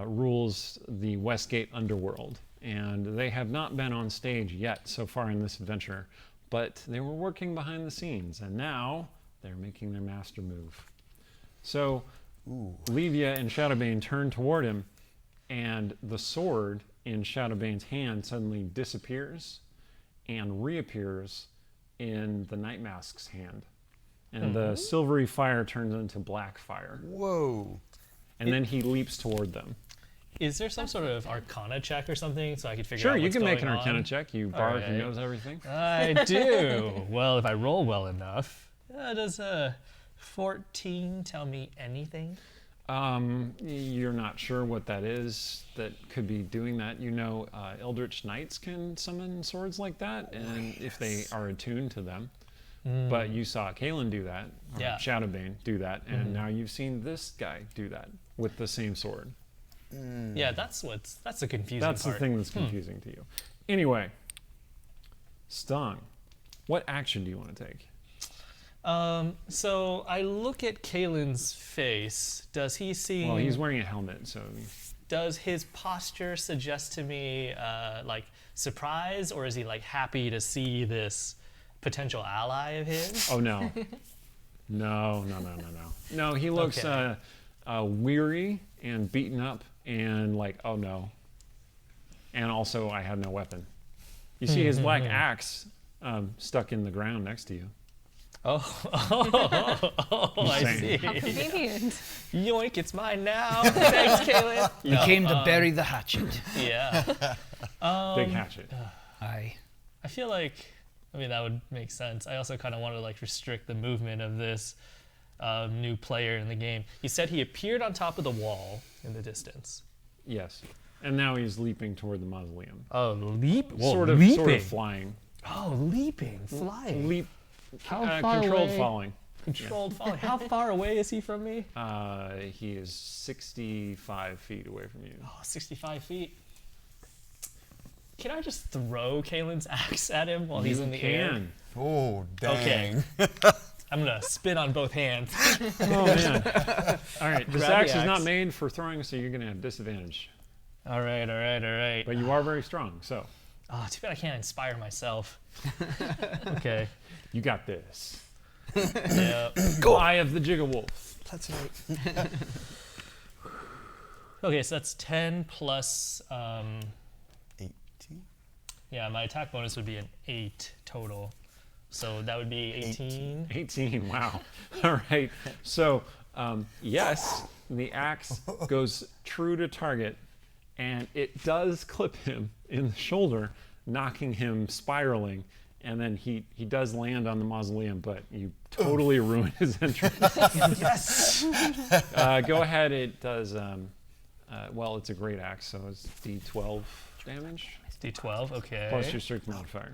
rules the Westgate underworld, and they have not been on stage yet so far in this adventure, but they were working behind the scenes, and now they're making their master move. So Levia and Shadowbane turn toward him, and the sword in Shadowbane's hand suddenly disappears and reappears in the Night Mask's hand. And the silvery fire turns into black fire. Whoa. And then he leaps toward them. Is there some sort of Arcana check or something so I could figure Sure, out you what's can make an going Arcana on? check. You bard who right. knows everything. I do. Well, if I roll well enough. Does 14 tell me anything? You're not sure what that is that could be doing that. You know, Eldritch Knights can summon swords like that, and if they are attuned to them. But you saw Kaelin do that, or Yeah. Shadowbane do that, and now you've seen this guy do that with the same sword. Yeah, that's the confusing That's part. the thing that's confusing to you. Anyway, Stung, what action do you want to take? So I look at Kaelin's face. Does he seem? Well, he's wearing a helmet, so Does his posture suggest to me like surprise, or is he like happy to see this potential ally of his? oh no, no. No, he looks Okay. weary and beaten up, and like, oh no. And also, I have no weapon. You see his black axe stuck in the ground next to you. I saying. see. How convenient. Yoink, it's mine now. Thanks, Kaelin. You came to bury the hatchet. Yeah. Big hatchet. Aye. I feel like, I mean, that would make sense. I also kind of want to like restrict the movement of this new player in the game. You said he appeared on top of the wall in the distance. Yes. And now he's leaping toward the mausoleum. Oh, leap? Whoa, Sort of flying. Oh, leaping, flying. Leap. How far Controlled away? falling. Controlled falling. How far away is he from me? He is 65 feet away from you. Oh, 65 feet. Can I just throw Kaelin's axe at him while he's in the air? Can. Oh, dang. Okay. I'm gonna spin on both hands. Oh man. All right. This Grab the axe is not axe. made for throwing, so you're gonna have disadvantage. All right. But you are very strong, so Oh, too bad I can't inspire myself. Okay. you got this. Yeah. Eye of the Jigawolf. That's right. Okay, so that's 10 plus. 18. Yeah, my attack bonus would be an 8 total. So that would be 18. 18. Wow. All right. So yes, the axe goes true to target, and it does clip him in the shoulder, knocking him spiraling. And then he does land on the mausoleum, but you totally ruin his entrance. Yes. Go ahead. It does. Well, it's a great axe, so it's D12 damage D12, okay. plus your strength modifier.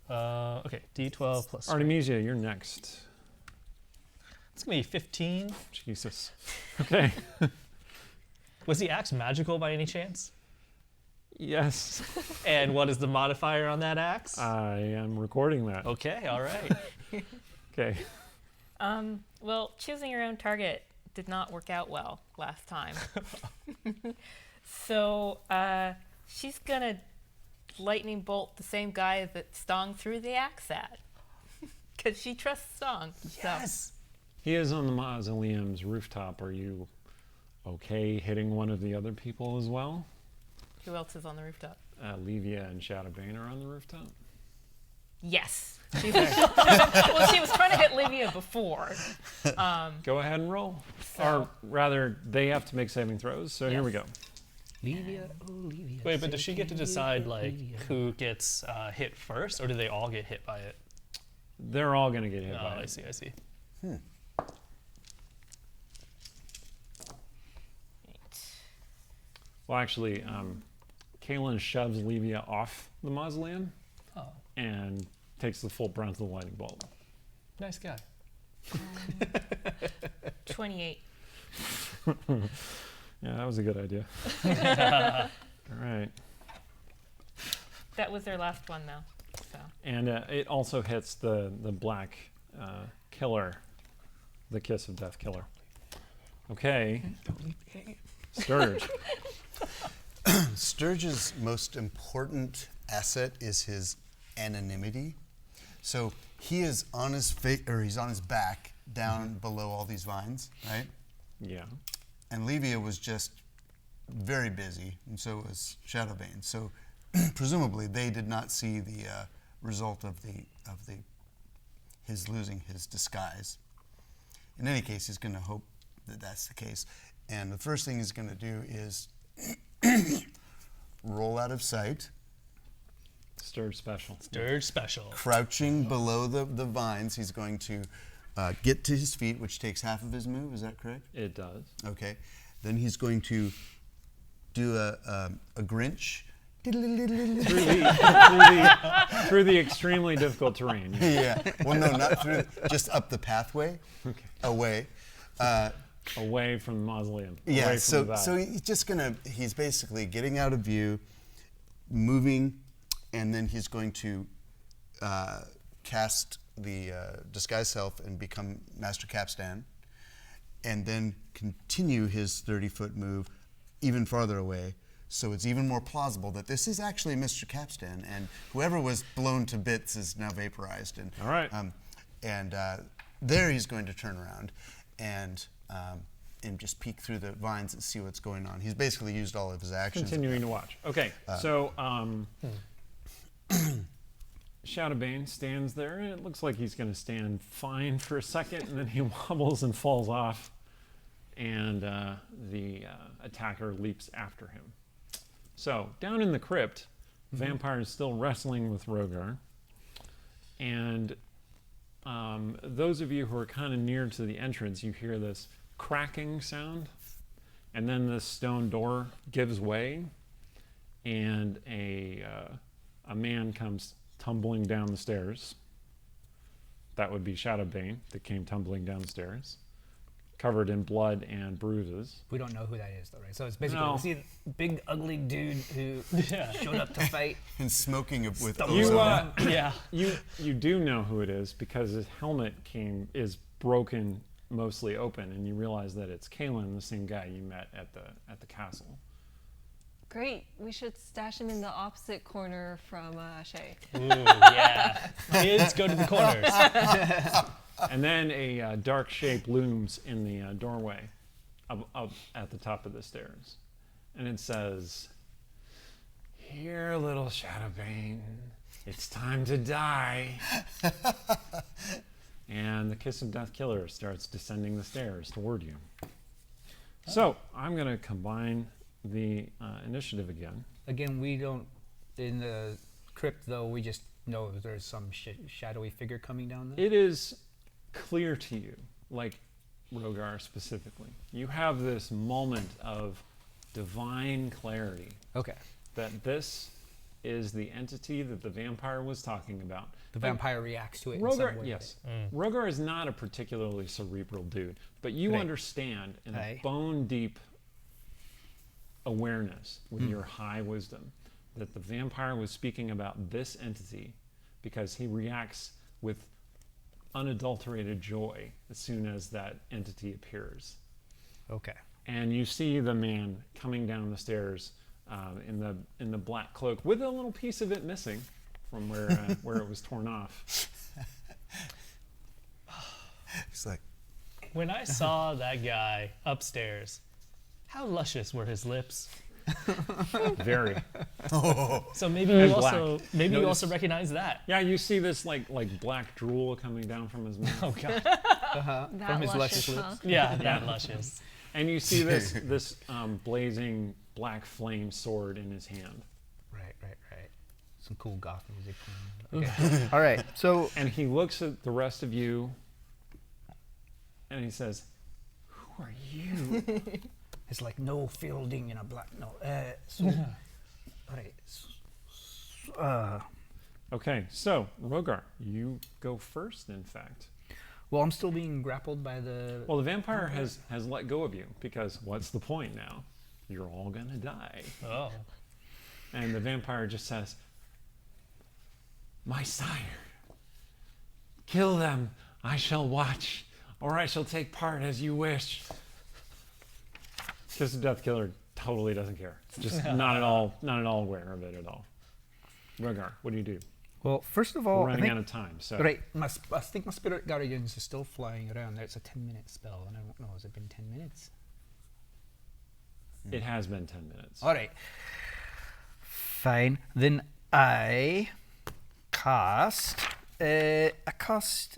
Okay, D12 plus. Artemisia, you're next. It's gonna be 15. Jesus. Okay. Was the axe magical by any chance? Yes, And what is the modifier on that axe? I am recording that. Okay, all right. Okay. Well, choosing your own target did not work out well last time. So she's gonna lightning bolt the same guy that Stong threw the axe at, because she trusts Stong. Yes. He is on the mausoleum's rooftop. Are you okay hitting one of the other people as well? So who else is on the rooftop? Levia and Shadowbane are on the rooftop. Yes. Well, she was trying to hit Livia before. Go ahead and roll. Or rather, they have to make saving throws. So here we go. Livia, oh Livia. Wait, but does she get to decide like who gets hit first, or do they all get hit by it? They're all going to get hit Oh, by I it. see. Well, actually, Kaelin shoves Levia off the mausoleum Oh, and takes the full brunt of the lightning bolt. nice guy. 28. Yeah, that was a good idea. All right. That was their last one, though. So And it also hits the black killer, the Kiss of Death killer. Okay. Sturge. Sturge's most important asset is his anonymity. So he is on his face, or he's on his back, down below all these vines, right? Yeah. And Levia was just very busy, and so was Shadowbane. So presumably they did not see the result of his losing his disguise. In any case, he's going to hope that that's the case. And the first thing he's going to do is roll out of sight, Stirred special. Stirred special. crouching below the vines. He's going to get to his feet, which takes half of his move. Is that correct? It does. Okay. Then he's going to do a Grinch. Through the extremely difficult terrain. Yeah. Yeah. Well, no, not through. Just up the pathway. Okay. Away. Away from the mausoleum. Yeah. Away from So the so he's just gonna. He's basically getting out of view, moving, and then he's going to cast the disguise self and become Master Capstan, and then continue his 30-foot move even farther away. So it's even more plausible that this is actually Mr. Capstan, and whoever was blown to bits is now vaporized. And All right. There he's going to turn around and just peek through the vines and see what's going on. He's basically used all of his actions. Continuing to watch. Okay, Shadowbane stands there, and it looks like he's going to stand fine for a second, and then he wobbles and falls off, and the attacker leaps after him. So, down in the crypt, the vampire is still wrestling with Rogar, and those of you who are kind of near to the entrance, you hear this cracking sound, and then this stone door gives way, and a man comes tumbling down the stairs. That would be Shadowbane that came tumbling down the stairs, covered in blood and bruises. We don't know who that is, though, right? So it's basically No. we see a big, ugly dude who showed up to fight. And smoking with You, ozone. Yeah. you do know who it is because his helmet is broken, mostly open, and you realize that it's Kalen, the same guy you met at the castle. Great. We should stash him in the opposite corner from Shay. Ooh, yeah. Kids go to the corners. And then a dark shape looms in the doorway up at the top of the stairs. And it says, "Here, little Shadowbane, it's time to die." And the Kiss of Death Killer starts descending the stairs toward you. So I'm going to combine the initiative again. Again, we don't, in the crypt, though, we just know that there's some shadowy figure coming down there. It is clear to you, like Rogar specifically, you have this moment of divine clarity Okay. that this is the entity that the vampire was talking about. The vampire reacts to it in Rogar, some way. yes. Rogar is not a particularly cerebral dude, but you Right. understand in a Aye. bone deep awareness with your high wisdom that the vampire was speaking about this entity because he reacts with unadulterated joy as soon as that entity appears. Okay. And you see the man coming down the stairs in the black cloak with a little piece of it missing from where it was torn off. He's like, When I saw that guy upstairs, how luscious were his lips? Very. So maybe And you black. also maybe you Notice- also recognize that. Yeah, you see this like black drool coming down from his mouth. Oh god. That From his luscious, luscious huh? Yeah, that luscious. And you see this blazing black flame sword in his hand. Right. Some cool goth music playing. Okay. All right. So And he looks at the rest of you and he says, "Who are you?" it's like no fielding in a black. No. So, all right. Okay, so Rogar, you go first, in fact. Well, I'm still being grappled by the. Well, the vampire has let go of you because what's the point now? You're all gonna die. Oh. And the vampire just says, "My sire, kill them. I shall watch, or I shall take part as you wish." Kiss of Death Killer totally doesn't care. Just not at all aware of it at all. Rogar, what do you do? Well, first of We're all, I running think, out of time. So right. I think my spirit guardians is still flying around. It's a 10-minute spell, and I don't know. Has it been 10 minutes? It has been 10 minutes. All right. Fine. Then I cast. I cast.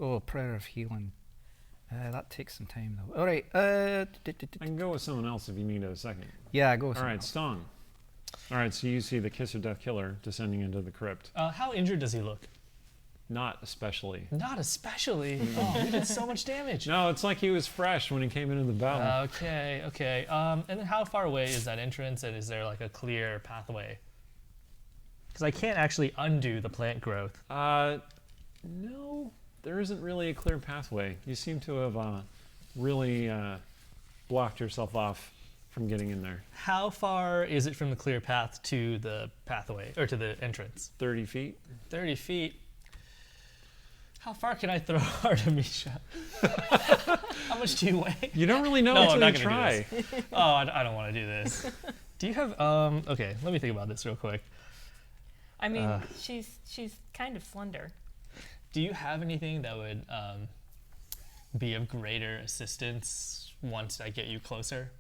Oh, prayer of healing. That takes some time though. All right. I can go with someone else if you need a second. Yeah, go with All right, someone else. Stong. All right, so you see the Kiss of Death Killer descending into the crypt. How injured does he look? Not especially. Not especially. Oh, he did so much damage. No, it's like he was fresh when he came into the battle. Okay, okay. And then how far away is that entrance, and is there like a clear pathway? Because I can't actually undo the plant growth. No, there isn't really a clear pathway. You seem to have really blocked yourself off from getting in there. How far is it from the clear path to the pathway, or to the entrance? 30 feet. 30 feet. How far can I throw Artemisia? How much do you weigh? You don't really know No, until I'm not you gonna try. do this. Oh, I don't want to do this. Do you have, okay, let me think about this real quick. I mean, she's kind of slender. Do you have anything that would be of greater assistance once I get you closer?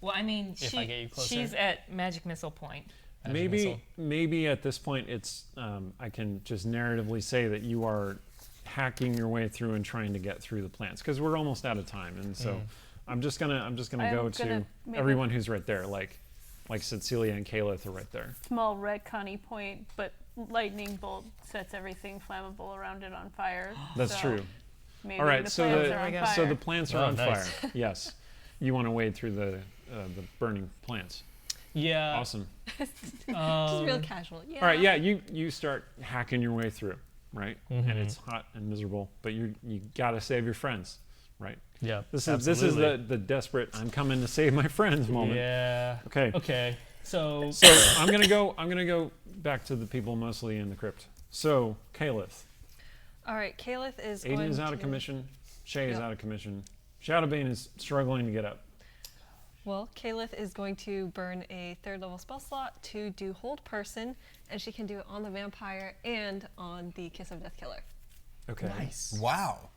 Well, I mean, If I get you closer? she's at magic missile point. Magic missile? Maybe at this point it's I can just narratively say that you are hacking your way through and trying to get through the plants because we're almost out of time, and so I'm just gonna go to make everyone who's right there, like Cecilia and Calith are right there. Small retconny point, but lightning bolt sets everything flammable around it on fire. That's so true. Maybe All right, the so plants the are on fire. so the plants are Oh, on nice. fire. Yes, you want to wade through the burning plants. Yeah. Awesome. Just real casual. Yeah. All right, yeah, you start hacking your way through, right? And it's hot and miserable, but you gotta save your friends, right? Yeah. This is absolutely. the desperate I'm coming to save my friends moment. Yeah. Okay. Okay. So So I'm gonna go back to the people mostly in the crypt. So Caliph, All right. Caliph is Aiden going is out to, of commission. Shay is Yep. out of commission. Shadowbane is struggling to get up. Well, Caliph is going to burn a 3rd level spell slot to do Hold Person, and she can do it on the vampire and on the Kiss of Death Killer. Okay. nice. Wow.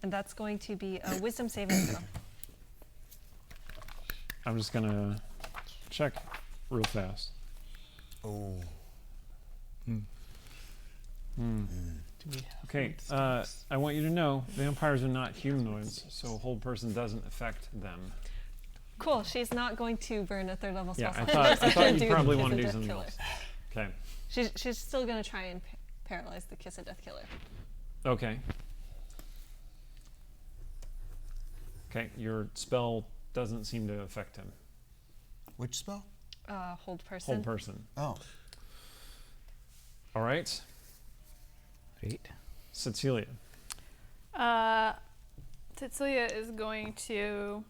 And that's going to be a Wisdom saving throw. I'm just gonna check real fast. Oh. Do we have Okay, I want you to know vampires are not humanoids, so hold person doesn't affect them. Cool. She's not going to burn a 3rd level spell Yeah, slot. I She's thought gonna you'd do probably the want to Kiss do of Death something Killer. else. Okay. She's still going to try and paralyze the Kiss of Death Killer. Okay. Okay, your spell doesn't seem to affect him. Which spell? Hold Person. Hold person. Oh. All right, Great. Cecilia. Cecilia is going to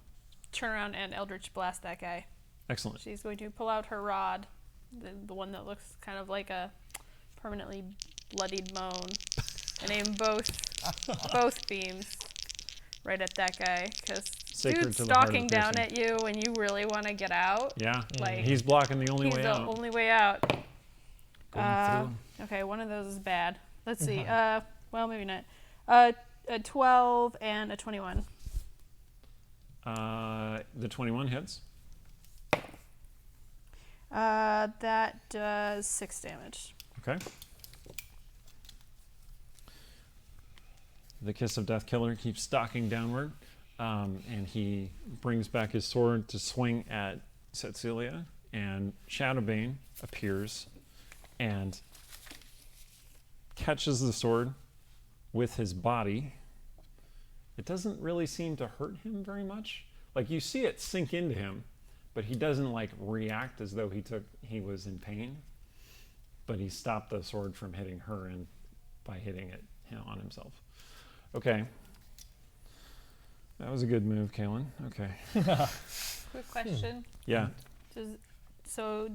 turn around and Eldritch Blast that guy. Excellent. She's going to pull out her rod, the one that looks kind of like a permanently bloodied moan, and aim both beams right at that guy, because Sacred dude's to the heart of stalking the down person. at you and you really want to get out. Yeah, Like, he's blocking the only He's way the out. only way out. Going Okay, one of those is bad. Let's see. Well, maybe not. A 12 and a 21. The 21 hits. That does 6 damage. Okay. The Kiss of Death Killer keeps stalking downward, and he brings back his sword to swing at Cecilia, and Shadowbane appears and catches the sword with his body. It doesn't really seem to hurt him very much. Like, you see it sink into him, but he doesn't like react as though he was in pain. But he stopped the sword from hitting her and by hitting it on himself. Okay. That was a good move, Kaylin. Okay. Quick question. Yeah. So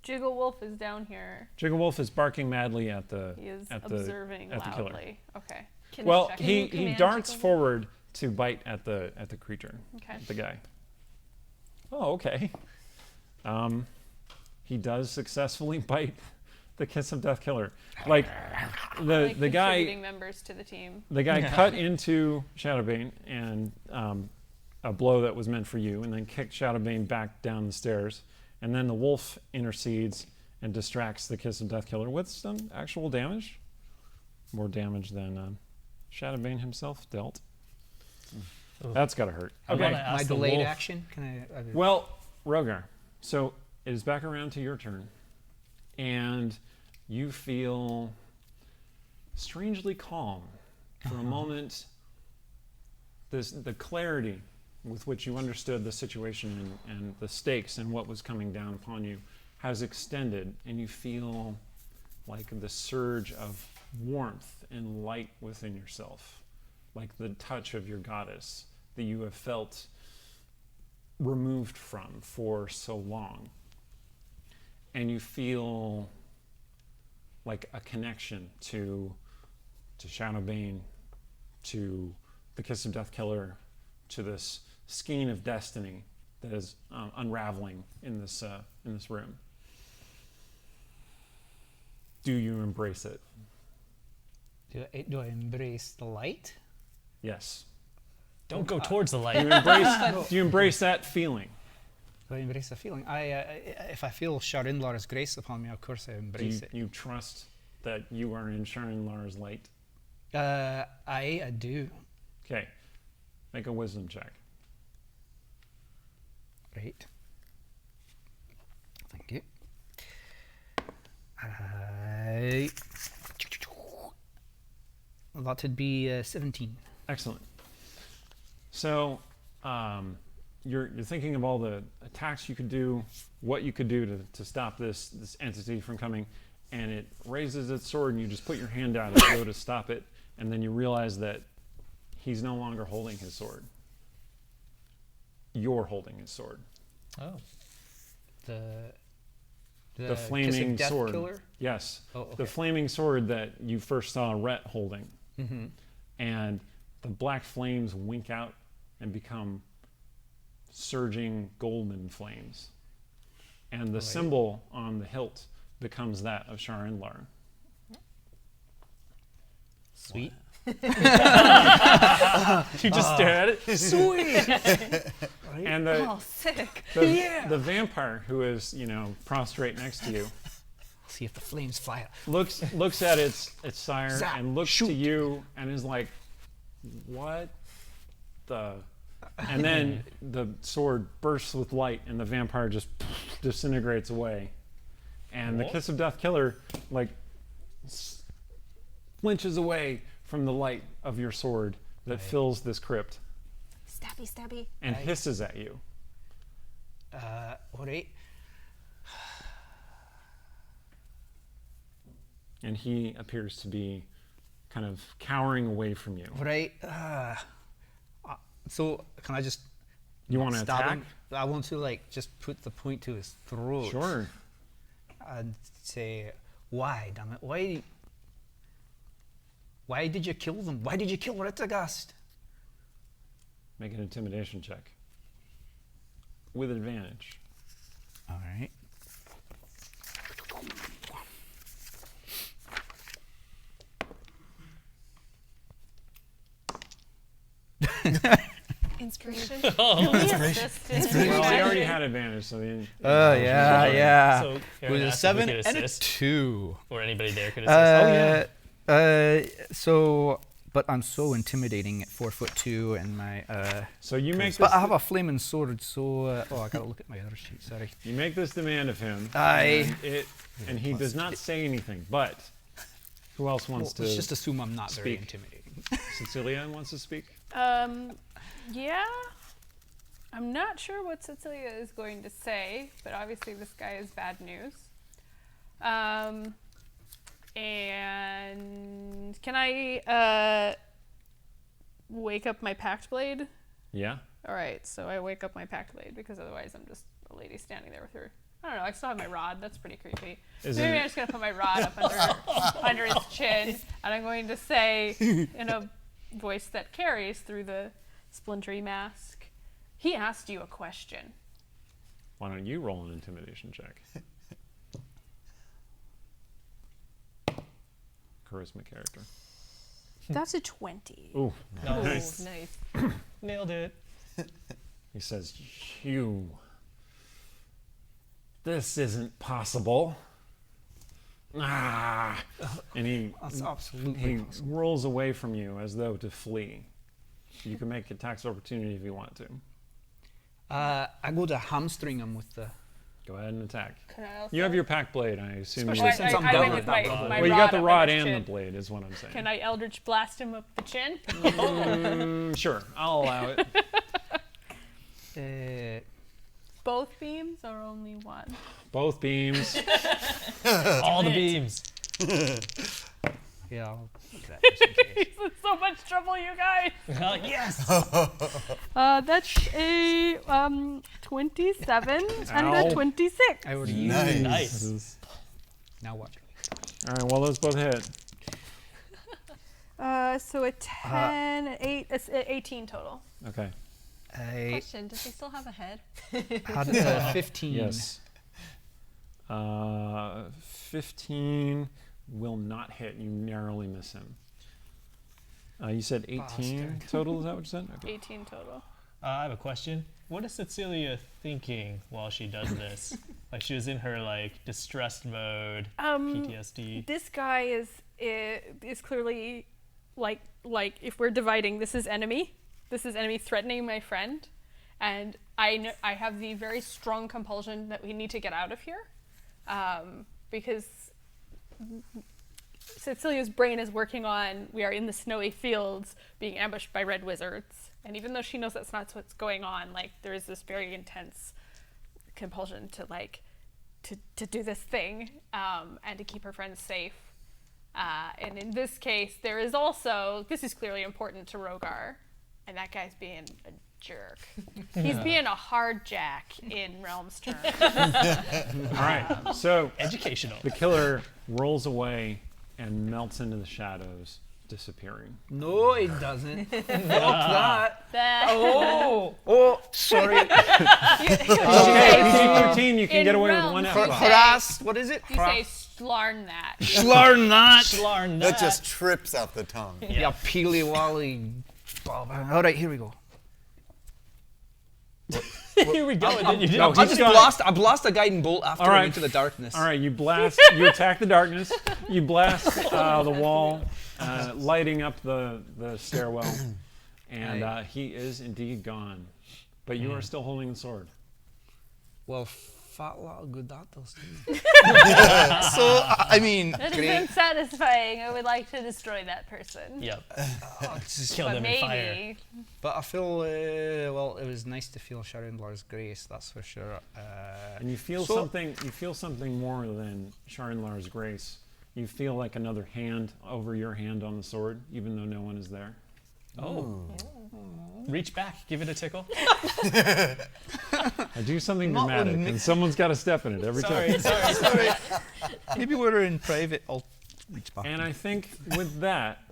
Jiggle Wolf is down here. Jiggle Wolf is barking madly at the He is at the observing at the killer. loudly. Okay. Well, Can you he command darts Jiggle? forward to bite at the creature, Okay. at the guy. Oh, okay. He does successfully bite the Kiss of Death Killer. Like the guy contributing members to the team. the guy cut into Shadowbane and a blow that was meant for you, and then kicked Shadowbane back down the stairs. And then the wolf intercedes and distracts the Kiss of Death Killer with some actual damage. More damage than Shadowbane himself dealt. That's gotta hurt. I Okay. wanna ask My the delayed wolf- action? Can I? Well, Rogar, so it is back around to your turn. And you feel strangely calm. For a moment, the clarity with which you understood the situation and the stakes and what was coming down upon you has extended, and you feel like the surge of warmth and light within yourself, like the touch of your goddess that you have felt removed from for so long. And you feel like a connection to Shadowbane, to the Kiss of Death Killer, to this skein of destiny that is unraveling in this room. Do you embrace it? Do I embrace the light? Yes. Don't go towards the Do light. you embrace that feeling? Do I embrace the feeling? If I feel Sharinlar's grace upon me, of course I Do embrace it. you trust that you are in Sharon Lara's light? I do. Okay. Make a wisdom check. Right. Thank you. That would be 17. Excellent. So, you're thinking of all the attacks you could do, what you could do to stop this entity from coming, and it raises its sword, and you just put your hand out as though to stop it, and then you realize that he's no longer holding his sword. You're holding his sword. Oh. The The Kiss of flaming Death sword. Killer? Yes. Oh, okay. The flaming sword that you first saw Rhett holding. Mm-hmm. And the black flames wink out and become surging golden flames. And the symbol on the hilt becomes that of Sharinlar. Sweet. You just stare at it. Sweet. And Oh, sick. the vampire who is, prostrate next to you See if the flames fly out. looks at its sire Zap, and looks shoot. to you and is like, what the? And then the sword bursts with light and the vampire just disintegrates away. And the Kiss of Death Killer flinches away from the light of your sword that fills this crypt Stabby, stabby. and hisses at you. Alright. And he appears to be kind of cowering away from you. Right. So can I just You want to stab attack? him? I want to just put the point to his throat. Sure. And say, why, damn it? Why did you kill them? Why did you kill Rittagast? Make an intimidation check. With advantage. All right. Inspiration. Well, he already had advantage, so the Yeah. So Aaron With a asked if we 7 could and a assist, 2. or anybody there could assist. But I'm so intimidating at 4'2" and my. So you make this, But I have a flaming sword, so. I gotta look at my other sheet. Sorry. you make this demand of him, Aye. and he does not say anything. But who else wants Let's to? just assume I'm not very speak. intimidating. Cecilia wants to speak. Yeah. I'm not sure what Cecilia is going to say, but obviously this guy is bad news. And can I wake up my Pact Blade? Yeah. All right, so I wake up my Pact Blade because otherwise I'm just a lady standing there with her. I don't know. I still have my rod. That's pretty creepy. Is Maybe it- I'm just gonna put my rod up under his chin, and I'm going to say in a voice that carries through the splintery mask, he asked you a question. Why don't you roll an intimidation check? charisma character. That's a 20. Ooh, Oh, nice. nice. Nailed it. He says, "You. This isn't possible." Ah, and That's absolutely he possible. rolls away from you as though to flee. You can make attacks of opportunity if you want to. I go to hamstring him with the. Go ahead and attack. Can I also? You have your pack blade, I assume. Especially You, since I'm I down went with with my, that rod. my well, you rod got the up rod under and the chin. blade, is what I'm saying. Can I Eldritch blast him up the chin? Sure, I'll allow it. Both beams or only one? Both beams. All the beams. Yeah. I'll do that just in case. He's in so much trouble, you guys. Yes. That's a 27 and Ow. a 26. I already Nice. used. Nice. Now watch. All right, well, those both hit. So a 10, 8, it's 18 total. Okay. I Question: does he still have a head? had 15. Yes. 15 will not hit. You narrowly miss him. You said 18 Bastard. total, is that what you said? Okay. 18 total. I have a question. What is Cecilia thinking while she does this? Like she was in her like distressed mode, PTSD. This guy is clearly like if we're dividing, this is enemy threatening my friend, and I have the very strong compulsion that we need to get out of here, because Cecilia's brain is working on we are in the snowy fields being ambushed by red wizards, and even though she knows that's not what's going on, like there is this very intense compulsion to to do this thing, and to keep her friends safe. And in this case, this is clearly important to Rogar, and that guy's being a jerk. He's being a hard jack in Realm's terms. All right, so Educational. the killer rolls away and melts into the shadows, disappearing. No, it doesn't. Fuck that. Oh, Sorry. Okay, 13, you can In get away with realms, one you F. say- Harass. What is it? you say slarn that. Schlarn that. Schlarn That just trips out the tongue. Yeah, peely wally. All right, here we go. Here we go. And then you did. No, I he's just got- I blast a guiding bolt after All I right. went into the darkness. All right, you attack the darkness, you blast the wall, lighting up the stairwell, and he is indeed gone. But you are still holding the sword. Well, fat lot of good that does too. So, I mean, That has great. been satisfying. I would like to destroy that person. Yep. Just- Kill But them in fire. maybe. But I feel, well, it was nice to feel Sharonlar's grace, that's for sure. And you feel So- something. You feel something more than Sharinlar's grace. You feel like another hand over your hand on the sword, even though no one is there. Oh. Reach back. Give it a tickle. I do something Not dramatic, with me. and someone's got to step in it every time. Sorry. Maybe we're in private. I'll reach back. And I think with that,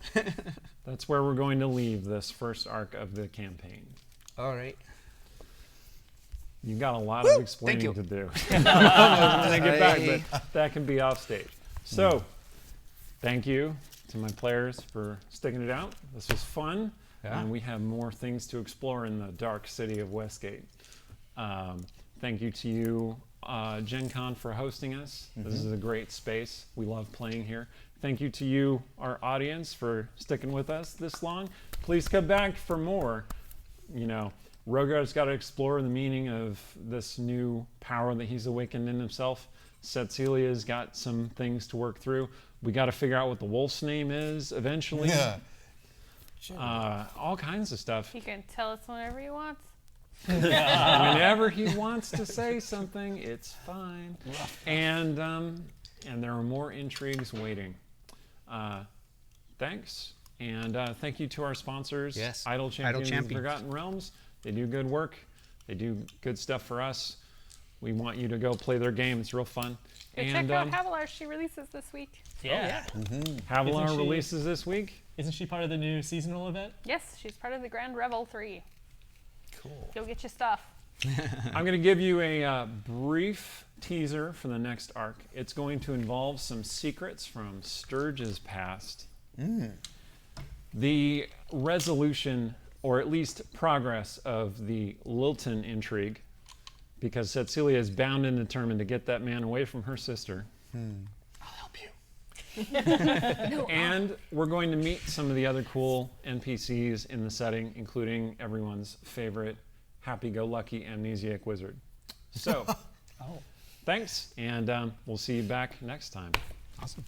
that's where we're going to leave this first arc of the campaign. All right. You've got a lot of explaining you. to do. when I get back, but that can be off stage. So, thank you to my players for sticking it out. This was fun, Yeah. and we have more things to explore in the dark city of Westgate. Thank you to you, Gen Con, for hosting us. This is a great space. We love playing here. Thank you to you, our audience, for sticking with us this long. Please come back for more. You know, Rogar's got to explore the meaning of this new power that he's awakened in himself. Cecilia's got some things to work through. We got to figure out what the wolf's name is eventually. Yeah. All kinds of stuff. He can tell us whenever he wants. Whenever he wants to say something, it's fine. And there are more intrigues waiting. Thanks. And thank you to our sponsors, Yes. Idle Champions of the Champions. Forgotten Realms. They do good work. They do good stuff for us. We want you to go play their game. It's real fun. Go And check out Havilar. She releases this week. Yeah. Havilar Isn't she- releases this week. Isn't she part of the new seasonal event? Yes, she's part of the Grand Revel 3. Cool. You'll get your stuff. I'm going to give you a brief teaser for the next arc. It's going to involve some secrets from Sturge's past. The resolution, or at least progress, of the Lilton intrigue, because Cecilia is bound and determined to get that man away from her sister. I'll help you. And we're going to meet some of the other cool NPCs in the setting, including everyone's favorite happy-go-lucky amnesiac wizard. So, thanks, and we'll see you back next time. Awesome.